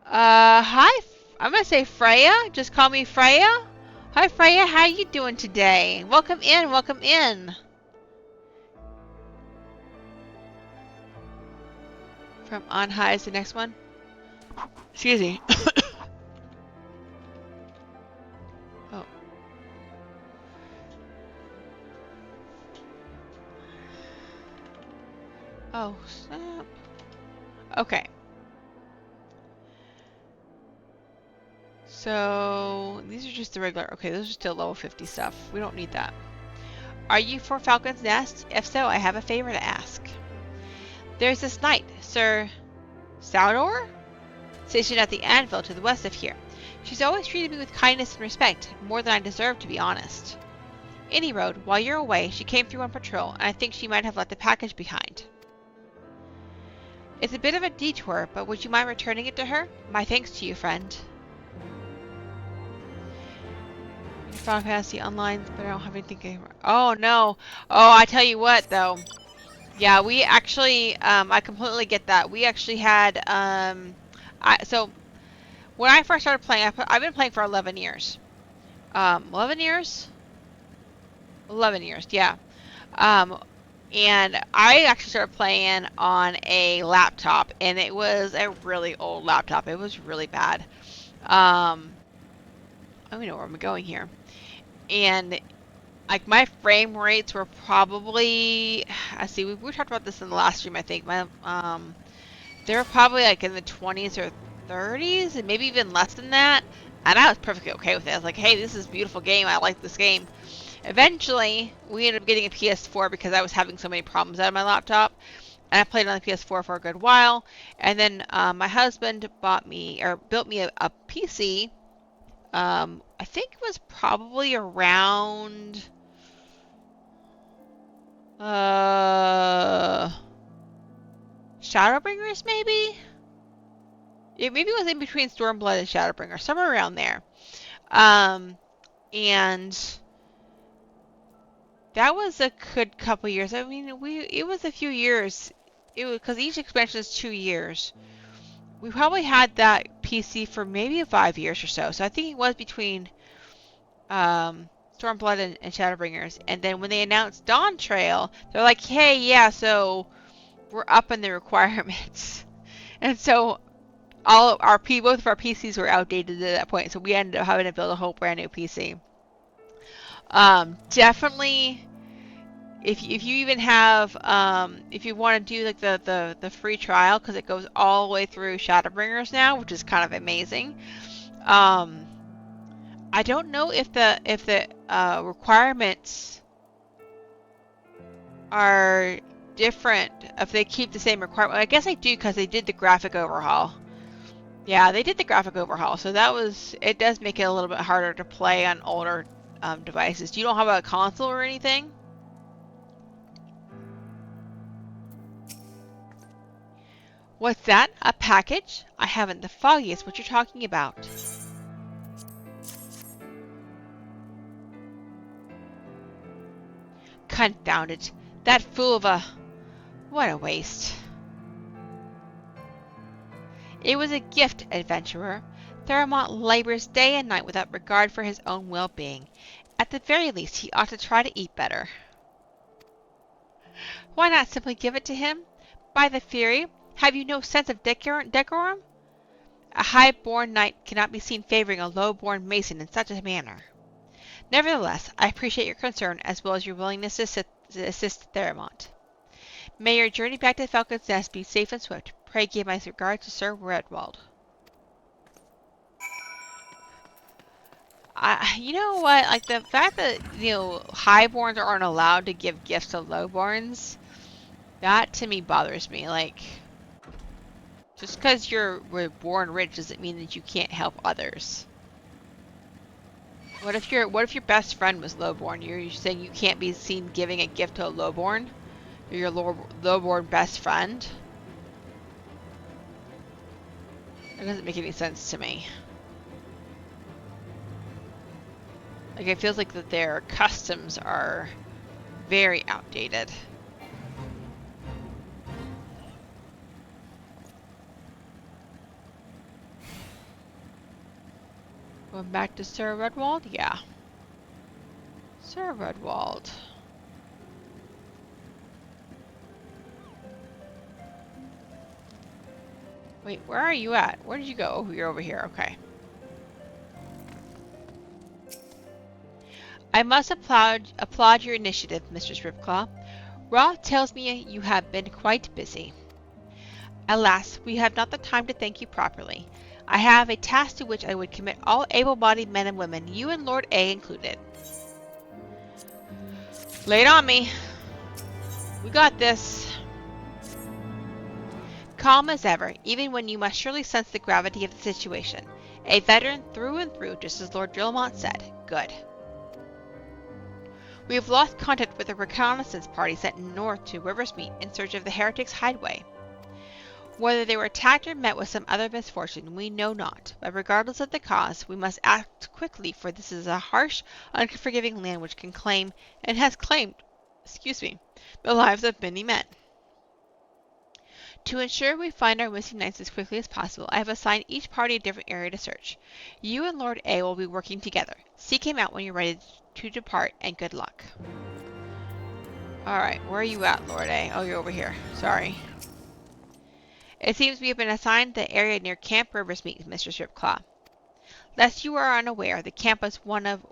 Hi. I'm gonna say Freya. Just call me Freya. Hi, Freya. How you doing today? Welcome in. Welcome in. From on high is the next one. Excuse me. Oh. Oh, snap. Okay. So, these are just the regular. Okay, those are still level 50 stuff. We don't need that. Are you for Falcon's Nest? If so, I have a favor to ask. There's this knight, Sir Saudor, stationed at the anvil to the west of here. She's always treated me with kindness and respect, more than I deserve, to be honest. Any road, while you're away, she came through on patrol, and I think she might have left the package behind. It's a bit of a detour, but would you mind returning it to her? My thanks to you, friend. Final Fantasy Online, but I don't have anything anymore. Oh no! Oh, I tell you what, though. Yeah, we actually, I completely get that. We actually had, so when I first started playing, I've been playing for 11 years. 11 years? 11 years, yeah. And I actually started playing on a laptop, and it was a really old laptop. It was really bad. I don't know where I'm going here. And like my frame rates were probably, I see, we talked about this in the last stream, I think. My they were probably like in the 20s or 30s, and maybe even less than that. And I was perfectly okay with it. I was like, hey, this is a beautiful game. I like this game. Eventually, we ended up getting a PS4 because I was having so many problems out of my laptop. And I played on the PS4 for a good while. And then my husband built me a PC. I think it was probably around Shadowbringers, maybe? Yeah, maybe it was in between Stormblood and Shadowbringers, somewhere around there. And that was a good couple years. I mean, it was a few years. It was because each expansion is 2 years. We probably had that PC for maybe 5 years or so. So I think it was between Stormblood Stormblood and Shadowbringers. And then when they announced Dawn Trail, they're like, hey, yeah, so we're up in the requirements. And so both of our PCs were outdated at that point, so we ended up having to build a whole brand new PC. Definitely, if you even have, if you want to do like the free trial, because it goes all the way through Shadowbringers now, which is kind of amazing. I don't know if the requirements are different, if they keep the same requirement. I guess I do, because they did the graphic overhaul. Yeah, they did the graphic overhaul, so it does make it a little bit harder to play on older devices. You don't have a console or anything? What's that? A package? I haven't the foggiest what you're talking about. Confound it. That fool of a... What a waste. It was a gift, adventurer. Theramont labors day and night without regard for his own well-being. At the very least, he ought to try to eat better. Why not simply give it to him? By the Fury, have you no sense of decorum? A high-born knight cannot be seen favoring a low-born mason in such a manner. Nevertheless, I appreciate your concern as well as your willingness to assist Theramont. May your journey back to Falcon's Nest be safe and swift. Pray give my regards to Sir Redwald. You know what? Like the fact that, you know, highborns aren't allowed to give gifts to lowborns, that to me bothers me. Like, just because you're born rich doesn't mean that you can't help others. What if your best friend was lowborn? You're saying you can't be seen giving a gift to a lowborn? You're your lowborn best friend? That doesn't make any sense to me. Like, it feels like that their customs are very outdated. Going back to Sir Redwald? Yeah. Sir Redwald. Wait, where are you at? Where did you go? Oh, you're over here. Okay. I must applaud your initiative, Mistress Ripclaw. Ra tells me you have been quite busy. Alas, we have not the time to thank you properly. I have a task to which I would commit all able-bodied men and women, you and Lord A included. Lay it on me. We got this. Calm as ever, even when you must surely sense the gravity of the situation. A veteran through and through, just as Lord Drillmont said. Good. We have lost contact with a reconnaissance party sent north to Riversmeet in search of the heretics' hideaway. Whether they were attacked or met with some other misfortune, we know not, but regardless of the cause, we must act quickly, for this is a harsh, unforgiving land which can claim, and has claimed, the lives of many men. To ensure we find our missing knights as quickly as possible, I have assigned each party a different area to search. You and Lord A will be working together. Seek him out when you're ready to depart, and good luck. Alright, where are you at, Lord A? Oh, you're over here. Sorry. It seems we have been assigned the area near Camp Riversmeet, Mistress Ripclaw. Lest you are unaware, the camp was one of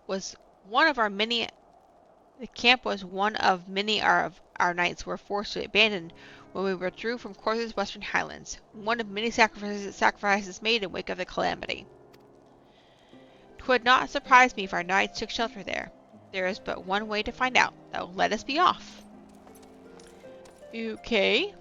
many our knights were forced to abandon when we withdrew from Corsa's Western Highlands, one of many sacrifices made in wake of the calamity. 'Twould not surprise me if our knights took shelter there. There is but one way to find out. That will let us be off. Okay.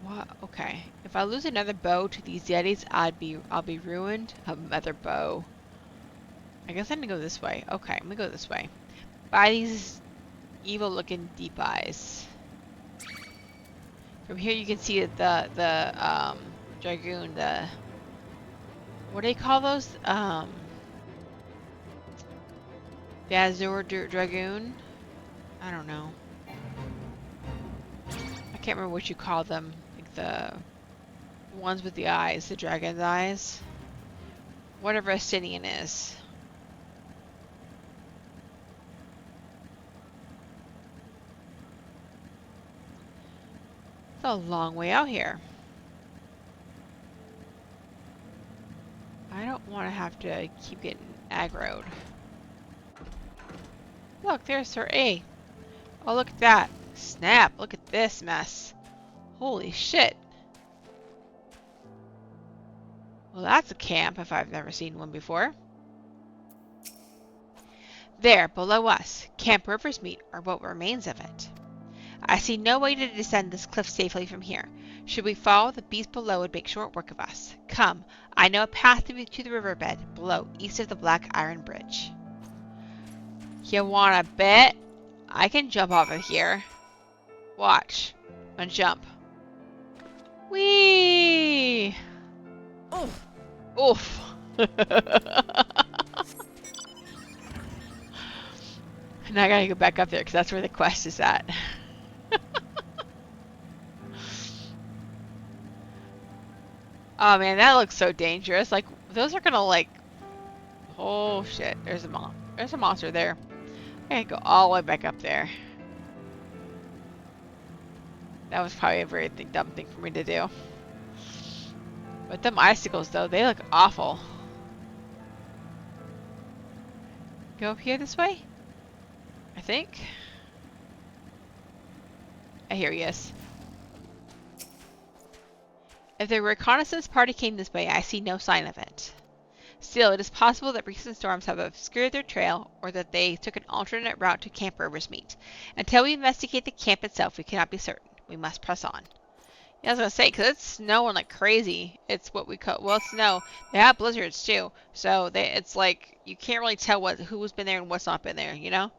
What? Okay. If I lose another bow to these Yetis, I'll be ruined. Another bow. I guess I'm gonna go this way. Okay, I'm gonna go this way. Buy these evil-looking deep eyes. From here you can see the dragoon, what do they call those? The Azure Dragoon? I don't know. I can't remember what you call them. Like the ones with the eyes, the dragon's eyes. Whatever a Sinian is. It's a long way out here. I don't want to have to keep getting aggroed. Look, there's Sir A. Oh, look at that. Snap, look at this mess. Holy shit. Well, that's a camp if I've never seen one before. There, below us, Camp River's Meet, or what remains of it. I see no way to descend this cliff safely from here. Should we follow, the beast below would make short work of us. Come, I know a path to the riverbed below, east of the Black Iron Bridge. You wanna bet? I can jump off of here. Watch. And jump. Whee! Oof. Oof. Now I gotta go back up there because that's where the quest is at. Oh man, that looks so dangerous. Like, those are gonna like... Oh shit, there's a monster there. I gotta go all the way back up there. That was probably a very dumb thing for me to do. But them icicles though, they look awful. Go up here this way? I think. Here he is. If the reconnaissance party came this way, I see no sign of it. Still, it is possible that recent storms have obscured their trail, or that they took an alternate route to Camp River's Meet. Until we investigate the camp itself, we cannot be certain. We must press on. Yeah, I was gonna say, because it's snowing like crazy. It's what we call, well, snow. They have blizzards too, so it's like you can't really tell who's been there and what's not been there. You know.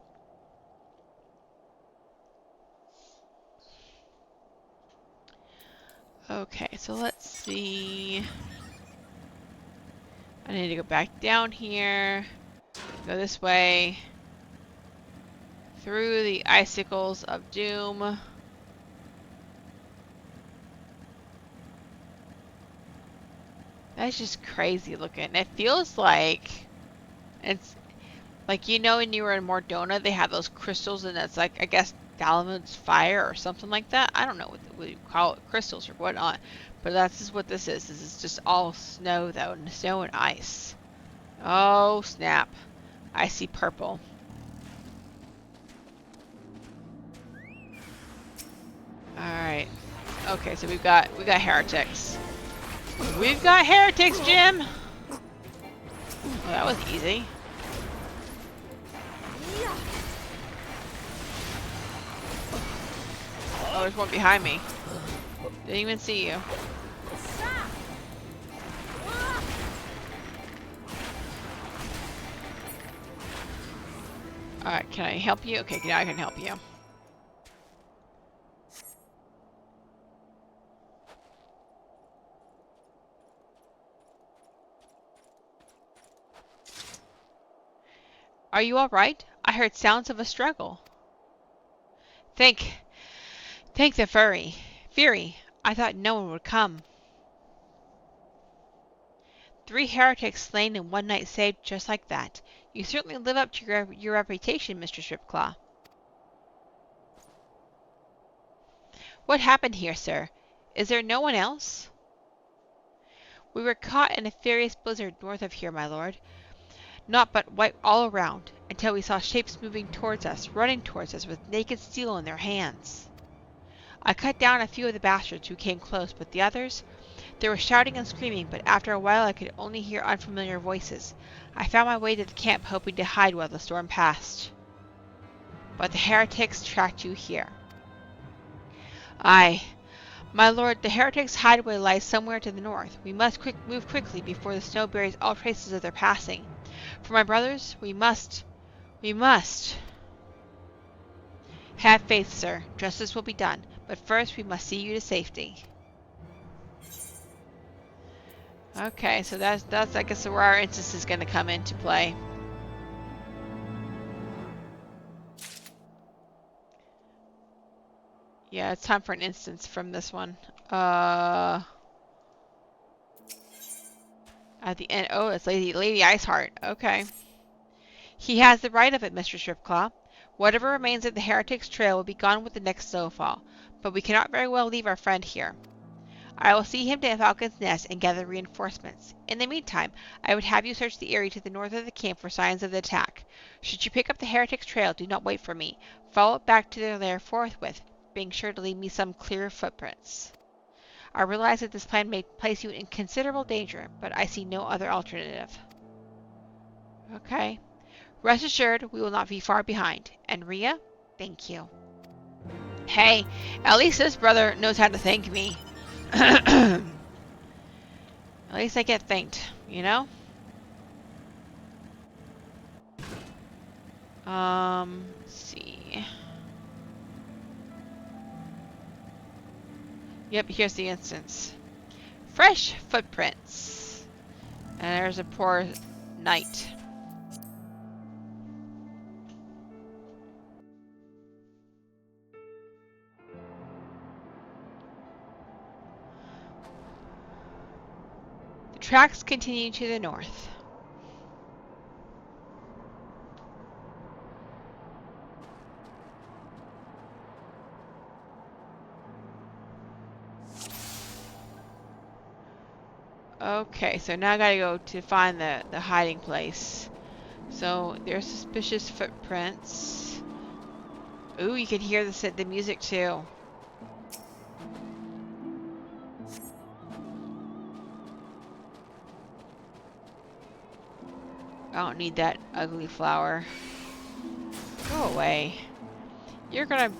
Okay, so let's see. I need to go back down here. Go this way. Through the icicles of doom. That's just crazy looking. It feels like it's like, you know, when you were in Mordona, they have those crystals, and it's like, I guess, Dalamud's fire or something like that. I don't know what you call it, crystals or whatnot, but that's just what this is. This is just all snow though, and snow and ice. Oh snap! I see purple. All right. Okay, so we got heretics. We've got heretics, Jim. Well, that was easy. Oh, there's one behind me. Didn't even see you. Alright, can I help you? Okay, now I can help you. Are you alright? I heard sounds of a struggle. Thank the Fury. I thought no one would come. 3 heretics slain in one night saved just like that. You certainly live up to your reputation, Mr. Stripclaw. What happened here, sir? Is there no one else? We were caught in a furious blizzard north of here, my lord. Naught but white all around, until we saw shapes moving towards us, running towards us with naked steel in their hands. I cut down a few of the bastards who came close, but the others? They were shouting and screaming, but after a while I could only hear unfamiliar voices. I found my way to the camp, hoping to hide while the storm passed. But the heretics tracked you here. Aye. My lord, the heretics' hideaway lies somewhere to the north. We must move quickly before the snow buries all traces of their passing. For my brothers, we must. Have faith, sir. Justice will be done. But first, we must see you to safety. Okay, so that's I guess where our instance is going to come into play. Yeah, it's time for an instance from this one. At the end, oh, it's Lady Iceheart. Okay. He has the right of it, Mr. Stripclaw. Whatever remains of the Heretic's trail will be gone with the next snowfall, but we cannot very well leave our friend here. I will see him to Falcon's Nest and gather reinforcements. In the meantime, I would have you search the area to the north of the camp for signs of the attack. Should you pick up the Heretic's trail, do not wait for me. Follow it back to their lair forthwith, being sure to leave me some clear footprints. I realize that this plan may place you in considerable danger, but I see no other alternative. Okay. Rest assured, we will not be far behind. And Rhea, thank you. Hey, at least this brother knows how to thank me. At least I get thanked, you know? Let's see. Yep, here's the instance. Fresh footprints. And there's a poor knight. The tracks continue to the north. Okay, so now I gotta go to find the hiding place. So there's suspicious footprints. Ooh, you can hear the music too. I don't need that ugly flower. Go away. You're gonna...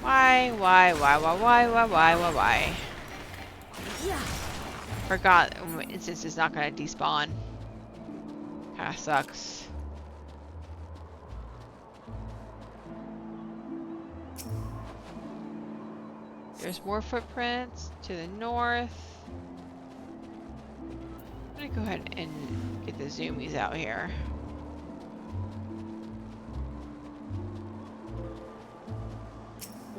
Why? Forgot instance is not gonna despawn. Kinda sucks. There's more footprints to the north. I'm gonna go ahead and get the zoomies out here.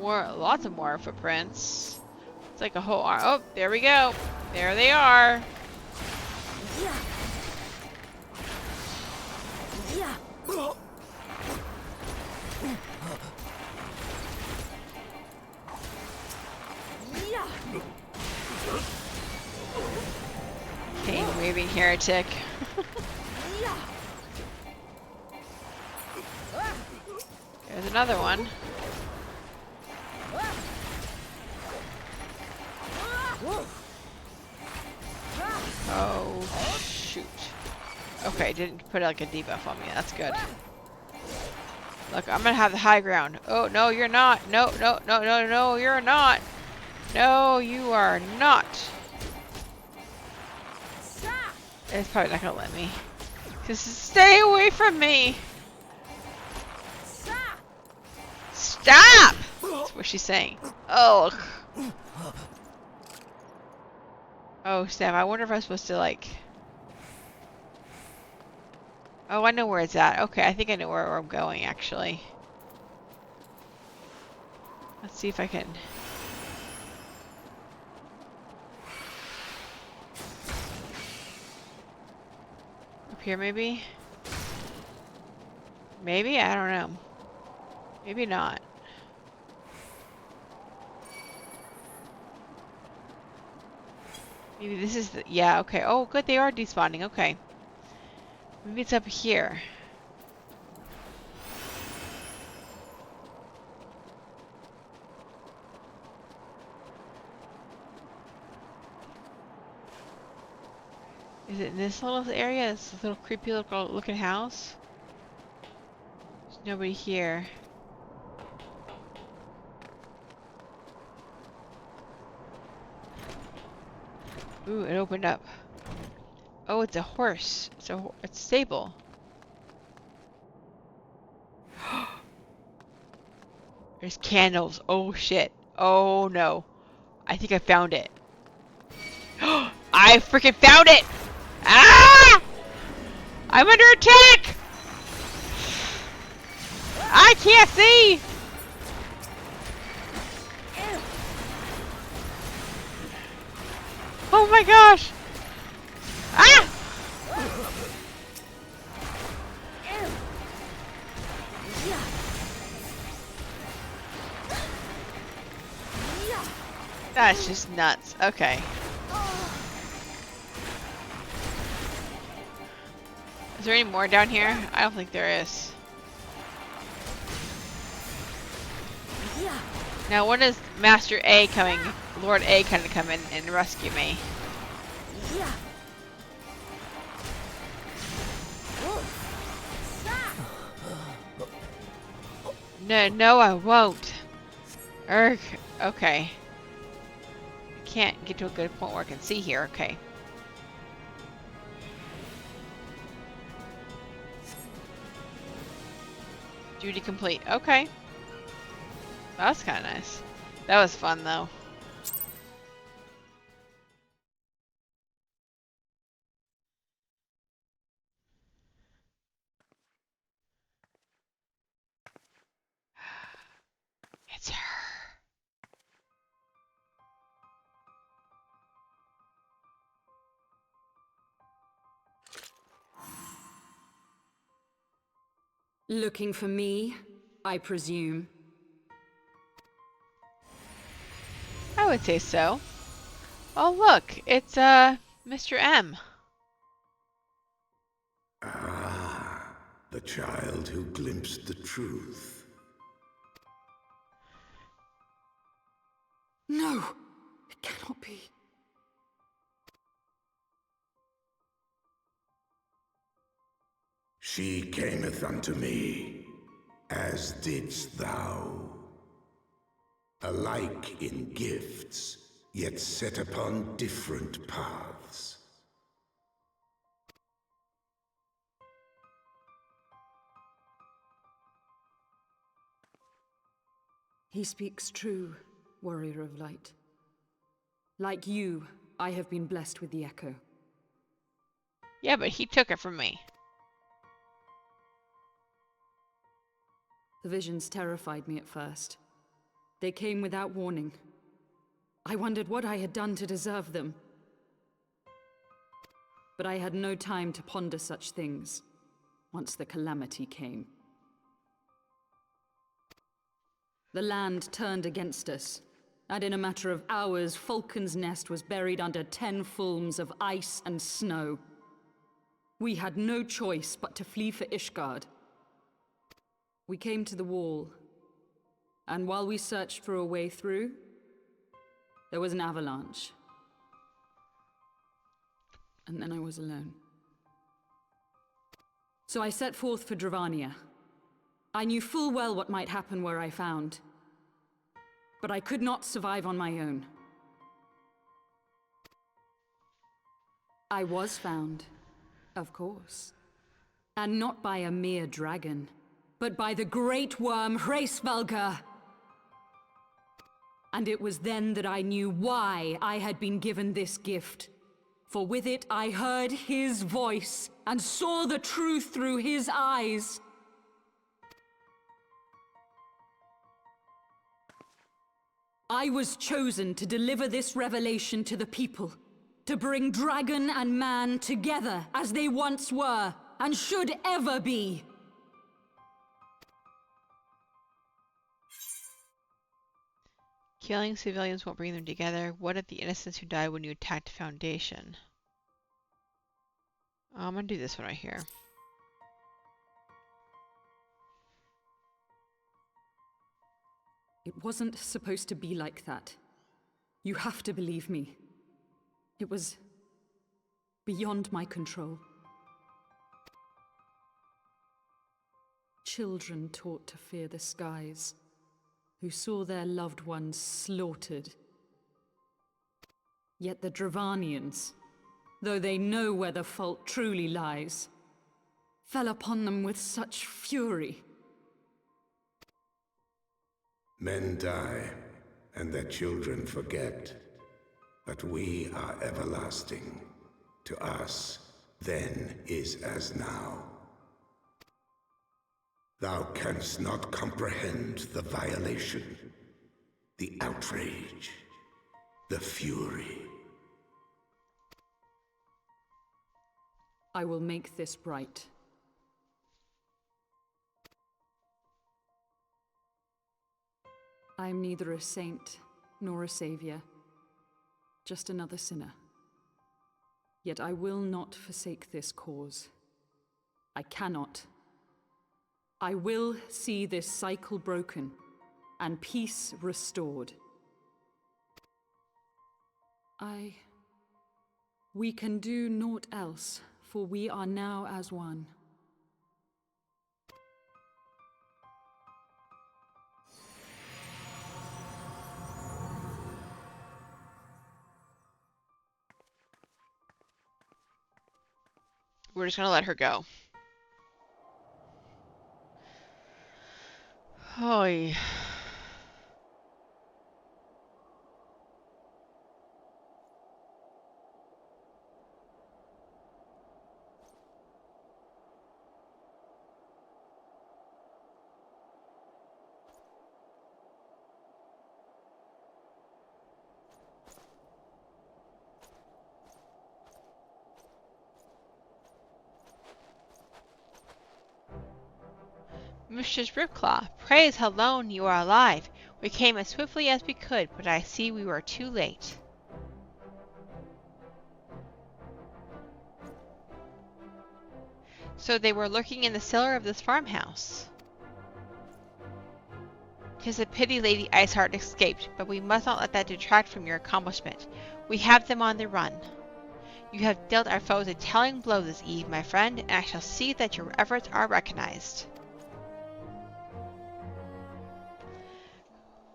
Lots of more footprints. It's like a whole arm. Oh, there we go. There they are. Cane waving heretic. There's another one. Oh, shoot. Okay, didn't put like a debuff on me. That's good. Look, I'm gonna have the high ground. Oh, no, you're not. No, you're not. No, you are not. It's probably not gonna let me. Just stay away from me. Stop! That's what she's saying. Oh. Oh, snap. I wonder if I'm supposed to, like... Oh, I know where it's at. Okay, I think I know where I'm going, actually. Let's see if I can... Up here, maybe? Maybe? I don't know. Maybe not. Maybe this is the... Yeah, okay. Oh, good. They are despawning. Okay. Maybe it's up here. Is it in this little area? This little creepy looking house? There's nobody here. Ooh, it opened up. Oh, it's a horse. It's stable. There's candles. Oh shit. Oh no. I think I found it. I freaking found it! Ah! I'm under attack! I can't see! Oh my gosh! Ah! That's just nuts. Okay. Is there any more down here? I don't think there is. Now when is Master A coming, Lord A kind of come in and rescue me? No, I won't. Urgh. Okay. I can't get to a good point where I can see here. Okay. Duty complete. Okay. That's kind of nice. That was fun though. It's her. Looking for me, I presume. I would say so. Oh look, it's Mr. M. Ah, the child who glimpsed the truth. No, it cannot be. She cameth unto me, as didst thou. Alike in gifts, yet set upon different paths. He speaks true, warrior of light. Like you, I have been blessed with the echo. Yeah, but he took it from me. The visions terrified me at first. They came without warning. I wondered what I had done to deserve them. But I had no time to ponder such things once the calamity came. The land turned against us, and in a matter of hours, Falcon's Nest was buried under 10 fulms of ice and snow. We had no choice but to flee for Ishgard. We came to the wall, and while we searched for a way through, there was an avalanche. And then I was alone. So I set forth for Dravania. I knew full well what might happen where I found, but I could not survive on my own. I was found, of course, and not by a mere dragon, but by the great worm Hraesvelgr. And it was then that I knew why I had been given this gift. For with it I heard his voice and saw the truth through his eyes. I was chosen to deliver this revelation to the people, to bring dragon and man together as they once were and should ever be. Killing civilians won't bring them together. What of the innocents who died when you attacked Foundation? I'm gonna do this one right here. It wasn't supposed to be like that. You have to believe me. It was beyond my control. Children taught to fear the skies, who saw their loved ones slaughtered. Yet the Dravanians, though they know where the fault truly lies, fell upon them with such fury. Men die, and their children forget. But we are everlasting. To us, then is as now. Thou canst not comprehend the violation, the outrage, the fury. I will make this right. I am neither a saint nor a savior, just another sinner. Yet I will not forsake this cause. I cannot. I will see this cycle broken and peace restored. We can do naught else, for we are now as one. We're just gonna let her go. Oy. Mistress Ripclaw, praise alone you are alive. We came as swiftly as we could, but I see we were too late. So they were lurking in the cellar of this farmhouse. 'Tis a pity Lady Iceheart escaped, but we must not let that detract from your accomplishment. We have them on the run. You have dealt our foes a telling blow this eve, my friend, and I shall see that your efforts are recognized.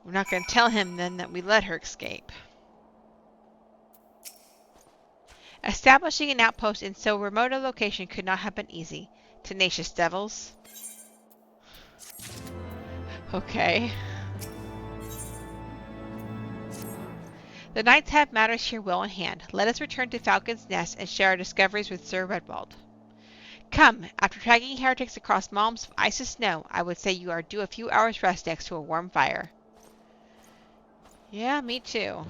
We're not going to tell him then that we let her escape. Establishing an outpost in so remote a location could not have been easy. Tenacious devils. Okay. The knights have matters here well in hand. Let us return to Falcon's Nest and share our discoveries with Sir Redwald. Come, after dragging heretics across malms of ice and snow, I would say you are due a few hours rest next to a warm fire. Yeah, me too.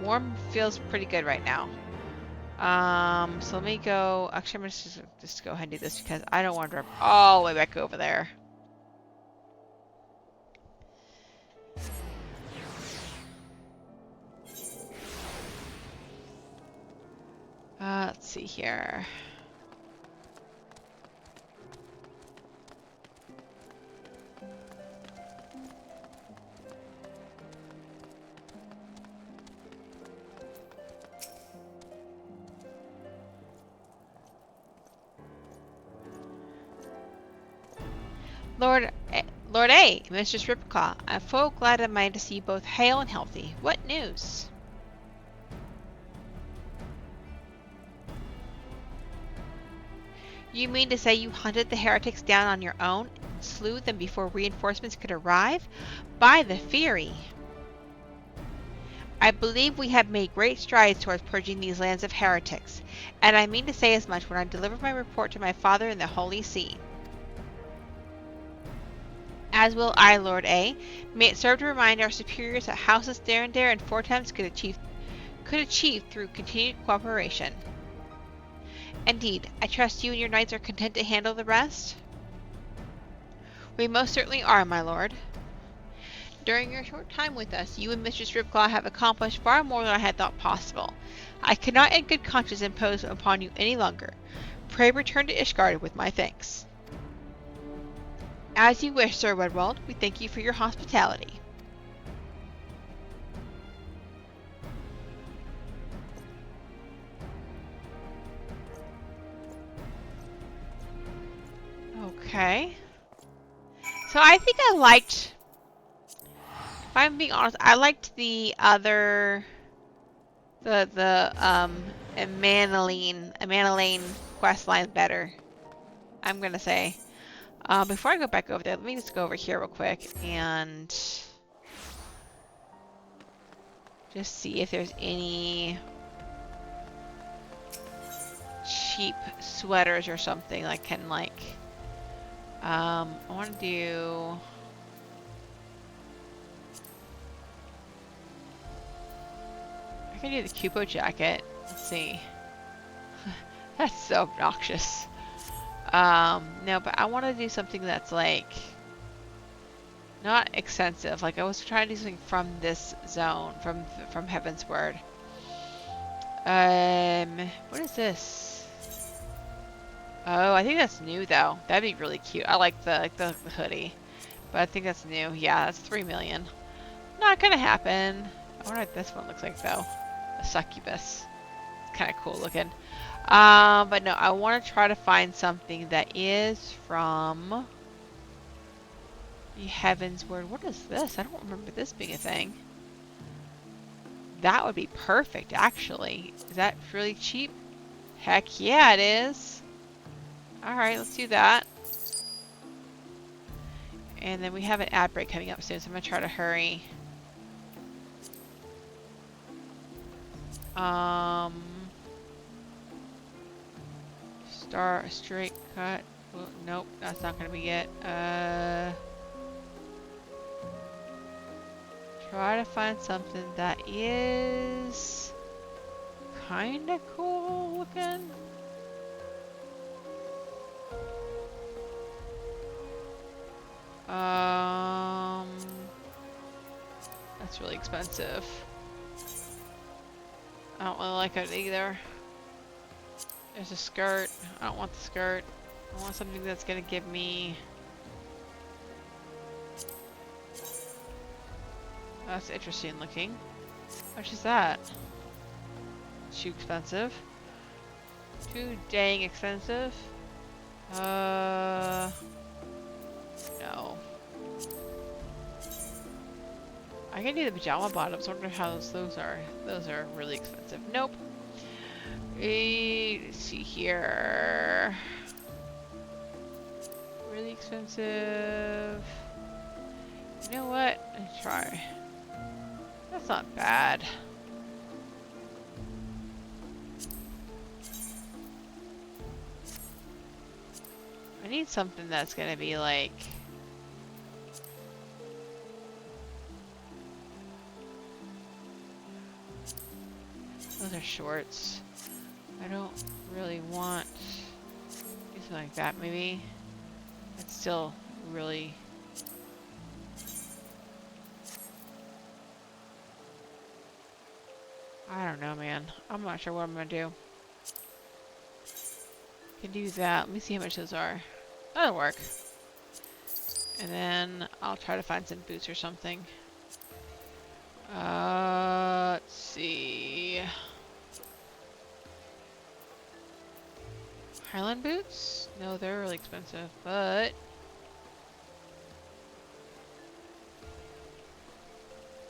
Warm feels pretty good right now. So let me go. Actually, I'm gonna just go ahead and do this because I don't want to drive all the way back over there. Let's see here. Lord A, Mistress Ripclaw, I'm full glad of mind to see you both hale and healthy. What news? You mean to say you hunted the heretics down on your own and slew them before reinforcements could arrive? By the Fury! I believe we have made great strides towards purging these lands of heretics, and I mean to say as much when I deliver my report to my father in the Holy See. As will I, Lord A. May it serve to remind our superiors that Houses Darendare and Fortemps could achieve through continued cooperation. Indeed, I trust you and your knights are content to handle the rest? We most certainly are, my lord. During your short time with us, you and Mistress Ripclaw have accomplished far more than I had thought possible. I cannot in good conscience impose upon you any longer. Pray return to Ishgard with my thanks. As you wish, Sir Redwald. We thank you for your hospitality. Okay. So I think I liked, if I'm being honest, I liked the other, the Emanaline quest line better. I'm gonna say. Before I go back over there, let me just go over here real quick and Just see if there's any cheap sweaters or something that can like, I want to do, I can do the Cupo jacket. Let's see. That's so obnoxious. No, but I want to do something that's like not expensive. Like I was trying to do something from this zone, from Heavensward. What is this? Oh, I think that's new though. That'd be really cute. I like the hoodie, but I think that's new. Yeah, that's 3 million. Not gonna happen. I wonder what this one looks like though. A succubus. It's kind of cool looking. But no, I want to try to find something that is from the Heavensward. What is this? I don't remember this being a thing. That would be perfect, actually. Is that really cheap? Heck yeah, it is. Alright, let's do that. And then we have an ad break coming up soon, so I'm going to try to hurry. Straight cut. Well, nope, that's not going to be it. Try to find something that is kind of cool looking. That's really expensive. I don't really like it either. There's a skirt. I don't want the skirt. I want something that's gonna give me... That's interesting looking. How much is that? Too expensive. Too dang expensive. No. I can do the pajama bottoms. I wonder how those are. Those are really expensive. Nope. Let's see here. Really expensive. You know what? Let's try. That's not bad. I need something that's gonna be like... Those are shorts. I don't really want something like that, maybe. It's still really... I don't know, man. I'm not sure what I'm gonna do. Can do that. Let me see how much those are. That'll work. And then I'll try to find some boots or something. Let's see. Highland boots? No, they're really expensive, but...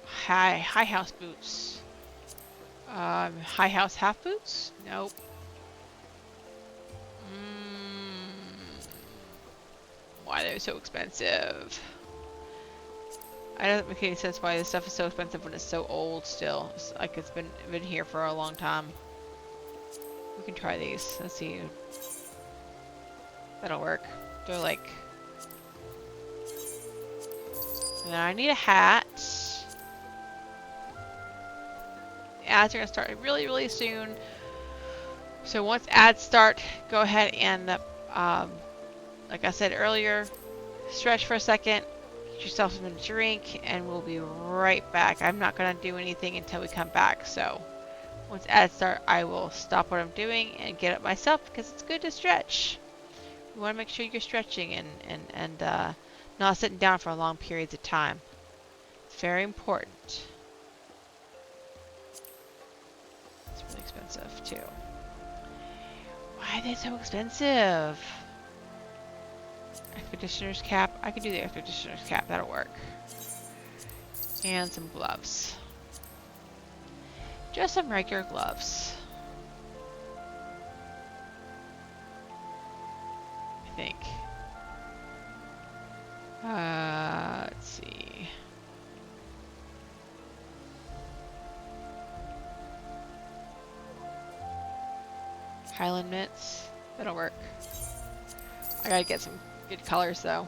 High house boots. High house half boots? Nope. Why they're so expensive? I don't make any sense why this stuff is so expensive when it's so old still. It's like it's been here for a long time. We can try these. Let's see. That'll work. They're like... And I need a hat. Ads are going to start really, really soon. So once ads start, go ahead and, like I said earlier, stretch for a second, get yourself something to drink, and we'll be right back. I'm not going to do anything until we come back. So once ads start, I will stop what I'm doing and get up myself because it's good to stretch. You want to make sure you're stretching and not sitting down for long periods of time. It's very important. It's really expensive too. Why are they so expensive? Expeditioner's cap. I can do the expeditioner's cap. That'll work. And some gloves. Just some regular gloves. I think. Let's see. Highland mitts. That'll work. I gotta get some good colors though.